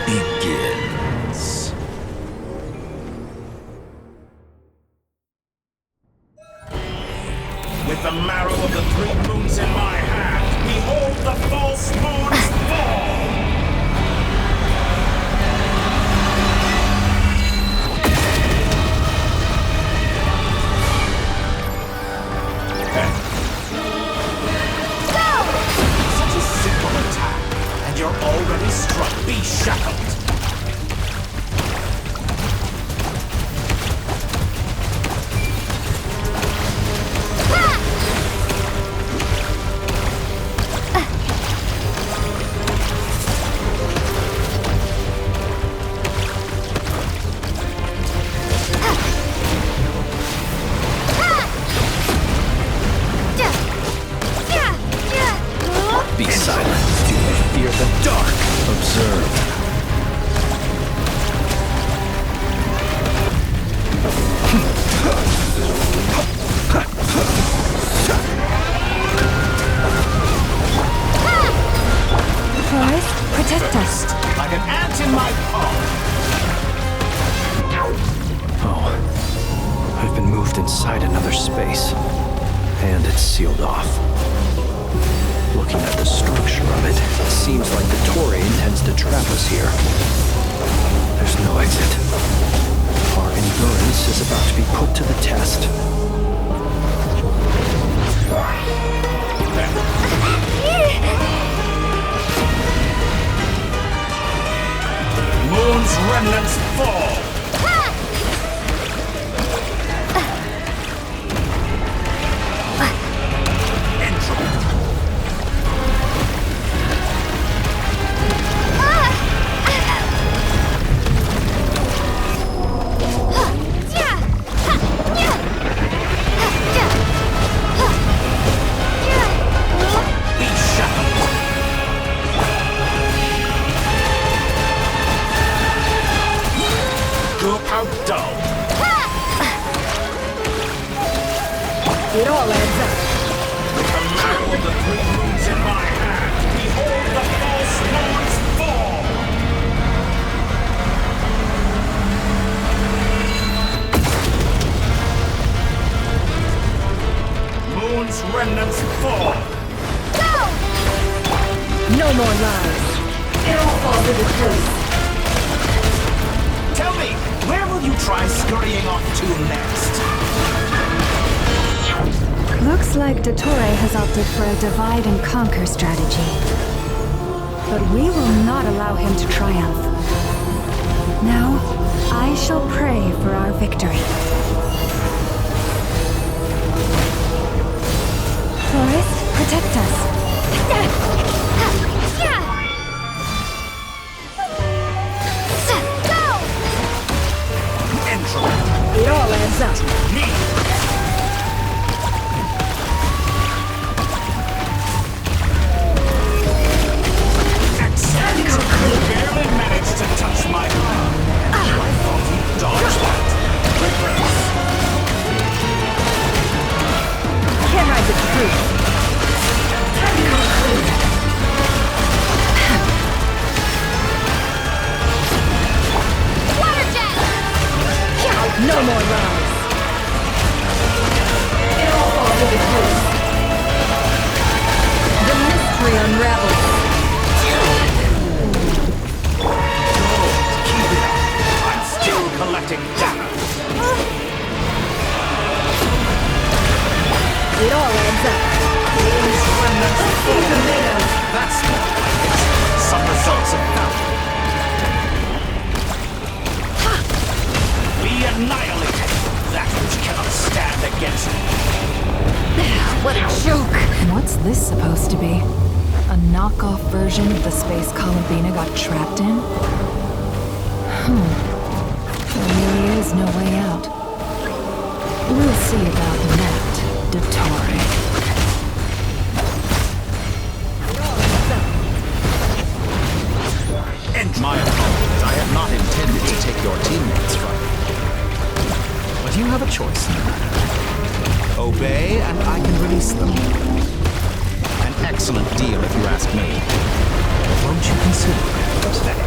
begins. With the marrow of the 3 moons in my hand, behold the false moons fall! Such a simple attack, and you're already struck. Be shackled. moved inside another space, and it's sealed off. Looking at the structure of it, it seems like the Torii intends to trap us here. There's no exit. Our endurance is about to be put to the test. Moon's remnants fall! It all adds up. With the marrow of the 3 moons in my hand, behold the false lords fall! Moon's remnants fall! Go! No more lies. It all falls into place. Tell me, where will you try scurrying off to next? Looks like Dottore has opted for a divide and conquer strategy. But we will not allow him to triumph. Now, I shall pray for our victory. Forest, protect us. It all adds up. You barely managed to touch my arm. I thought you dodged that. Reverse. Can't hide the truth. Time to conclude. Water jet! No more lies. It all falls into place. The mystery unravels. Collecting data. It all adds up. That's more like it. Some results of value. Be annihilated. That which cannot stand against me. What a joke. What's this supposed to be? A knockoff version of the space Columbina got trapped in? There really is no way out. We'll see about that, Dottore. My apologies. I had not intended to take your teammates from you. But you have a choice in the matter. Obey, and I can release them. An excellent deal, if you ask me. But won't you consider it pathetic?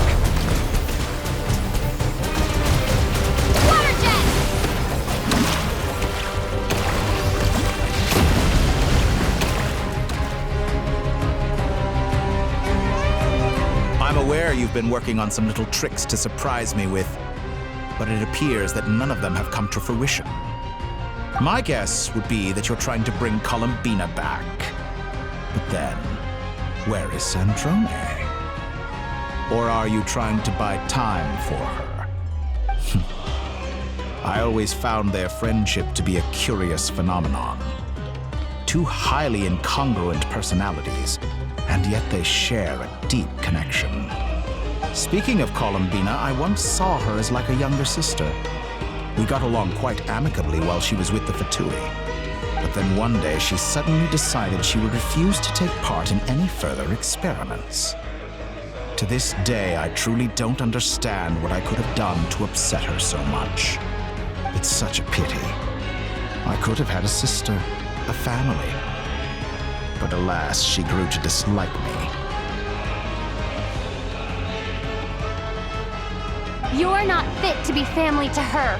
I'm aware you've been working on some little tricks to surprise me with, but it appears that none of them have come to fruition. My guess would be that you're trying to bring Columbina back. But then, where is Sandrone? Or are you trying to buy time for her? I always found their friendship to be a curious phenomenon. Two highly incongruent personalities, and yet they share a deep connection. Speaking of Columbina, I once saw her as like a younger sister. We got along quite amicably while she was with the Fatui. But then one day she suddenly decided she would refuse to take part in any further experiments. To this day, I truly don't understand what I could have done to upset her so much. It's such a pity. I could have had a sister, a family. But alas, she grew to dislike me. You're not fit to be family to her.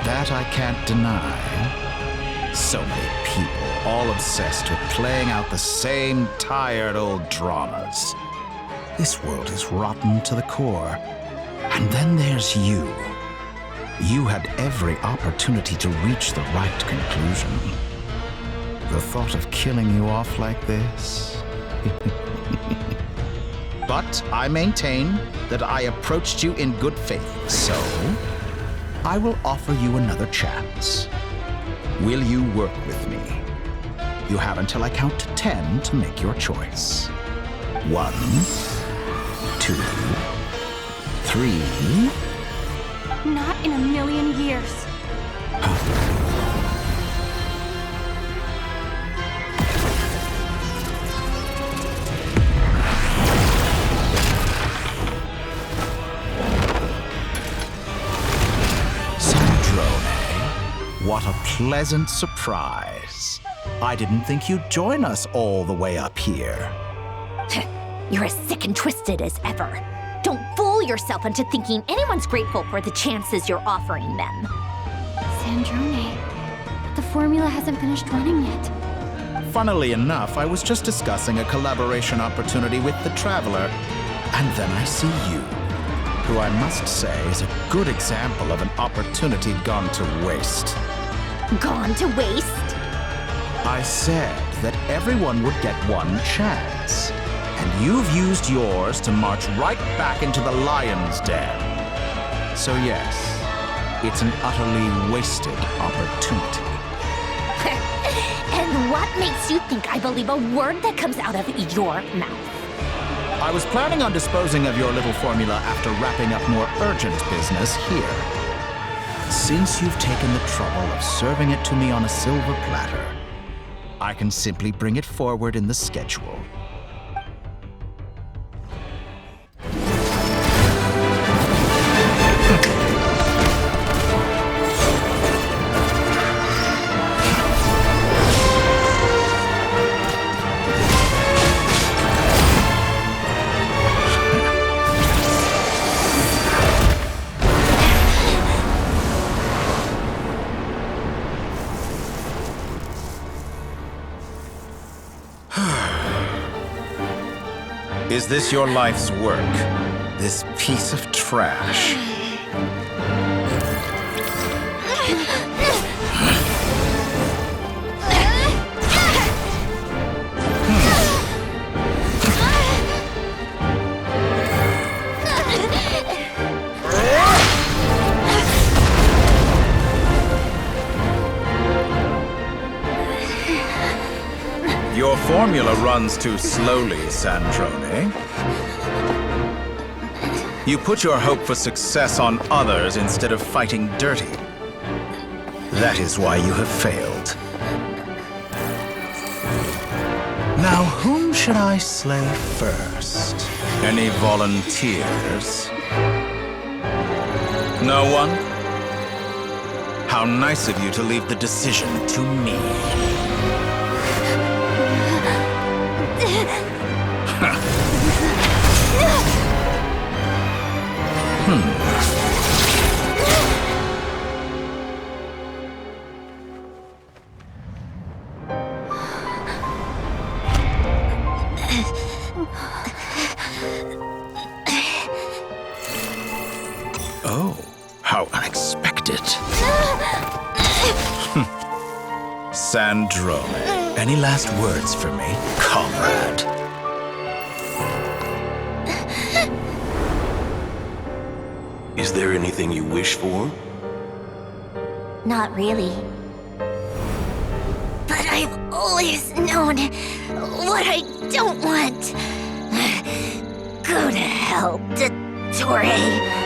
That I can't deny. So many people, all obsessed with playing out the same tired old dramas. This world is rotten to the core. And then there's you. You had every opportunity to reach the right conclusion. The thought of killing you off like this? But I maintain that I approached you in good faith, so I will offer you another chance. Will you work with me? You have until I count to 10 to make your choice. 1, 2, 3. Not in a million years. What a pleasant surprise. I didn't think you'd join us all the way up here. You're as sick and twisted as ever. Don't fool yourself into thinking anyone's grateful for the chances you're offering them. Sandrone, the formula hasn't finished running yet. Funnily enough, I was just discussing a collaboration opportunity with the Traveler, and then I see you, who I must say is a good example of an opportunity gone to waste. Gone to waste? I said that everyone would get one chance, and you've used yours to march right back into the lion's den. So yes, it's an utterly wasted opportunity. And what makes you think I believe a word that comes out of your mouth? I was planning on disposing of your little formula after wrapping up more urgent business here. Since you've taken the trouble of serving it to me on a silver platter, I can simply bring it forward in the schedule. Is this your life's work? This piece of trash? Your formula runs too slowly, Sandrone. You put your hope for success on others instead of fighting dirty. That is why you have failed. Now, whom should I slay first? Any volunteers? No one? How nice of you to leave the decision to me. Oh, how unexpected. Sandrone, any last words for me, comrade? Is there anything you wish for? Not really. But I've always known what I don't want. Go to hell, Dottore.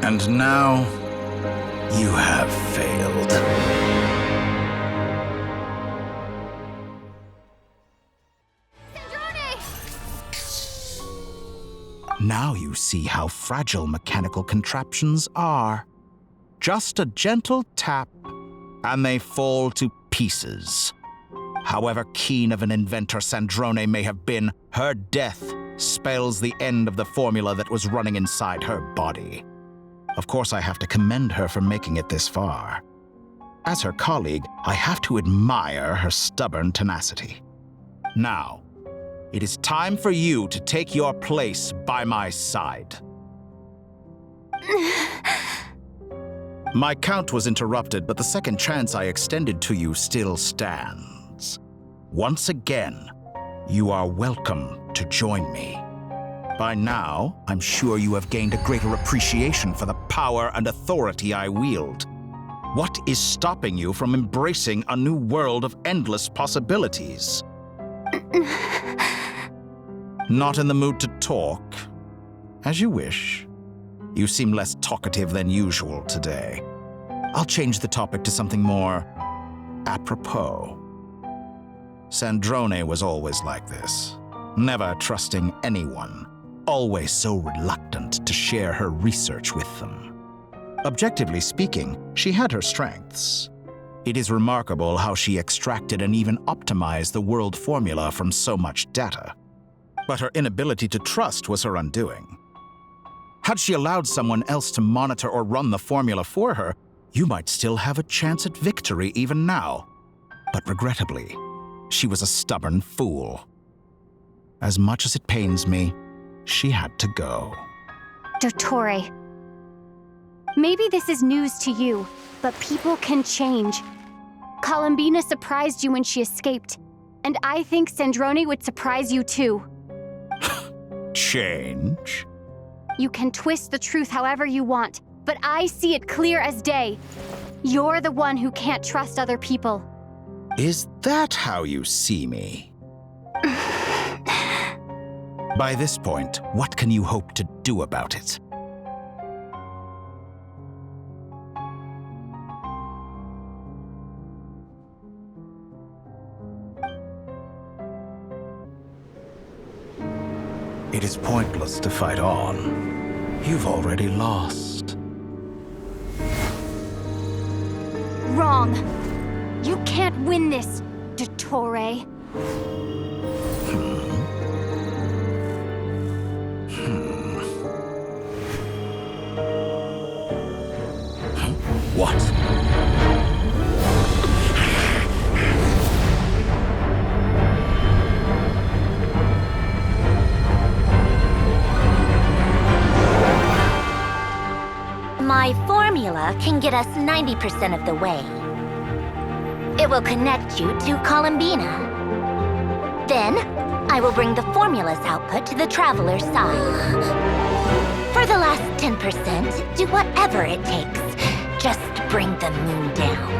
And now, you have failed. Now you see how fragile mechanical contraptions are. Just a gentle tap, and they fall to pieces. However keen of an inventor Sandrone may have been, her death spells the end of the formula that was running inside her body. Of course, I have to commend her for making it this far. As her colleague, I have to admire her stubborn tenacity. Now, it is time for you to take your place by my side. My count was interrupted, but the second chance I extended to you still stands. Once again, you are welcome to join me. By now, I'm sure you have gained a greater appreciation for the power and authority I wield. What is stopping you from embracing a new world of endless possibilities? Not in the mood to talk? As you wish. You seem less talkative than usual today. I'll change the topic to something more apropos. Sandrone was always like this, never trusting anyone, always so reluctant to share her research with them. Objectively speaking, she had her strengths. It is remarkable how she extracted and even optimized the world formula from so much data. But her inability to trust was her undoing. Had she allowed someone else to monitor or run the formula for her, you might still have a chance at victory even now. But regrettably, she was a stubborn fool. As much as it pains me, she had to go. Dottore, maybe this is news to you, but people can change. Columbina surprised you when she escaped, and I think Sandrone would surprise you too. Change? You can twist the truth however you want, but I see it clear as day. You're the one who can't trust other people. Is that how you see me? By this point, what can you hope to do about it? It is pointless to fight on. You've already lost. Wrong. You can't win this, Dottore. What? My formula can get us 90% of the way. It will connect you to Columbina. Then, I will bring the formula's output to the Traveler's side. For the last 10%, do whatever it takes. Just bring the moon down.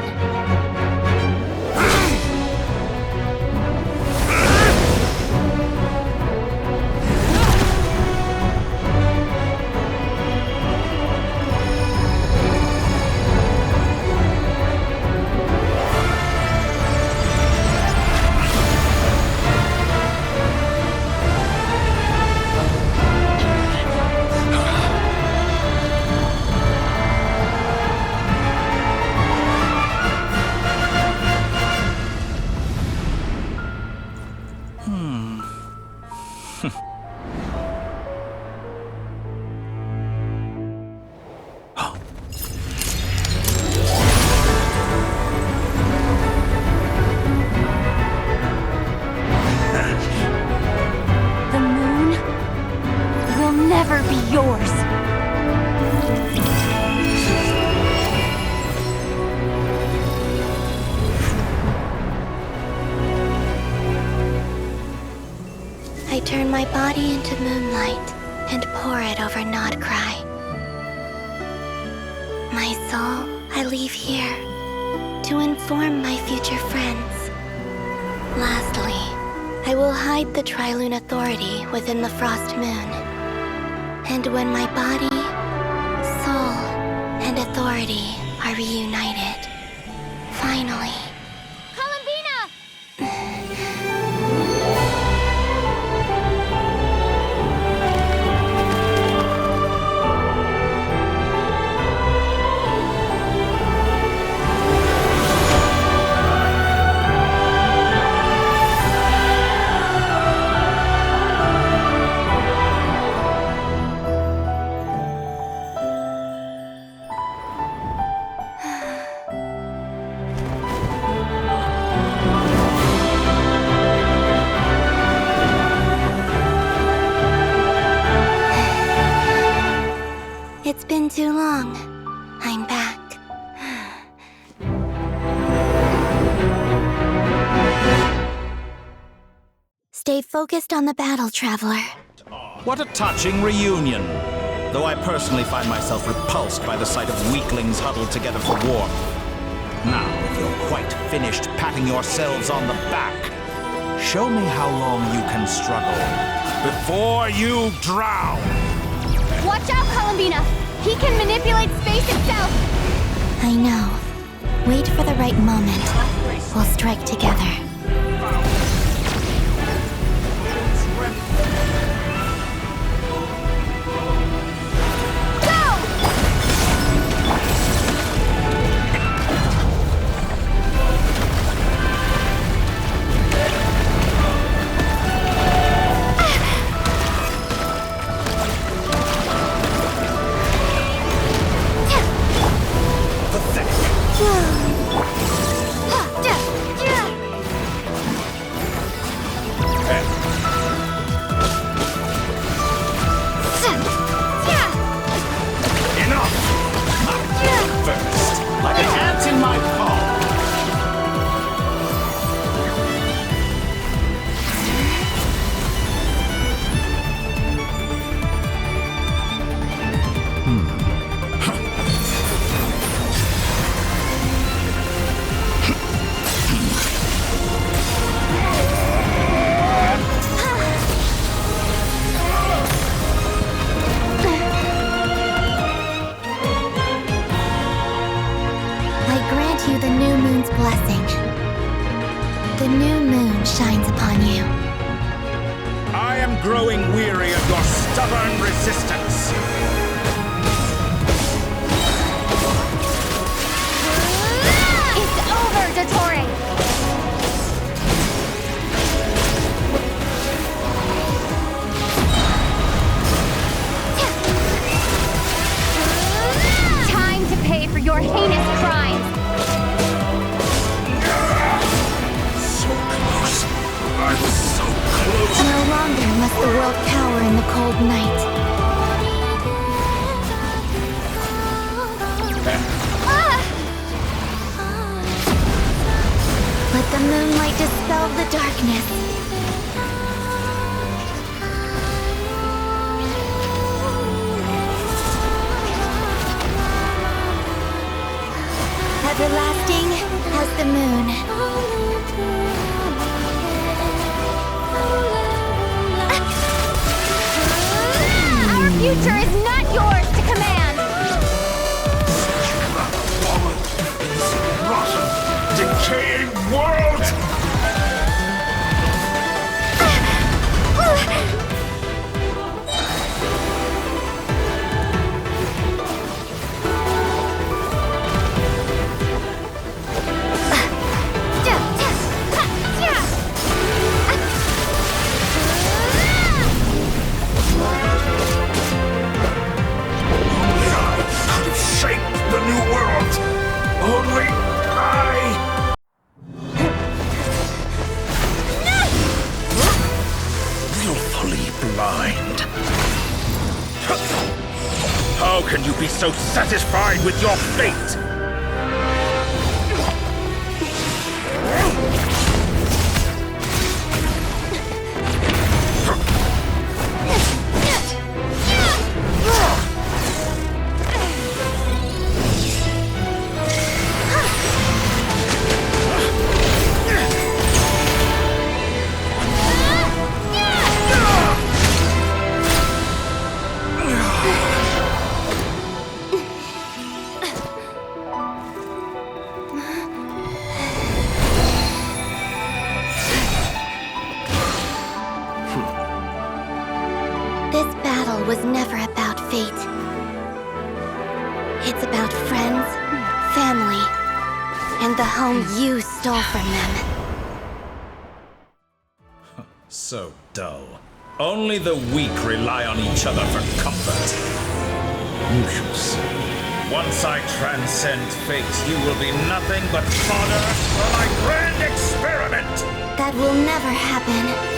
The moon will never be yours. I turn my body into moonlight and pour it over Nodcry. My soul I leave here to inform my future friends. Lastly, I will hide the Trilune Authority within the Frost Moon. And when my body, soul, and authority are reunited, finally... Stay focused on the battle, Traveler. What a touching reunion. Though I personally find myself repulsed by the sight of weaklings huddled together for warmth. Now, if you're quite finished patting yourselves on the back, show me how long you can struggle before you drown. Watch out, Columbina! He can manipulate space itself! I know. Wait for the right moment. We'll strike together. Everlasting as the moon. Our future is not yours to command! Rotten, decaying world! How can you be so satisfied with your fate? Was never about fate. It's about friends, family, and the home you stole from them. So dull. Only the weak rely on each other for comfort. You shall see. Once I transcend fate, you will be nothing but fodder for my grand experiment! That will never happen.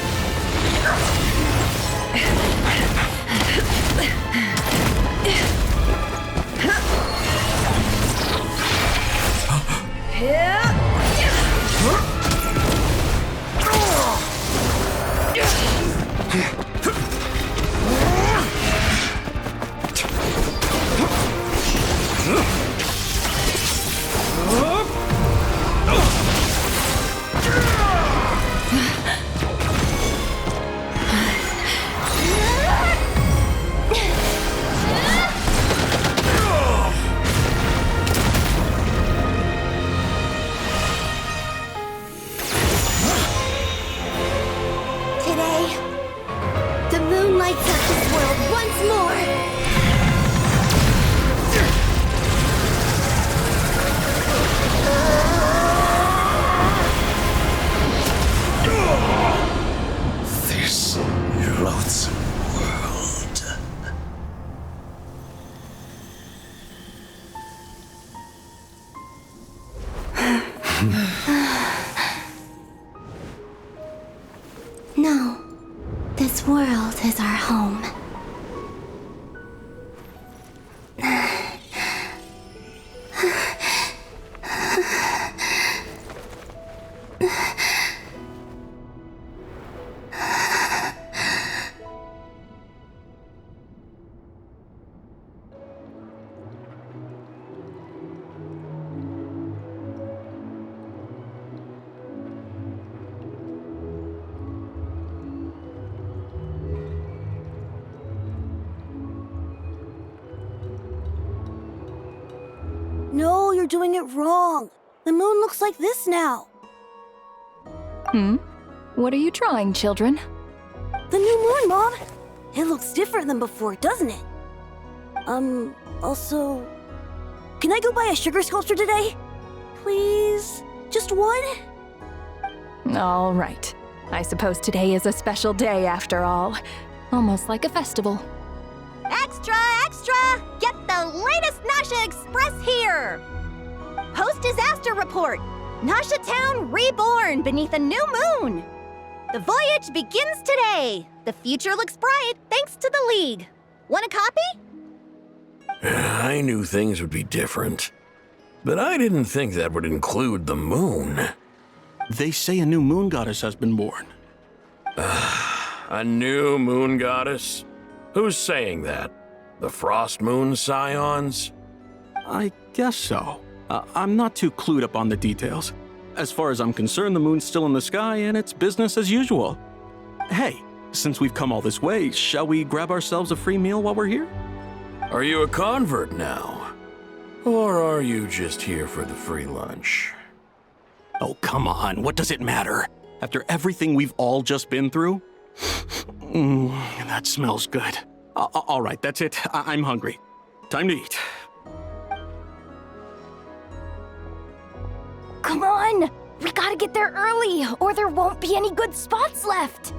No, this world is our home. No, you're doing it wrong. The moon looks like this now. What are you trying, children? The new moon, Mom. It looks different than before, doesn't it? Also... Can I go buy a sugar sculpture today? Please? Just one? All right. I suppose today is a special day after all. Almost like a festival. Extra, extra! Get the latest Nasha Express here! Post-disaster report! Nasha Town reborn beneath a new moon! The voyage begins today! The future looks bright thanks to the League. Want a copy? I knew things would be different, but I didn't think that would include the moon. They say a new moon goddess has been born. A new moon goddess? Who's saying that? The Frost Moon Scions? I guess so. I'm not too clued up on the details. As far as I'm concerned, the moon's still in the sky and it's business as usual. Hey, since we've come all this way, shall we grab ourselves a free meal while we're here? Are you a convert now? Or are you just here for the free lunch? Oh, come on. What does it matter? After everything we've all just been through? That smells good. All right, that's it. I'm hungry. Time to eat. Come on! We gotta get there early, or there won't be any good spots left!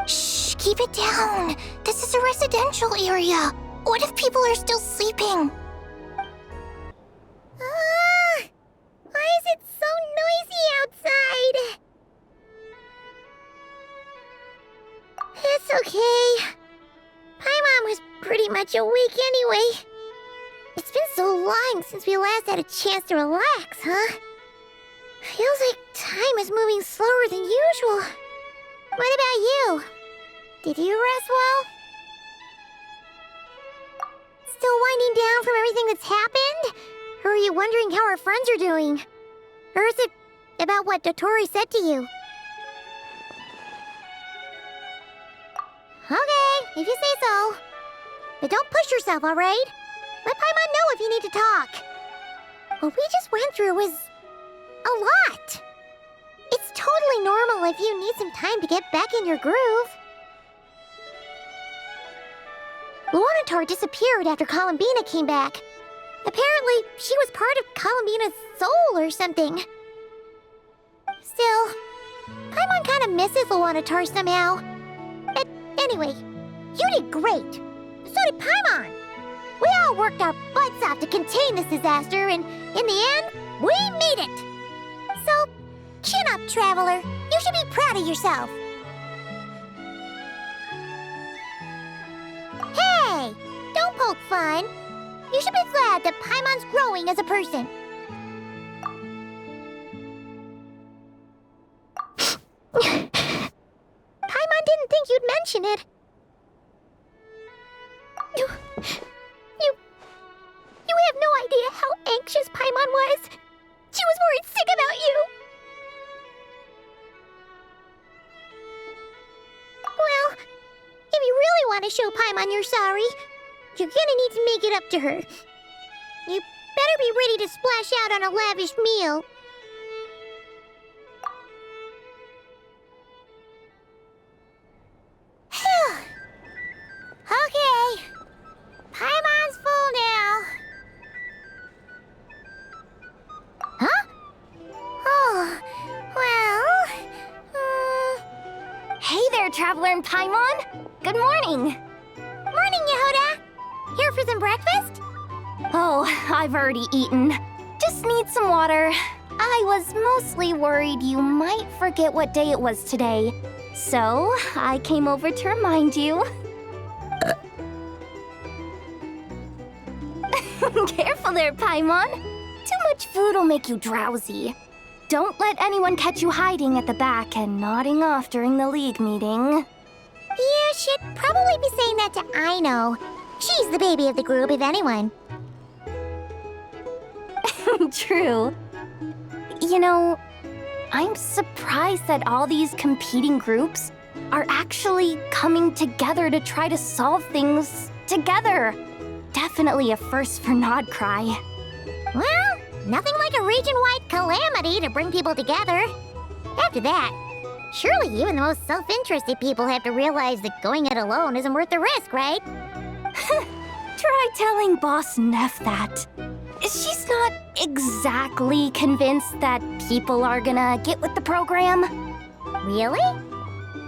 Shh, keep it down. This is a residential area. What if people are still sleeping? Why is it so noisy outside? It's okay. Paimon was pretty much awake anyway. It's been so long since we last had a chance to relax, huh? Feels like time is moving slower than usual. What about you? Did you rest well? Still winding down from everything that's happened? Or are you wondering how our friends are doing? Or is it about what Dotori said to you? Okay, if you say so. But don't push yourself, alright? Let Paimon know if you need to talk. What we just went through was a lot. It's totally normal if you need some time to get back in your groove. Luanatar disappeared after Columbina came back. Apparently, she was part of Columbina's soul or something. Still, Paimon kind of misses Luanatar somehow. But anyway, you did great. So did Paimon. We all worked our butts off to contain this disaster, and in the end, we made it. So, chin up, Traveler. You should be proud of yourself. Hey! Don't poke fun. You should be glad that Paimon's growing as a person. Paimon didn't think you'd mention it. You have no idea how anxious Paimon was. She was worried sick about you. Well, if you really want to show Paimon you're sorry, you're gonna need to make it up to her. You better be ready to splash out on a lavish meal. Okay. Paimon's full now. Huh? Oh, well... Hey there, Traveler and Paimon! Good morning! Morning, Yehoda! Here for some breakfast? Oh, I've already eaten. Just need some water. I I was mostly worried you might forget what day it was today. So, I came over to remind you. Careful there, Paimon. Too much food will make you drowsy. Don't let anyone catch you hiding at the back and nodding off during the league meeting. You should probably be saying that to Aino. She's the baby of the group, if anyone. True. You know, I'm surprised that all these competing groups are actually coming together to try to solve things together. Definitely a first for Nodcry. Well, nothing like a region-wide calamity to bring people together. After that, surely even the most self-interested people have to realize that going it alone isn't worth the risk, right? Try telling Boss Neff that. She's not exactly convinced that people are gonna get with the program. Really?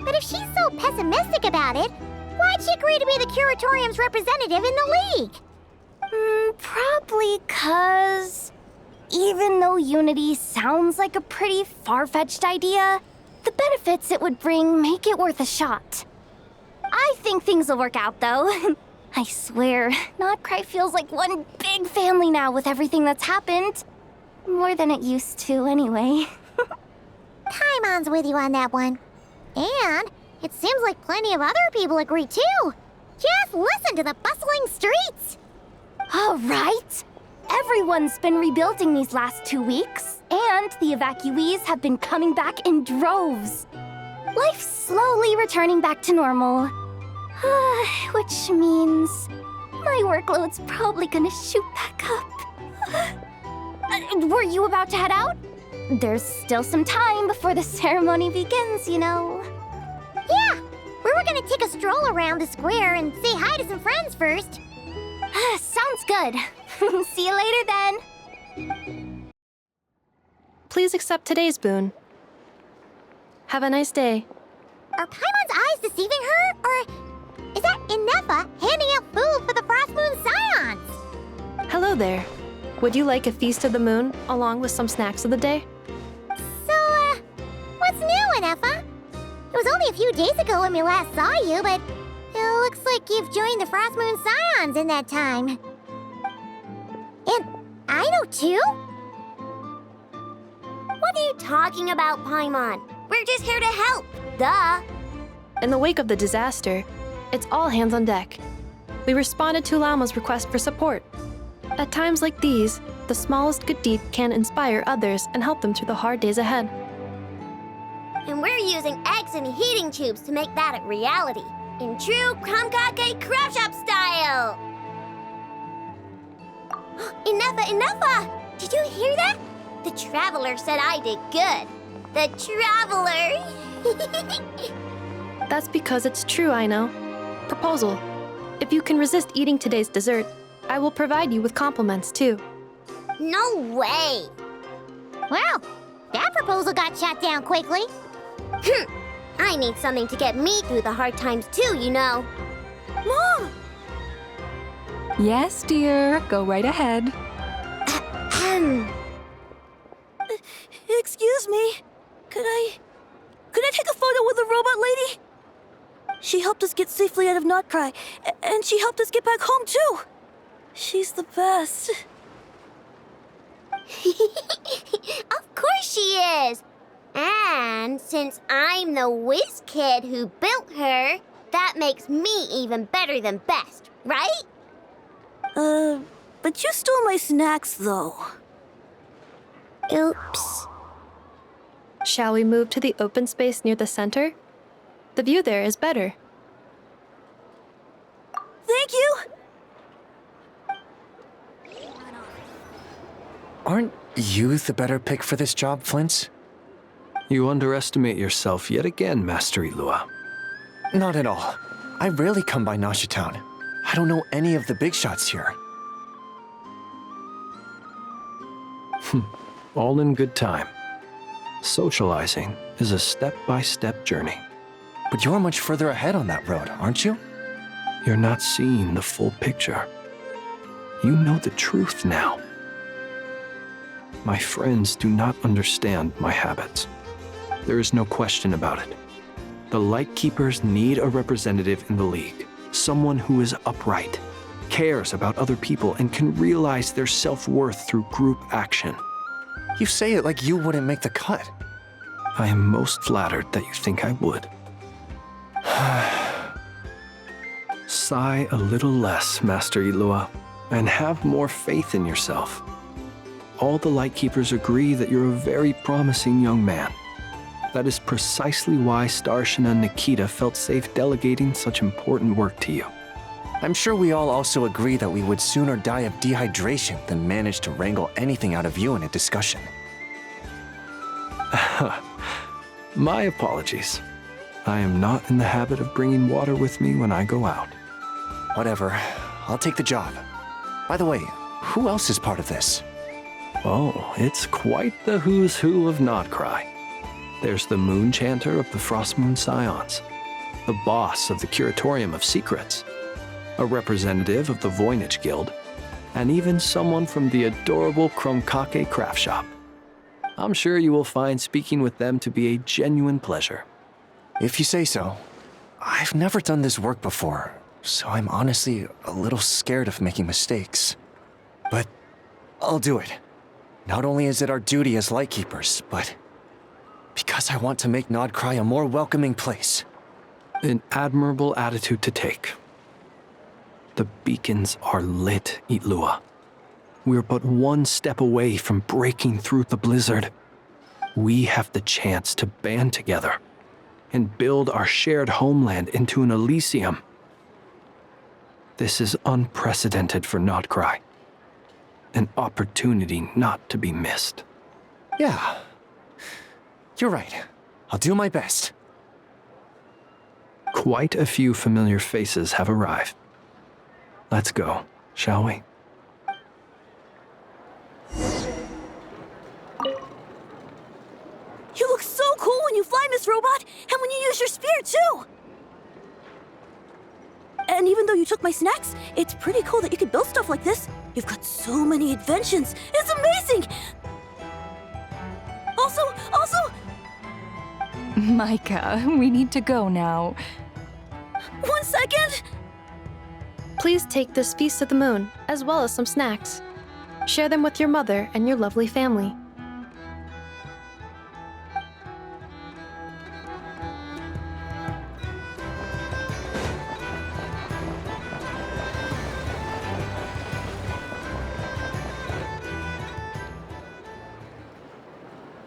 But if she's so pessimistic about it, why'd she agree to be the Curatorium's representative in the league? Probably 'cause even though Unity sounds like a pretty far-fetched idea, the benefits it would bring make it worth a shot. I think things will work out, though. I swear, Nodcry feels like one big family now with everything that's happened. More than it used to, anyway. Paimon's with you on that one. And it seems like plenty of other people agree, too. Just listen to the bustling streets. All right. Everyone's been rebuilding these last 2 weeks, and the evacuees have been coming back in droves. Life's slowly returning back to normal. Which means my workload's probably gonna shoot back up. Were you about to head out? There's still some time before the ceremony begins, you know. Yeah, we were gonna take a stroll around the square and say hi to some friends first. Sounds good. See you later then. Please accept today's boon. Have a nice day. Are Paimon's eyes deceiving her? Or is that Inefa handing out food for the Frost Moon Scions? Hello there. Would you like a feast of the moon along with some snacks of the day? So, what's new, Inefa? It was only a few days ago when we last saw you, but it looks like you've joined the Frost Moon Scions in that time. And Aino too? What are you talking about, Paimon? We're just here to help, duh. In the wake of the disaster, it's all hands on deck. We responded to Lama's request for support. At times like these, the smallest good deed can inspire others and help them through the hard days ahead. And we're using eggs and heating tubes to make that a reality, in true Kromkake Crab Shop style! Inefa! Did you hear that? The Traveler said I did good. The Traveler! That's because it's true, I know. Proposal. If you can resist eating today's dessert, I will provide you with compliments, too. No way! Well, that proposal got shot down quickly. I need something to get me through the hard times, too, you know. Mom! Yes, dear. Go right ahead. Excuse me. Could I take a photo with the robot lady? She helped us get safely out of Nodcry, and she helped us get back home, too. She's the best. Of course she is! And since I'm the whiz kid who built her, that makes me even better than best, right? But you stole my snacks, though. Oops. Shall we move to the open space near the center? The view there is better. Thank you! Aren't you the better pick for this job, Flint's? You underestimate yourself yet again, Master Ilua. Not at all. I rarely come by Nasha Town. I don't know any of the big shots here. All in good time. Socializing is a step-by-step journey. But you're much further ahead on that road, aren't you? You're not seeing the full picture. You know the truth now. My friends do not understand my habits. There is no question about it. The Lightkeepers need a representative in the League. Someone who is upright, cares about other people, and can realize their self-worth through group action. You say it like you wouldn't make the cut. I am most flattered that you think I would. Sigh a little less, Master Ilua, and have more faith in yourself. All the Lightkeepers agree that you're a very promising young man. That is precisely why Starshina Nikita felt safe delegating such important work to you. I'm sure we all also agree that we would sooner die of dehydration than manage to wrangle anything out of you in a discussion. My apologies. I am not in the habit of bringing water with me when I go out. Whatever. I'll take the job. By the way, who else is part of this? Oh, it's quite the who's who of Nodcry. There's the Moon Chanter of the Frostmoon Scions, the boss of the Curatorium of Secrets, a representative of the Voynich Guild, and even someone from the adorable Kromkake craft shop. I'm sure you will find speaking with them to be a genuine pleasure. If you say so. I've never done this work before, so I'm honestly a little scared of making mistakes. But I'll do it. Not only is it our duty as Lightkeepers, but because I want to make Nodcry a more welcoming place. An admirable attitude to take. The beacons are lit, Ilua. We're but one step away from breaking through the blizzard. We have the chance to band together and build our shared homeland into an Elysium. This is unprecedented for Nodcry. An opportunity not to be missed. Yeah. You're right. I'll do my best. Quite a few familiar faces have arrived. Let's go, shall we? You look so cool when you fly, Miss Robot, and when you use your spear, too! And even though you took my snacks, it's pretty cool that you can build stuff like this. You've got so many inventions. It's amazing! Also... Micah, we need to go now. 1 second! Please take this Feast of the Moon, as well as some snacks. Share them with your mother and your lovely family.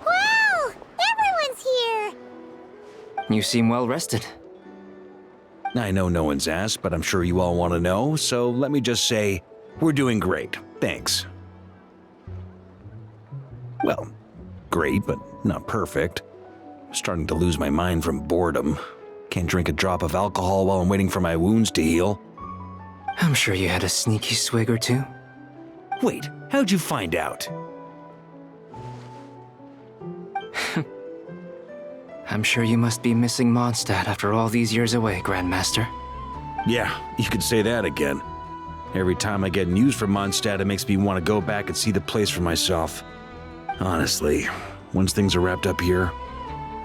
Wow! Everyone's here! You seem well rested. I know no one's asked, but I'm sure you all want to know, so let me just say, we're doing great. Thanks. Well, great, but not perfect. I'm starting to lose my mind from boredom. Can't drink a drop of alcohol while I'm waiting for my wounds to heal. I'm sure you had a sneaky swig or two. Wait, how'd you find out? I'm sure you must be missing Mondstadt after all these years away, Grandmaster. Yeah, you could say that again. Every time I get news from Mondstadt, it makes me want to go back and see the place for myself. Honestly, once things are wrapped up here,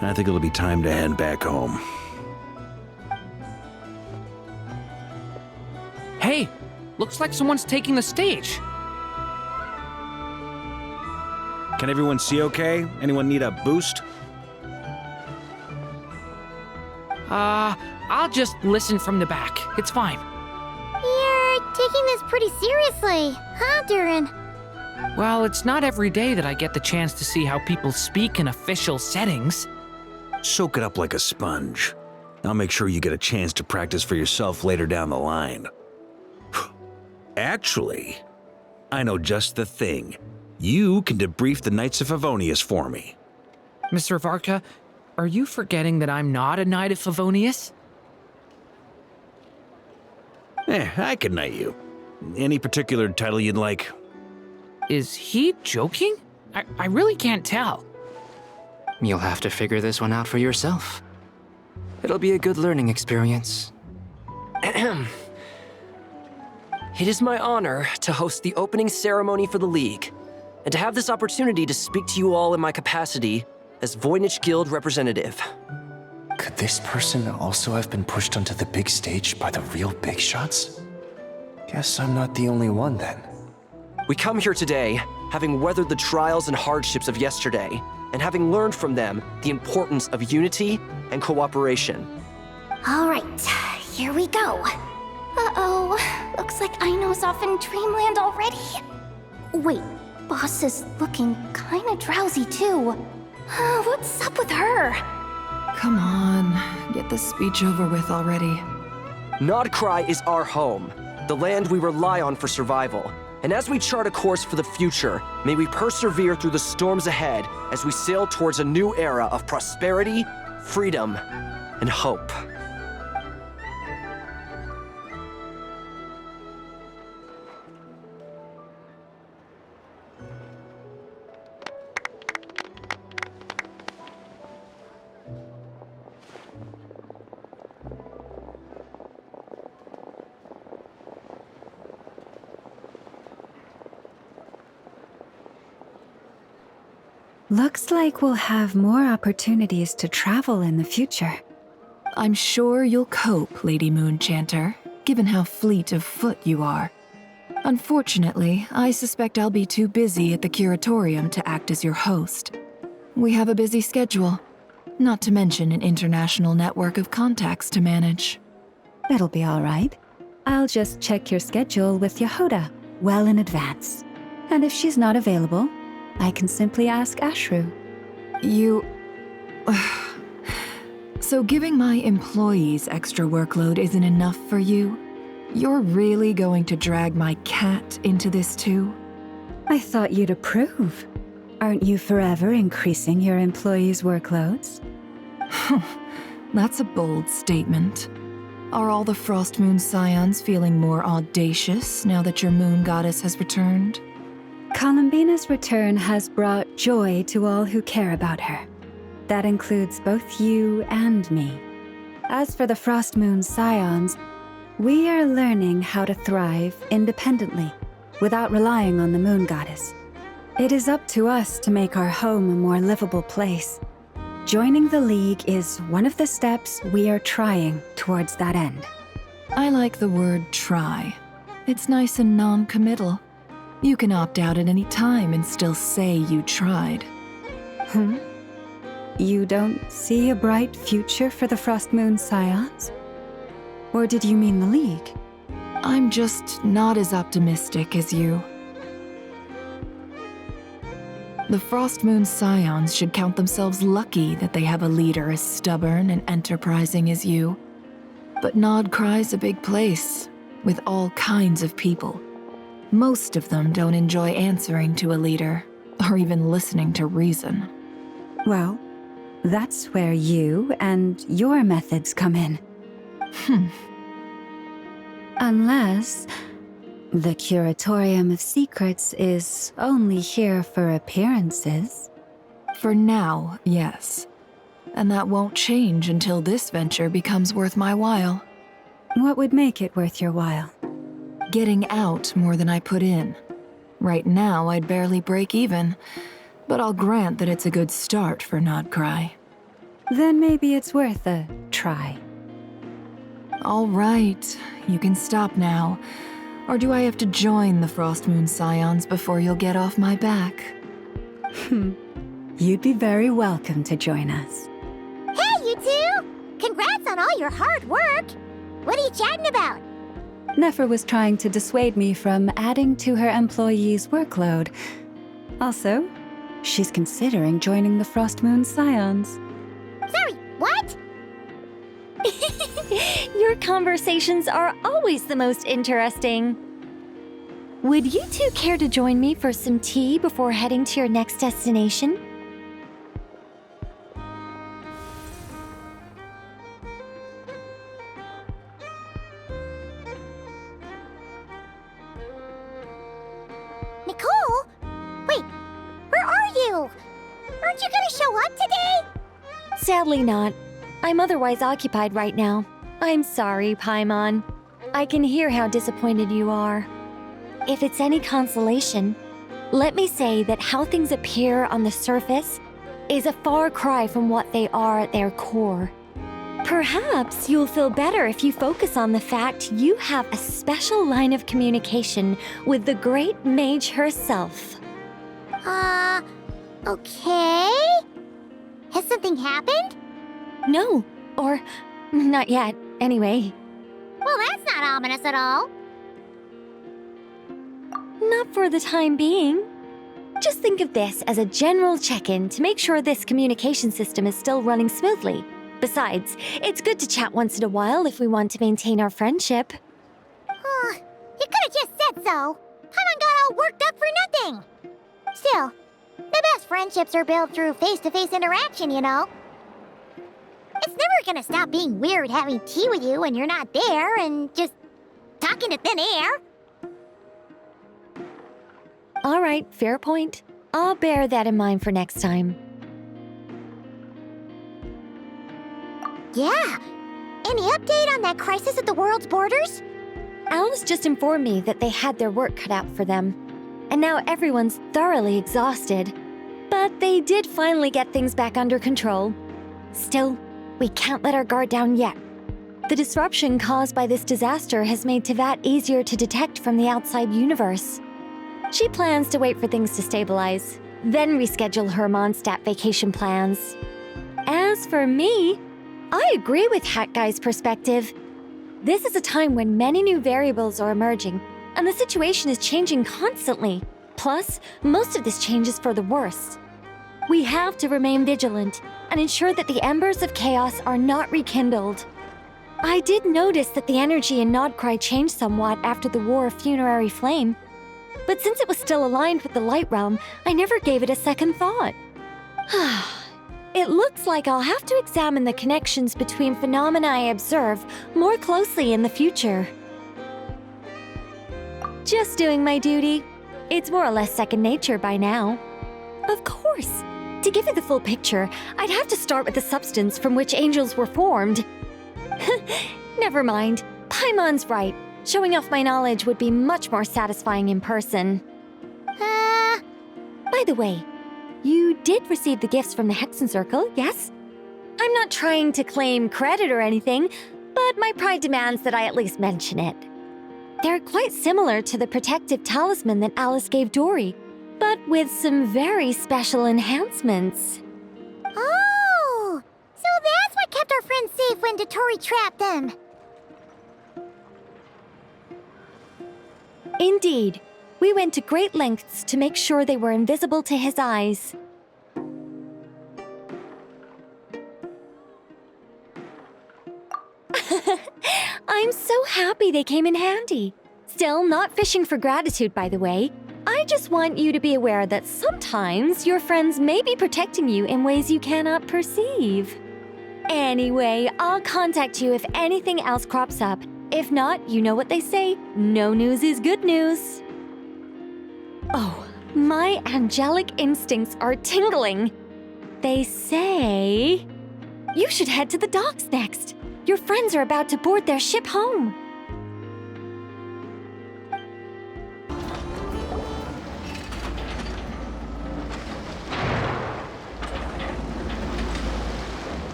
I think it'll be time to head back home. Hey, looks like someone's taking the stage. Can everyone see okay? Anyone need a boost? I'll just listen from the back. It's fine. You're taking this pretty seriously, huh, Durin? Well, it's not every day that I get the chance to see how people speak in official settings. Soak it up like a sponge. I'll make sure you get a chance to practice for yourself later down the line. Actually, I know just the thing. You can debrief the Knights of Favonius for me. Mr. Varka, are you forgetting that I'm not a Knight of Favonius? I can knight you. Any particular title you'd like? Is he joking? I really can't tell. You'll have to figure this one out for yourself. It'll be a good learning experience. It is my honor to host the opening ceremony for the League. and to have this opportunity to speak to you all in my capacity as Voynich Guild representative. Could this person also have been pushed onto the big stage by the real big shots? Guess I'm not the only one then. We come here today, having weathered the trials and hardships of yesterday, and having learned from them the importance of unity and cooperation. All right, here we go. Uh-oh, looks like Aino's off in dreamland already. Wait, Boss is looking kinda drowsy too. What's up with her? Come on, get this speech over with already. Nodcry is our home, the land we rely on for survival. And as we chart a course for the future, may we persevere through the storms ahead as we sail towards a new era of prosperity, freedom, and hope. Looks like we'll have more opportunities to travel in the future. I'm sure you'll cope, Lady Moonchanter, given how fleet of foot you are. Unfortunately, I suspect I'll be too busy at the Curatorium to act as your host. We have a busy schedule, not to mention an international network of contacts to manage. It'll be all right. I'll just check your schedule with Yehoda well in advance. And if she's not available, I can simply ask Ashru. You... So giving my employees extra workload isn't enough for you? You're really going to drag my cat into this too? I thought you'd approve. Aren't you forever increasing your employees' workloads? That's a bold statement. Are all the Frost Moon Scions feeling more audacious now that your moon goddess has returned? Columbina's return has brought joy to all who care about her. That includes both you and me. As for the Frost Moon Scions, we are learning how to thrive independently, without relying on the moon goddess. It is up to us to make our home a more livable place. Joining the League is one of the steps we are trying towards that end. I like the word try. It's nice and non-committal. You can opt out at any time and still say you tried. You don't see a bright future for the Frost Moon Scions? Or did you mean the League? I'm just not as optimistic as you. The Frost Moon Scions should count themselves lucky that they have a leader as stubborn and enterprising as you. But Nodcry's a big place, with all kinds of people. Most of them don't enjoy answering to a leader, or even listening to reason. Well, that's where you and your methods come in. Unless the Curatorium of Secrets is only here for appearances. For now, yes. And that won't change until this venture becomes worth my while. What would make it worth your while? Getting out more than I put in. Right now, I'd barely break even, but I'll grant that it's a good start for Nodcry. Then maybe it's worth a try. All right, you can stop now. Or do I have to join the Frost Moon Scions before you'll get off my back? You'd be very welcome to join us. Hey, you two! Congrats on all your hard work! What are you chatting about? Nefer was trying to dissuade me from adding to her employees' workload. Also, she's considering joining the Frost Moon Scions. Sorry, what? Your conversations are always the most interesting. Would you two care to join me for some tea before heading to your next destination? Nicole? Wait, where are you? Aren't you gonna show up today? Sadly not. I'm otherwise occupied right now. I'm sorry, Paimon. I can hear how disappointed you are. If it's any consolation, let me say that how things appear on the surface is a far cry from what they are at their core. Perhaps you'll feel better if you focus on the fact you have a special line of communication with the great mage herself. Okay? Has something happened? No, or not yet, anyway. Well, that's not ominous at all. Not for the time being. Just think of this as a general check-in to make sure this communication system is still running smoothly. Besides, it's good to chat once in a while if we want to maintain our friendship. You could have just said so. Paimon got all worked up for nothing. Still, the best friendships are built through face-to-face interaction, you know. It's never gonna stop being weird having tea with you when you're not there and just talking to thin air. All right, fair point. I'll bear that in mind for next time. Yeah. Any update on that crisis at the world's borders? Alice just informed me that they had their work cut out for them. And now everyone's thoroughly exhausted. But they did finally get things back under control. Still, we can't let our guard down yet. The disruption caused by this disaster has made Teyvat easier to detect from the outside universe. She plans to wait for things to stabilize, then reschedule her Mondstadt vacation plans. As for me, I agree with Hat Guy's perspective. This is a time when many new variables are emerging, and the situation is changing constantly. Plus, most of this change is for the worse. We have to remain vigilant and ensure that the embers of chaos are not rekindled. I did notice that the energy in Nodcry changed somewhat after the War of Funerary Flame, but since it was still aligned with the Light Realm, I never gave it a second thought. It looks like I'll have to examine the connections between phenomena I observe more closely in the future. Just doing my duty. It's more or less second nature by now. Of course, to give you the full picture, I'd have to start with the substance from which angels were formed. Never mind, Paimon's right. Showing off my knowledge would be much more satisfying in person. By the way, you did receive the gifts from the Hexen Circle, yes? I'm not trying to claim credit or anything, but my pride demands that I at least mention it. They're quite similar to the protective talisman that Alice gave Dory, but with some very special enhancements. Oh! So that's what kept our friends safe when Dotori trapped them. Indeed. We went to great lengths to make sure they were invisible to his eyes. I'm so happy they came in handy. Still, not fishing for gratitude, by the way. I just want you to be aware that sometimes your friends may be protecting you in ways you cannot perceive. Anyway, I'll contact you if anything else crops up. If not, you know what they say, no news is good news. Oh, my angelic instincts are tingling. They say you should head to the docks next. Your friends are about to board their ship home.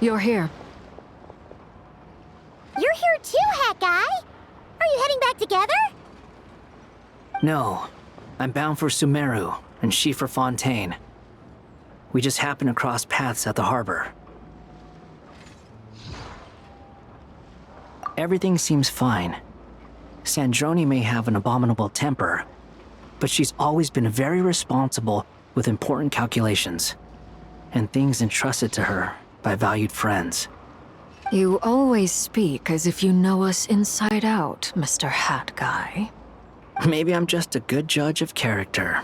You're here. You're here too, Hat Guy! Are you heading back together? No, I'm bound for Sumeru, and she for Fontaine. We just happened to cross paths at the harbor. Everything seems fine. Sandrone may have an abominable temper, but she's always been very responsible with important calculations, and things entrusted to her by valued friends. You always speak as if you know us inside out, Mr. Hat Guy. Maybe I'm just a good judge of character.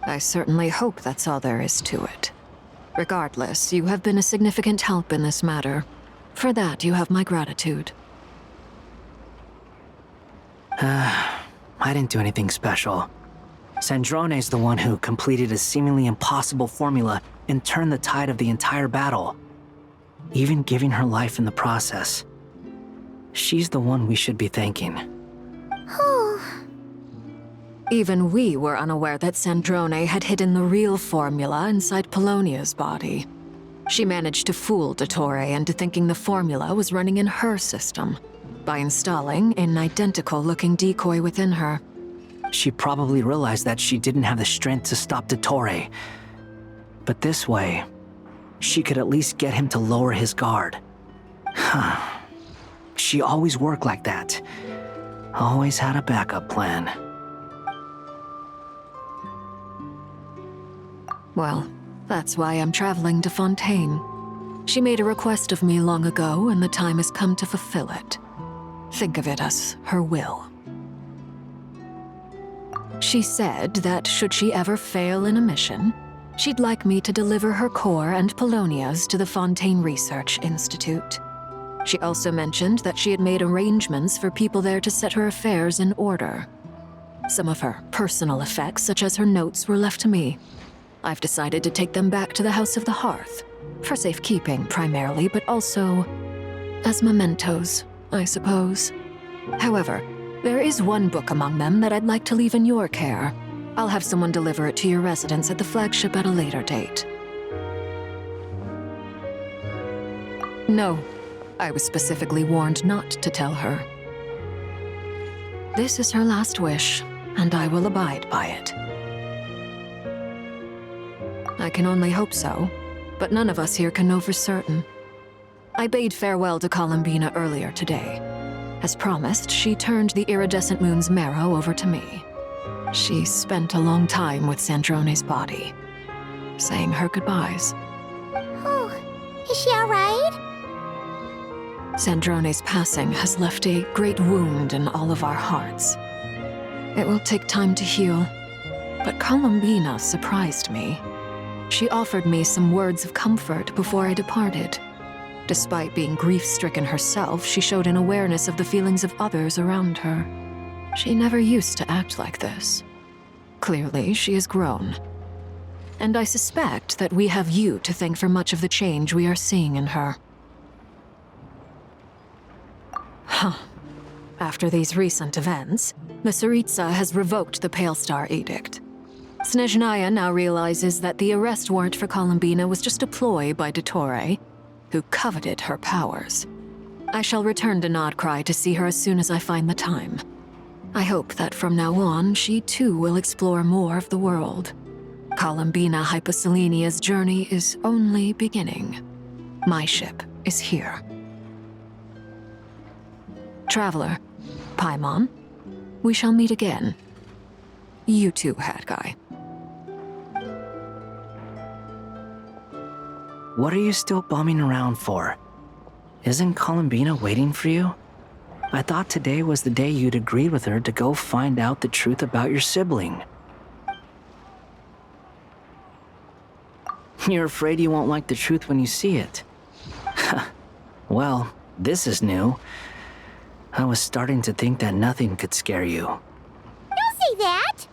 I certainly hope that's all there is to it. Regardless, you have been a significant help in this matter. For that, you have my gratitude. I didn't do anything special. Sandrone's the one who completed a seemingly impossible formula and turned the tide of the entire battle, even giving her life in the process. She's the one we should be thanking. Even we were unaware that Sandrone had hidden the real formula inside Polonia's body. She managed to fool Dottore into thinking the formula was running in her system by installing an identical-looking decoy within her. She probably realized that she didn't have the strength to stop Dottore. But this way, she could at least get him to lower his guard. She always worked like that. Always had a backup plan. Well, that's why I'm traveling to Fontaine. She made a request of me long ago, and the time has come to fulfill it. Think of it as her will. She said that should she ever fail in a mission, she'd like me to deliver her core and Polonia's to the Fontaine Research Institute. She also mentioned that she had made arrangements for people there to set her affairs in order. Some of her personal effects, such as her notes, were left to me. I've decided to take them back to the House of the Hearth, for safekeeping primarily, but also as mementos, I suppose. However, there is one book among them that I'd like to leave in your care. I'll have someone deliver it to your residence at the flagship at a later date. No, I was specifically warned not to tell her. This is her last wish, and I will abide by it. I can only hope so, but none of us here can know for certain. I bade farewell to Columbina earlier today. As promised, she turned the iridescent moon's marrow over to me. She spent a long time with Sandrone's body, saying her goodbyes. Oh, is she alright? Sandrone's passing has left a great wound in all of our hearts. It will take time to heal, but Columbina surprised me. She offered me some words of comfort before I departed. Despite being grief-stricken herself, she showed an awareness of the feelings of others around her. She never used to act like this. Clearly, she has grown. And I suspect that we have you to thank for much of the change we are seeing in her. After these recent events, the Tsaritsa has revoked the Pale Star Edict. Snezhnaya now realizes that the arrest warrant for Columbina was just a ploy by Dottore, who coveted her powers. I shall return to Nodcry to see her as soon as I find the time. I hope that from now on, she too will explore more of the world. Columbina Hyposelenia's journey is only beginning. My ship is here. Traveler, Paimon, we shall meet again. You too, Hat Guy. What are you still bumming around for? Isn't Columbina waiting for you? I thought today was the day you'd agreed with her to go find out the truth about your sibling. You're afraid you won't like the truth when you see it. Well, this is new. I was starting to think that nothing could scare you. Don't say that!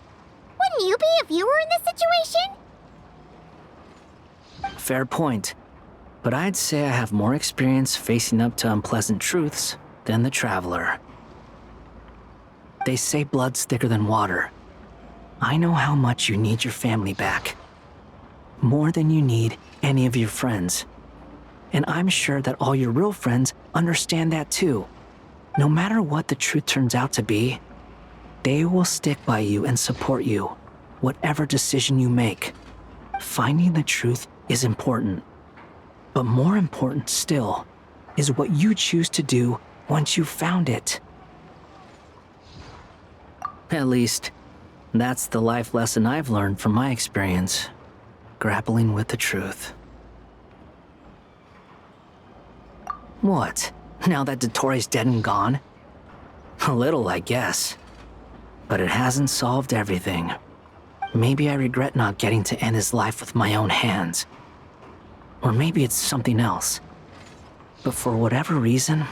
Wouldn't you be if you were in this situation? Fair point. But I'd say I have more experience facing up to unpleasant truths than the Traveler. They say blood's thicker than water. I know how much you need your family back. More than you need any of your friends. And I'm sure that all your real friends understand that too. No matter what the truth turns out to be, they will stick by you and support you, whatever decision you make. Finding the truth is important. But more important still is what you choose to do once you've found it. At least, that's the life lesson I've learned from my experience, grappling with the truth. What? Now that Dottore's dead and gone? A little, I guess. But it hasn't solved everything. Maybe I regret not getting to end his life with my own hands. Or maybe it's something else. But for whatever reason,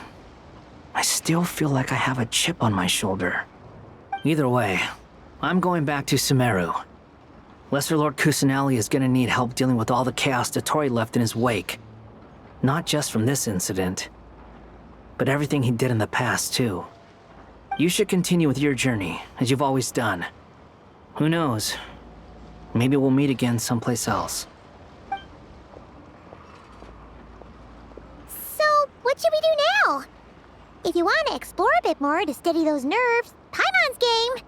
I still feel like I have a chip on my shoulder. Either way, I'm going back to Sumeru. Lesser Lord Kusanali is gonna need help dealing with all the chaos Dottore left in his wake. Not just from this incident, but everything he did in the past, too. You should continue with your journey, as you've always done. Who knows? Maybe we'll meet again someplace else. So, what should we do now? If you want to explore a bit more to steady those nerves, Paimon's game!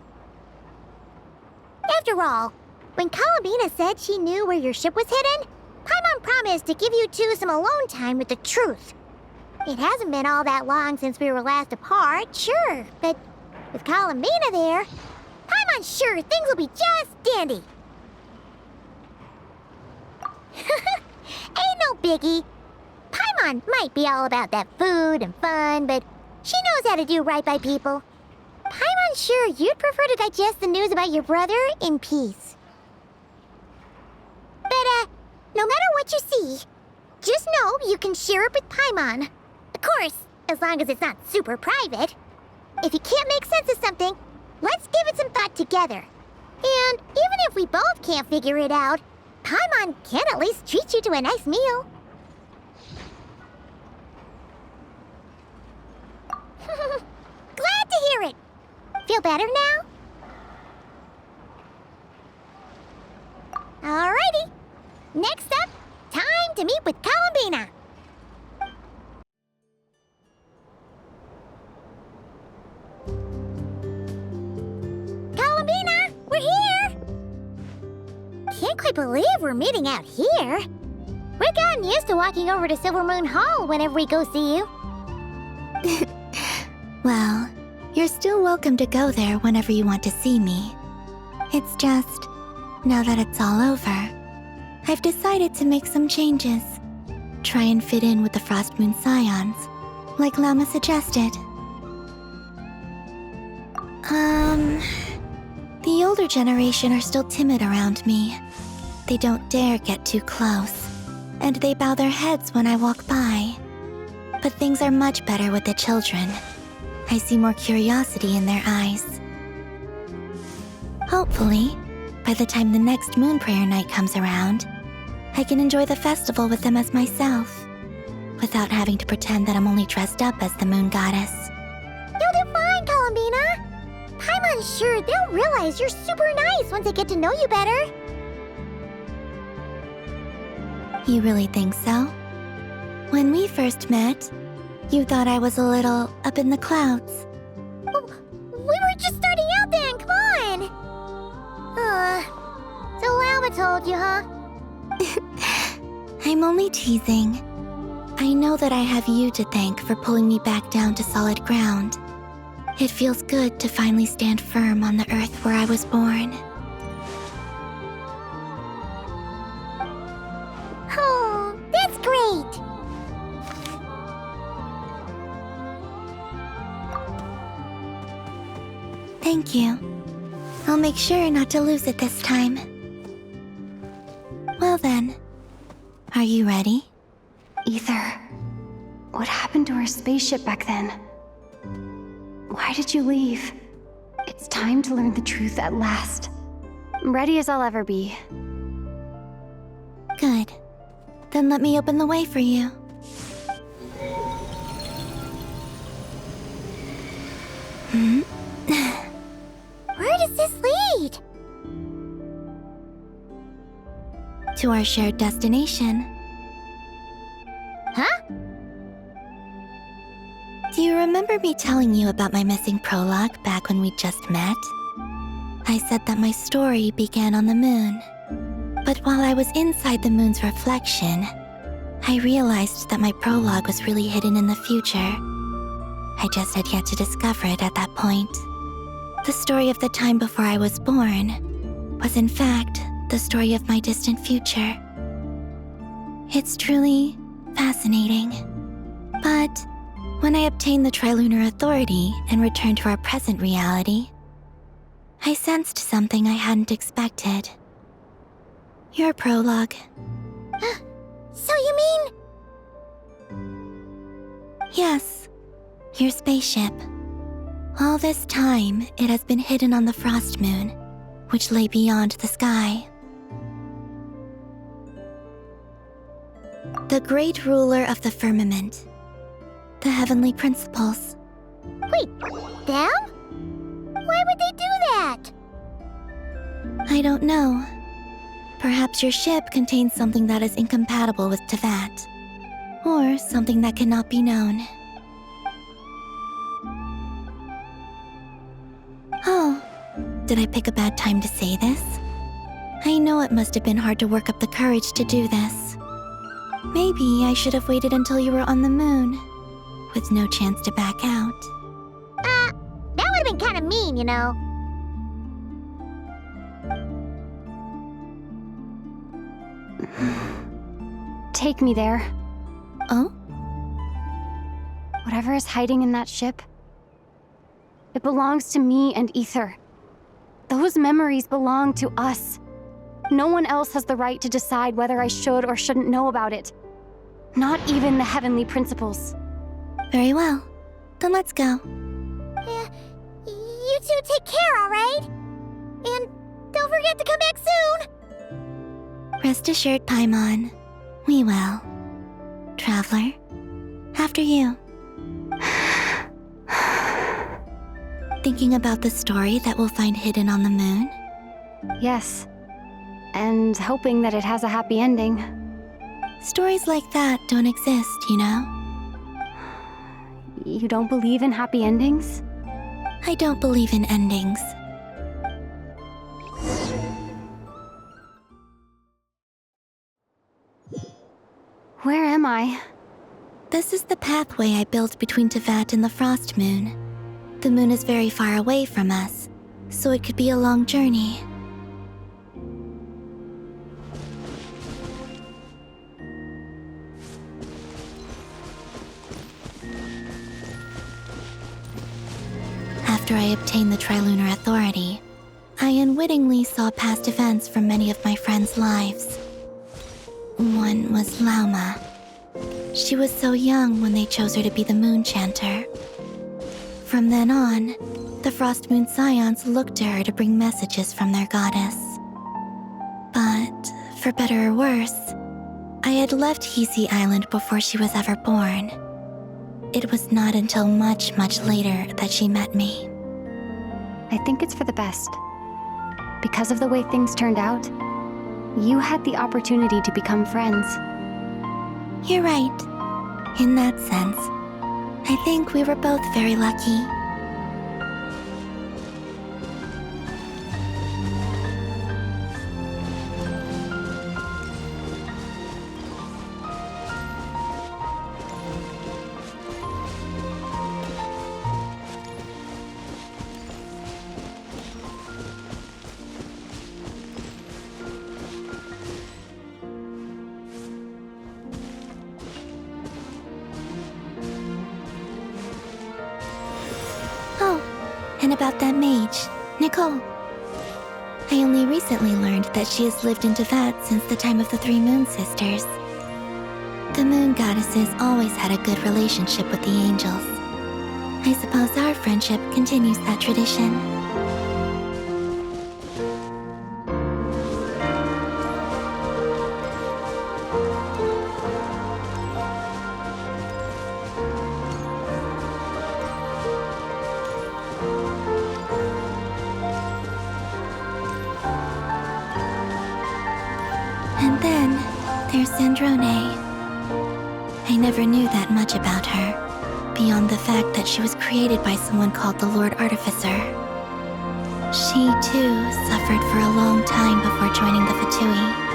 After all, when Columbina said she knew where your ship was hidden, Paimon promised to give you two some alone time with the truth. It hasn't been all that long since we were last apart, sure, but with Columbina there, Paimon's sure things will be just dandy. Ain't no biggie. Paimon might be all about that food and fun, but she knows how to do right by people. Paimon's sure you'd prefer to digest the news about your brother in peace. But, no matter what you see, just know you can share it with Paimon. Of course, as long as it's not super private. If you can't make sense of something, let's give it some thought together. And even if we both can't figure it out, Paimon can at least treat you to a nice meal. Glad to hear it. Feel better now? Alrighty. Next up, time to meet with Columbina. Columbina, we're here! Can't quite believe we're meeting out here. We've gotten used to walking over to Silver Moon Hall whenever we go see you. Well, you're still welcome to go there whenever you want to see me. It's just, now that it's all over, I've decided to make some changes. Try and fit in with the Frost Moon Scions, like Lama suggested. The older generation are still timid around me. They don't dare get too close, and they bow their heads when I walk by. But things are much better with the children. I see more curiosity in their eyes. Hopefully, by the time the next Moon Prayer Night comes around, I can enjoy the festival with them as myself, without having to pretend that I'm only dressed up as the Moon Goddess. You'll do fine, Columbina. Paimon's sure they'll realize you're super nice once they get to know you better. You really think so? When we first met, you thought I was a little up in the clouds. We were just starting out then, come on! So Lama told you, huh? I'm only teasing. I know that I have you to thank for pulling me back down to solid ground. It feels good to finally stand firm on the earth where I was born. Oh, that's great! Thank you. I'll make sure not to lose it this time. Well then, are you ready? Ether, what happened to our spaceship back then? Why did you leave? It's time to learn the truth at last. Ready as I'll ever be. Good. Then let me open the way for you. Where does this lead? To our shared destination. Huh? Do you remember me telling you about my missing prologue back when we just met? I said that my story began on the moon. But while I was inside the moon's reflection, I realized that my prologue was really hidden in the future. I just had yet to discover it at that point. The story of the time before I was born was in fact the story of my distant future. It's truly fascinating. But when I obtained the Trilunar Authority and returned to our present reality, I sensed something I hadn't expected. Your prologue. So you mean... Yes, your spaceship. All this time, it has been hidden on the Frost Moon, which lay beyond the sky. The great ruler of the firmament. The heavenly principles. Wait, them? Why would they do that? I don't know. Perhaps your ship contains something that is incompatible with Teyvat. Or something that cannot be known. Oh, did I pick a bad time to say this? I know it must have been hard to work up the courage to do this. Maybe I should have waited until you were on the moon, with no chance to back out. That would have been kind of mean, you know. Take me there. Oh? Whatever is hiding in that ship, it belongs to me and Ether. Those memories belong to us. No one else has the right to decide whether I should or shouldn't know about it. Not even the Heavenly Principles. Very well. Then let's go. Yeah, you two take care, alright? And don't forget to come back soon! Rest assured, Paimon. We will. Traveler, after you. Thinking about the story that we'll find hidden on the moon? Yes. And hoping that it has a happy ending. Stories like that don't exist, you know? You don't believe in happy endings? I don't believe in endings. Where am I? This is the pathway I built between Teyvat and the Frost Moon. The moon is very far away from us, so it could be a long journey. After I obtained the Trilunar Authority, I unwittingly saw past events from many of my friends' lives. One was Lauma. She was so young when they chose her to be the Moon Chanter. From then on, the Frost Moon Scions looked to her to bring messages from their goddess. But, for better or worse, I had left Hisi Island before she was ever born. It was not until much, much later that she met me. I think it's for the best. Because of the way things turned out, you had the opportunity to become friends. You're right. In that sense, I think we were both very lucky. And about that mage, Nicole. I only recently learned that she has lived in Teyvat since the time of the Three Moon Sisters. The Moon Goddesses always had a good relationship with the angels. I suppose our friendship continues that tradition. And then, there's Sandrone. I never knew that much about her, beyond the fact that she was created by someone called the Lord Artificer. She, too, suffered for a long time before joining the Fatui.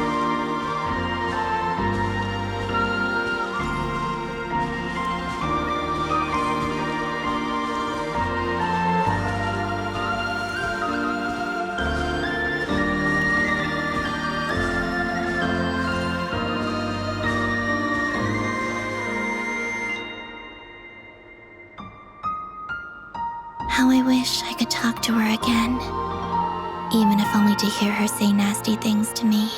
How I wish I could talk to her again, even if only to hear her say nasty things to me.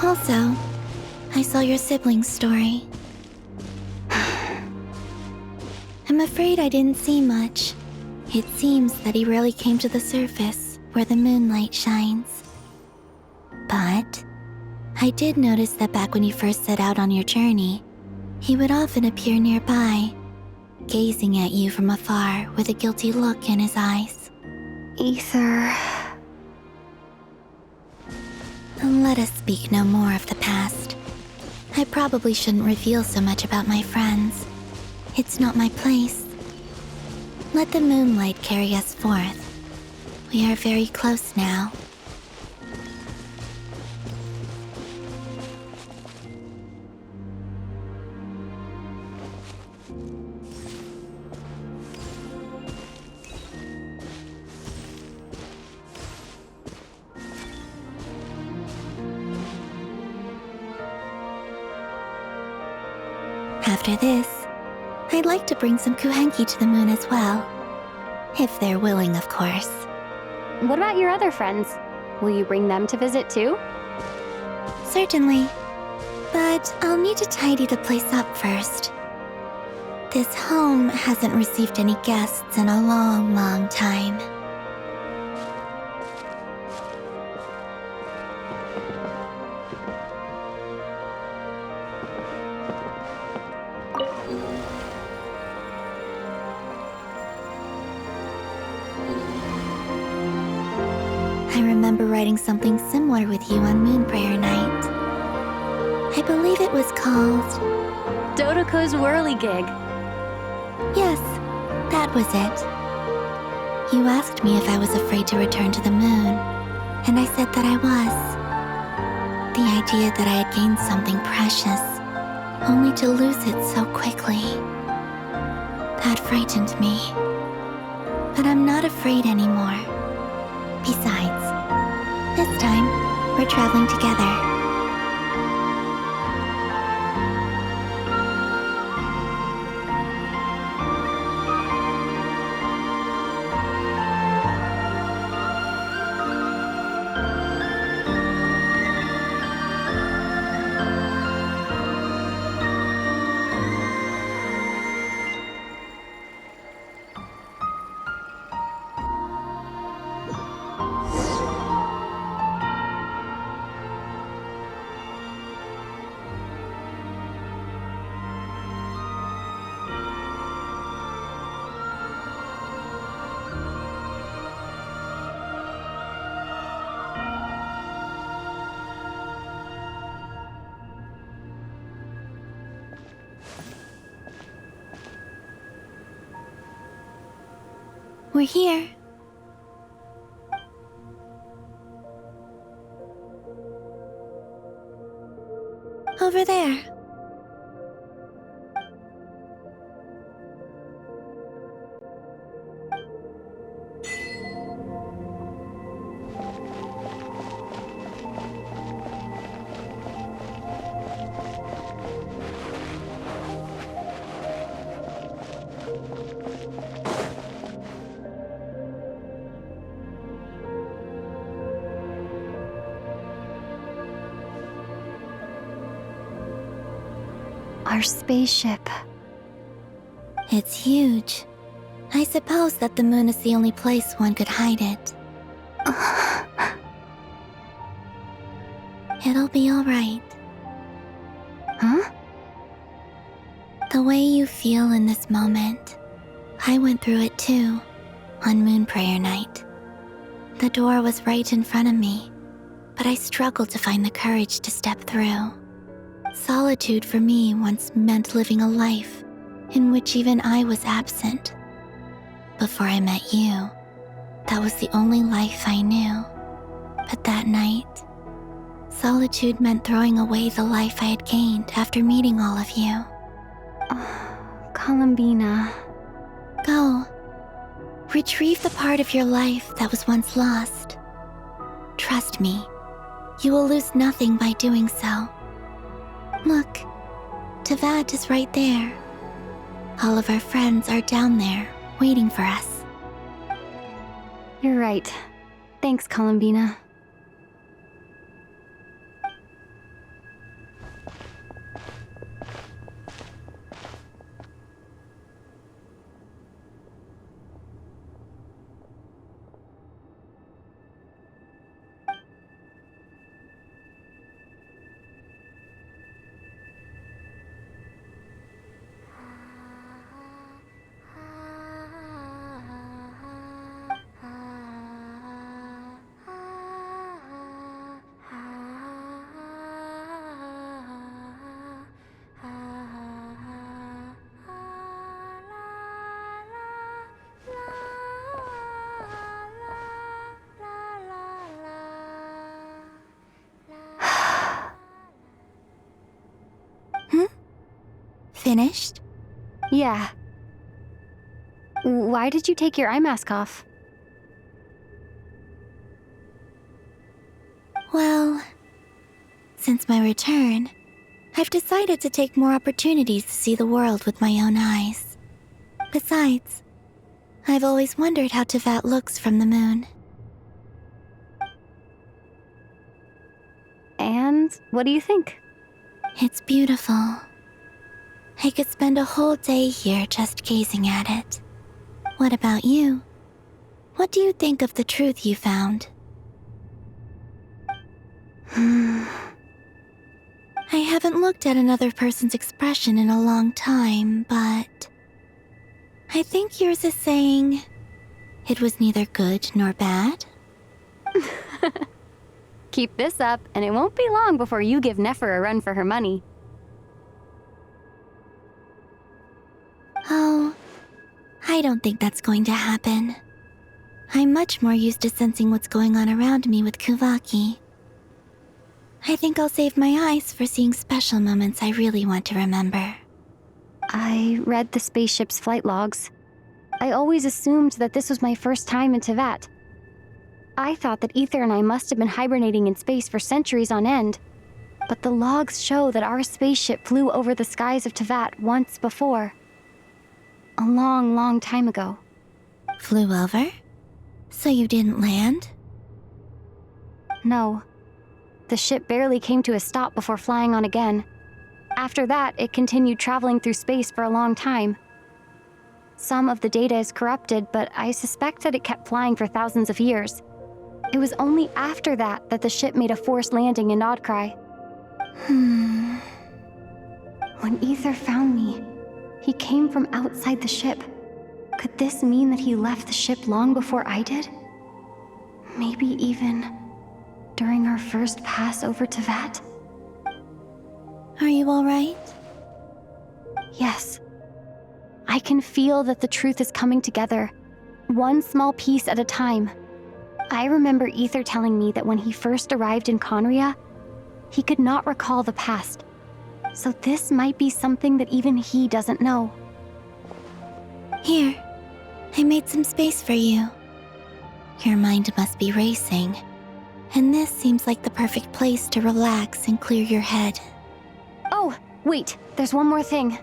Also, I saw your siblings' story. I'm afraid I didn't see much. It seems that he rarely came to the surface where the moonlight shines. But I did notice that back when you first set out on your journey, he would often appear nearby, gazing at you from afar with a guilty look in his eyes. Ether. Let us speak no more of the past. I probably shouldn't reveal so much about my friends. It's not my place. Let the moonlight carry us forth. We are very close now. After this, I'd like to bring some kuhenki to the moon as well. If they're willing, of course. What about your other friends? Will you bring them to visit too? Certainly. But I'll need to tidy the place up first. This home hasn't received any guests in a long, long time. I remember writing something similar with you on Moon Prayer Night. I believe it was called Dodoko's Whirligig. Yes, that was it. You asked me if I was afraid to return to the moon, and I said that I was. The idea that I had gained something precious, only to lose it so quickly, that frightened me. But I'm not afraid anymore. Besides, this time, we're traveling together. We're here. Over there. Our spaceship. It's huge. I suppose that the moon is the only place one could hide it. It'll be all right. Huh? The way you feel in this moment, I went through it too, on Moon Prayer Night. The door was right in front of me, but I struggled to find the courage to step through. Solitude for me once meant living a life in which even I was absent. Before I met you, that was the only life I knew. But that night, solitude meant throwing away the life I had gained after meeting all of you. Columbina. Go. Retrieve the part of your life that was once lost. Trust me, you will lose nothing by doing so. Look, Tavad is right there. All of our friends are down there, waiting for us. You're right. Thanks, Columbina. Finished? Yeah. Why did you take your eye mask off? Well, since my return, I've decided to take more opportunities to see the world with my own eyes. Besides, I've always wondered how Tevat looks from the moon. And what do you think? It's beautiful. I could spend a whole day here just gazing at it. What about you? What do you think of the truth you found? I haven't looked at another person's expression in a long time, but I think yours is saying it was neither good nor bad. Keep this up, and it won't be long before you give Nefer a run for her money. Oh, I don't think that's going to happen. I'm much more used to sensing what's going on around me with Kuvaki. I think I'll save my eyes for seeing special moments I really want to remember. I read the spaceship's flight logs. I always assumed that this was my first time in Tevat. I thought that Ether and I must have been hibernating in space for centuries on end. But the logs show that our spaceship flew over the skies of Tevat once before. A long, long time ago. Flew over? So you didn't land? No. The ship barely came to a stop before flying on again. After that, it continued traveling through space for a long time. Some of the data is corrupted, but I suspect that it kept flying for thousands of years. It was only after that that the ship made a forced landing in Nodcry. When Ether found me, he came from outside the ship. Could this mean that he left the ship long before I did? Maybe even during our first pass over Tevat? Are you all right? Yes. I can feel that the truth is coming together, one small piece at a time. I remember Ether telling me that when he first arrived in Conria, he could not recall the past. So this might be something that even he doesn't know. Here, I made some space for you. Your mind must be racing, and this seems like the perfect place to relax and clear your head. Oh, wait, there's one more thing.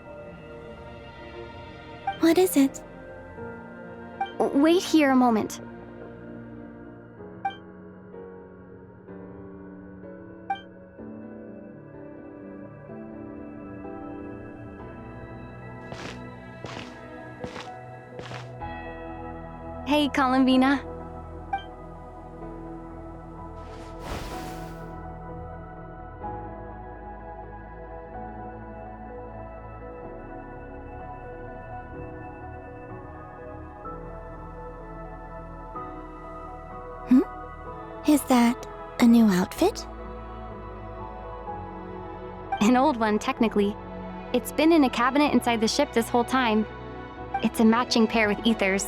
What is it? Wait here a moment. Hey, Columbina. Is that a new outfit? An old one, technically. It's been in a cabinet inside the ship this whole time. It's a matching pair with Ether's.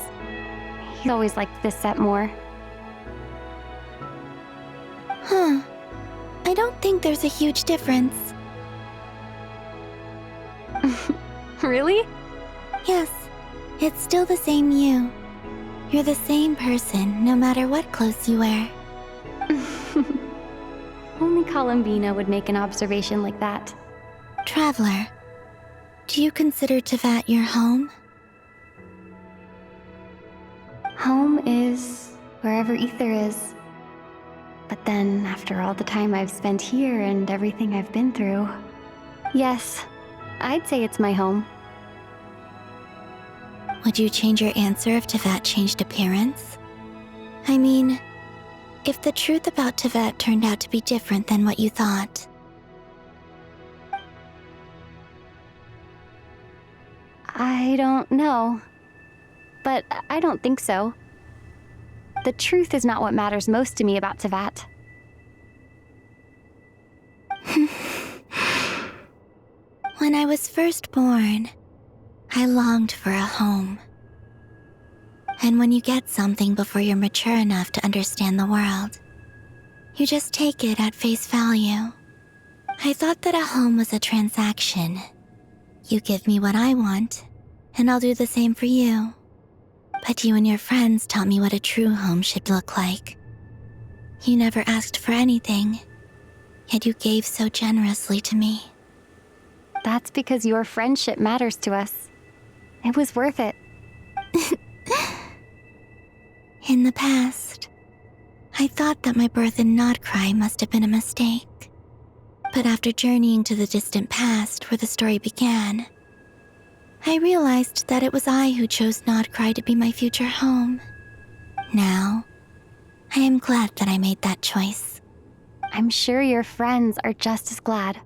He always liked this set more. Huh. I don't think there's a huge difference. Really? Yes. It's still the same you. You're the same person, no matter what clothes you wear. Only Columbina would make an observation like that. Traveler, do you consider Tevat your home? Home is wherever Ether is. But then, after all the time I've spent here and everything I've been through, yes, I'd say it's my home. Would you change your answer if Tevat changed appearance? I mean, if the truth about Tevat turned out to be different than what you thought. I don't know. But I don't think so. The truth is not what matters most to me about Tevat. When I was first born, I longed for a home. And when you get something before you're mature enough to understand the world, you just take it at face value. I thought that a home was a transaction. You give me what I want, and I'll do the same for you. But you and your friends taught me what a true home should look like. You never asked for anything, yet you gave so generously to me. That's because your friendship matters to us. It was worth it. In the past, I thought that my birth in Nodcry must have been a mistake. But after journeying to the distant past where the story began, I realized that it was I who chose Nodcry to be my future home. Now, I am glad that I made that choice. I'm sure your friends are just as glad.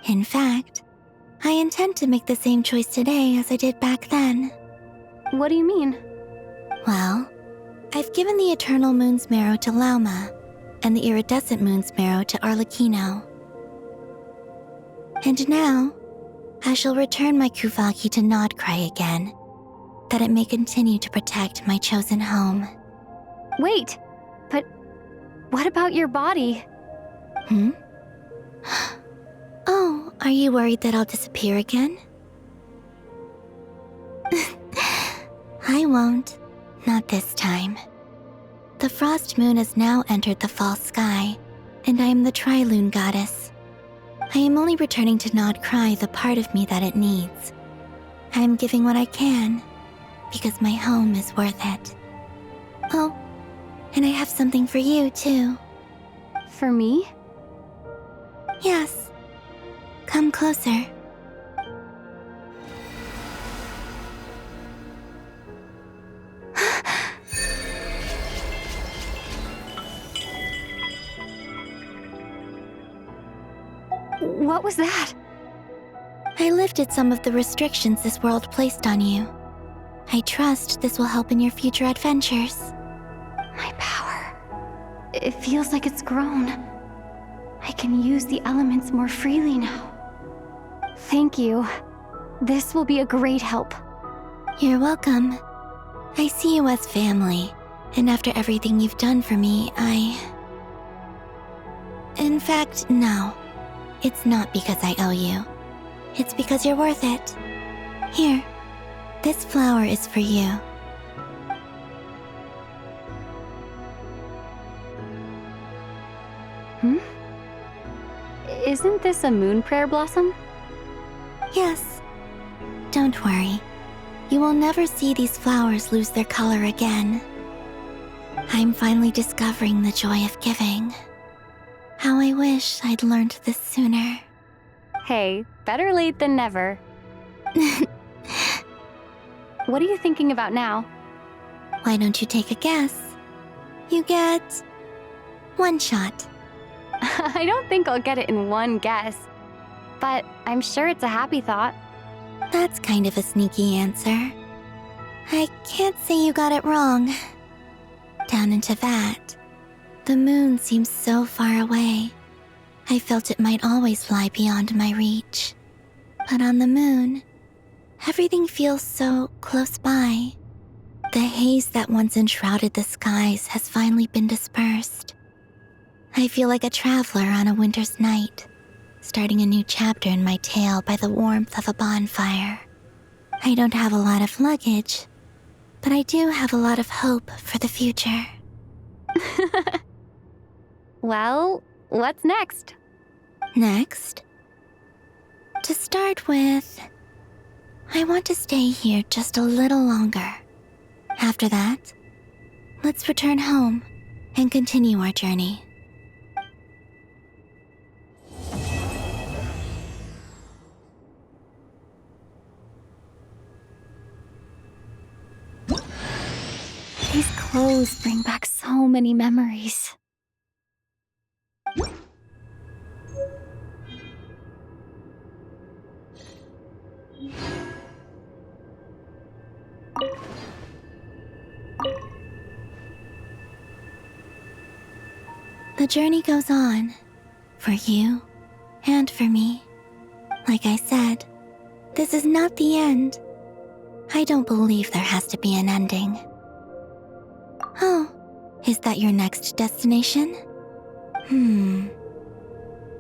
In fact, I intend to make the same choice today as I did back then. What do you mean? Well, I've given the Eternal Moon's Marrow to Lauma, and the Iridescent Moon's Marrow to Arlecchino. And now, I shall return my Kuvagi to Nodcry again, that it may continue to protect my chosen home. Wait, but what about your body? Oh, are you worried that I'll disappear again? I won't. Not this time. The Frost Moon has now entered the fall sky, and I am the Trilune Goddess. I am only returning to Nodcry the part of me that it needs. I am giving what I can, because my home is worth it. Oh, and I have something for you, too. For me? Yes. Come closer. What was that? I lifted some of the restrictions this world placed on you. I trust this will help in your future adventures. My power. It feels like it's grown. I can use the elements more freely now. Thank you. This will be a great help. You're welcome. I see you as family, and after everything you've done for me, In fact, no. It's not because I owe you. It's because you're worth it. Here, this flower is for you. Isn't this a moon prayer blossom? Yes. Don't worry. You will never see these flowers lose their color again. I'm finally discovering the joy of giving. How I wish I'd learned this sooner. Hey, better late than never. What are you thinking about now? Why don't you take a guess? You get 1 shot. I don't think I'll get it in one guess, but I'm sure it's a happy thought. That's kind of a sneaky answer. I can't say you got it wrong. Down into that, the moon seems so far away. I felt it might always lie beyond my reach. But on the moon, everything feels so close by. The haze that once enshrouded the skies has finally been dispersed. I feel like a traveler on a winter's night, starting a new chapter in my tale by the warmth of a bonfire. I don't have a lot of luggage, but I do have a lot of hope for the future. Well, what's next? Next? To start with, I want to stay here just a little longer. After that, let's return home and continue our journey. These clothes bring back so many memories. The journey goes on, for you and for me. Like I said, this is not the end. I don't believe there has to be an ending. Oh, is that your next destination?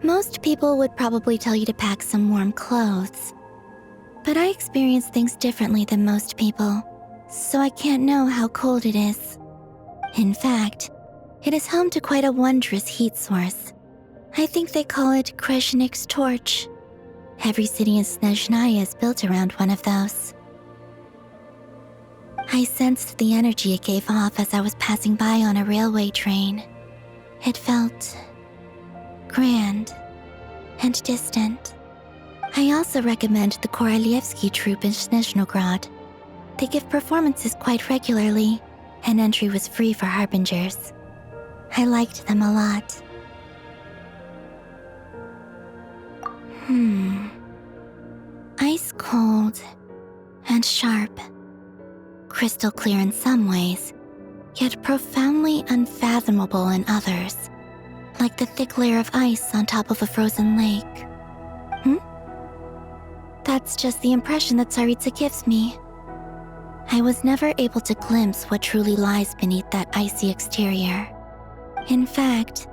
Most people would probably tell you to pack some warm clothes, But I experience things differently than most people, so I can't know how cold it is. In fact, it is home to quite a wondrous heat source. I think they call it Kreshnik's torch. Every city in Snezhnaya is built around one of those. I sensed the energy it gave off as I was passing by on a railway train. It felt grand and distant. I also recommend the Korolievsky troupe in Snezhnograd. They give performances quite regularly, and entry was free for harbingers. I liked them a lot. Ice cold and sharp. Crystal clear in some ways, yet profoundly unfathomable in others, like the thick layer of ice on top of a frozen lake. That's just the impression that Tsaritsa gives me. I was never able to glimpse what truly lies beneath that icy exterior. In fact,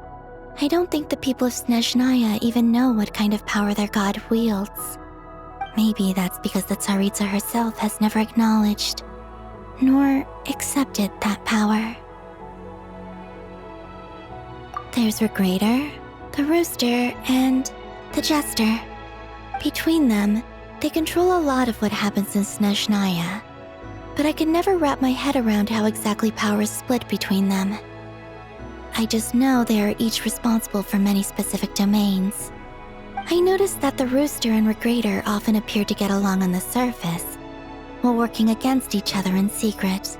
I don't think the people of Snezhnaya even know what kind of power their god wields. Maybe that's because the Tsaritsa herself has never acknowledged nor accepted that power. There's Regrator, the Rooster, and the Jester. Between them, they control a lot of what happens in Snezhnaya, but I can never wrap my head around how exactly power is split between them. I just know they are each responsible for many specific domains. I noticed that the Rooster and Regrator often appear to get along on the surface, while working against each other in secret,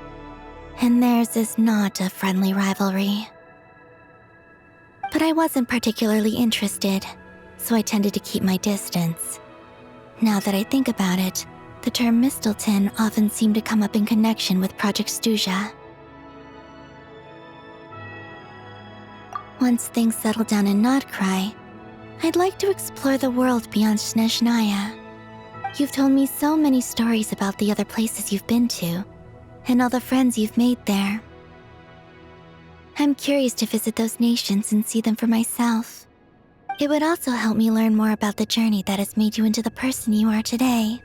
and theirs is not a friendly rivalry. But I wasn't particularly interested, so I tended to keep my distance. Now that I think about it, the term Mistelton often seemed to come up in connection with Project Stuja. Once things settle down in Notcry, I'd like to explore the world beyond Snezhnaya. You've told me so many stories about the other places you've been to, and all the friends you've made there. I'm curious to visit those nations and see them for myself. It would also help me learn more about the journey that has made you into the person you are today.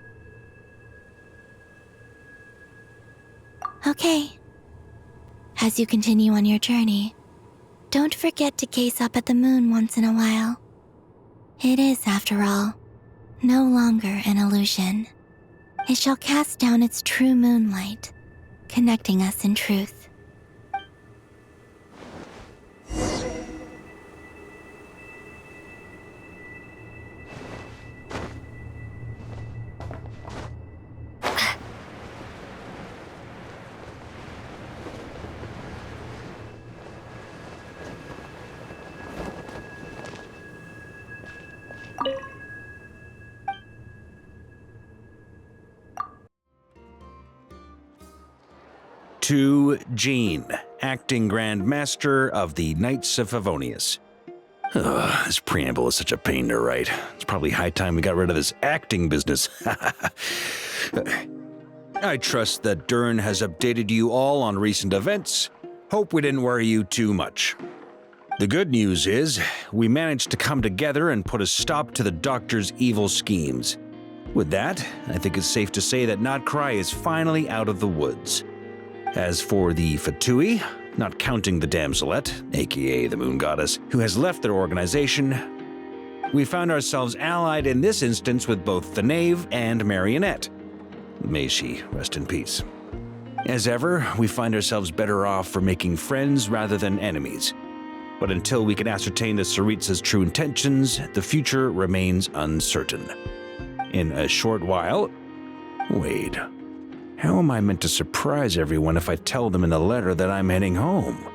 Okay. As you continue on your journey, don't forget to gaze up at the moon once in a while. It is, after all, no longer an illusion. It shall cast down its true moonlight, connecting us in truth. To Jean, acting Grand Master of the Knights of Favonius. This preamble is such a pain to write. It's probably high time we got rid of this acting business. I trust that Dern has updated you all on recent events. Hope we didn't worry you too much. The good news is, we managed to come together and put a stop to the Doctor's evil schemes. With that, I think it's safe to say that Notcry is finally out of the woods. As for the Fatui, not counting the Damselette, aka the Moon Goddess, who has left their organization, we found ourselves allied in this instance with both the Knave and Marionette. May she rest in peace. As ever, we find ourselves better off for making friends rather than enemies. But until we can ascertain the Tsaritsa's true intentions, the future remains uncertain. In a short while... Wait... How am I meant to surprise everyone if I tell them in the letter that I'm heading home?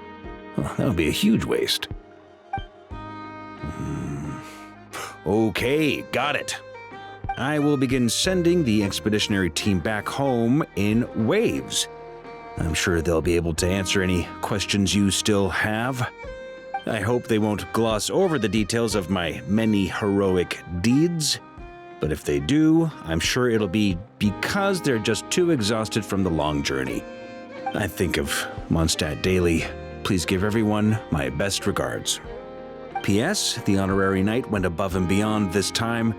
Well, that would be a huge waste. Okay, got it. I will begin sending the expeditionary team back home in waves. I'm sure they'll be able to answer any questions you still have. I hope they won't gloss over the details of my many heroic deeds. But if they do, I'm sure it'll be because they're just too exhausted from the long journey. I think of Mondstadt daily. Please give everyone my best regards. P.S. The honorary knight went above and beyond this time.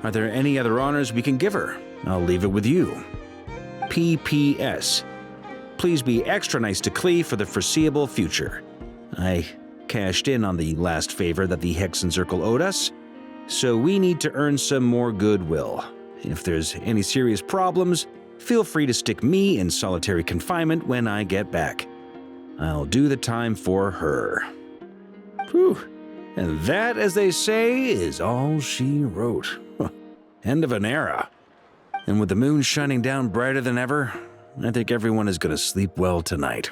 Are there any other honors we can give her? I'll leave it with you. P.P.S. Please be extra nice to Klee for the foreseeable future. I cashed in on the last favor that the Hexen Circle owed us, so we need to earn some more goodwill. If there's any serious problems, feel free to stick me in solitary confinement when I get back. I'll do the time for her. Whew. And that, as they say, is all she wrote. End of an era. And with the moon shining down brighter than ever, I think everyone is going to sleep well tonight.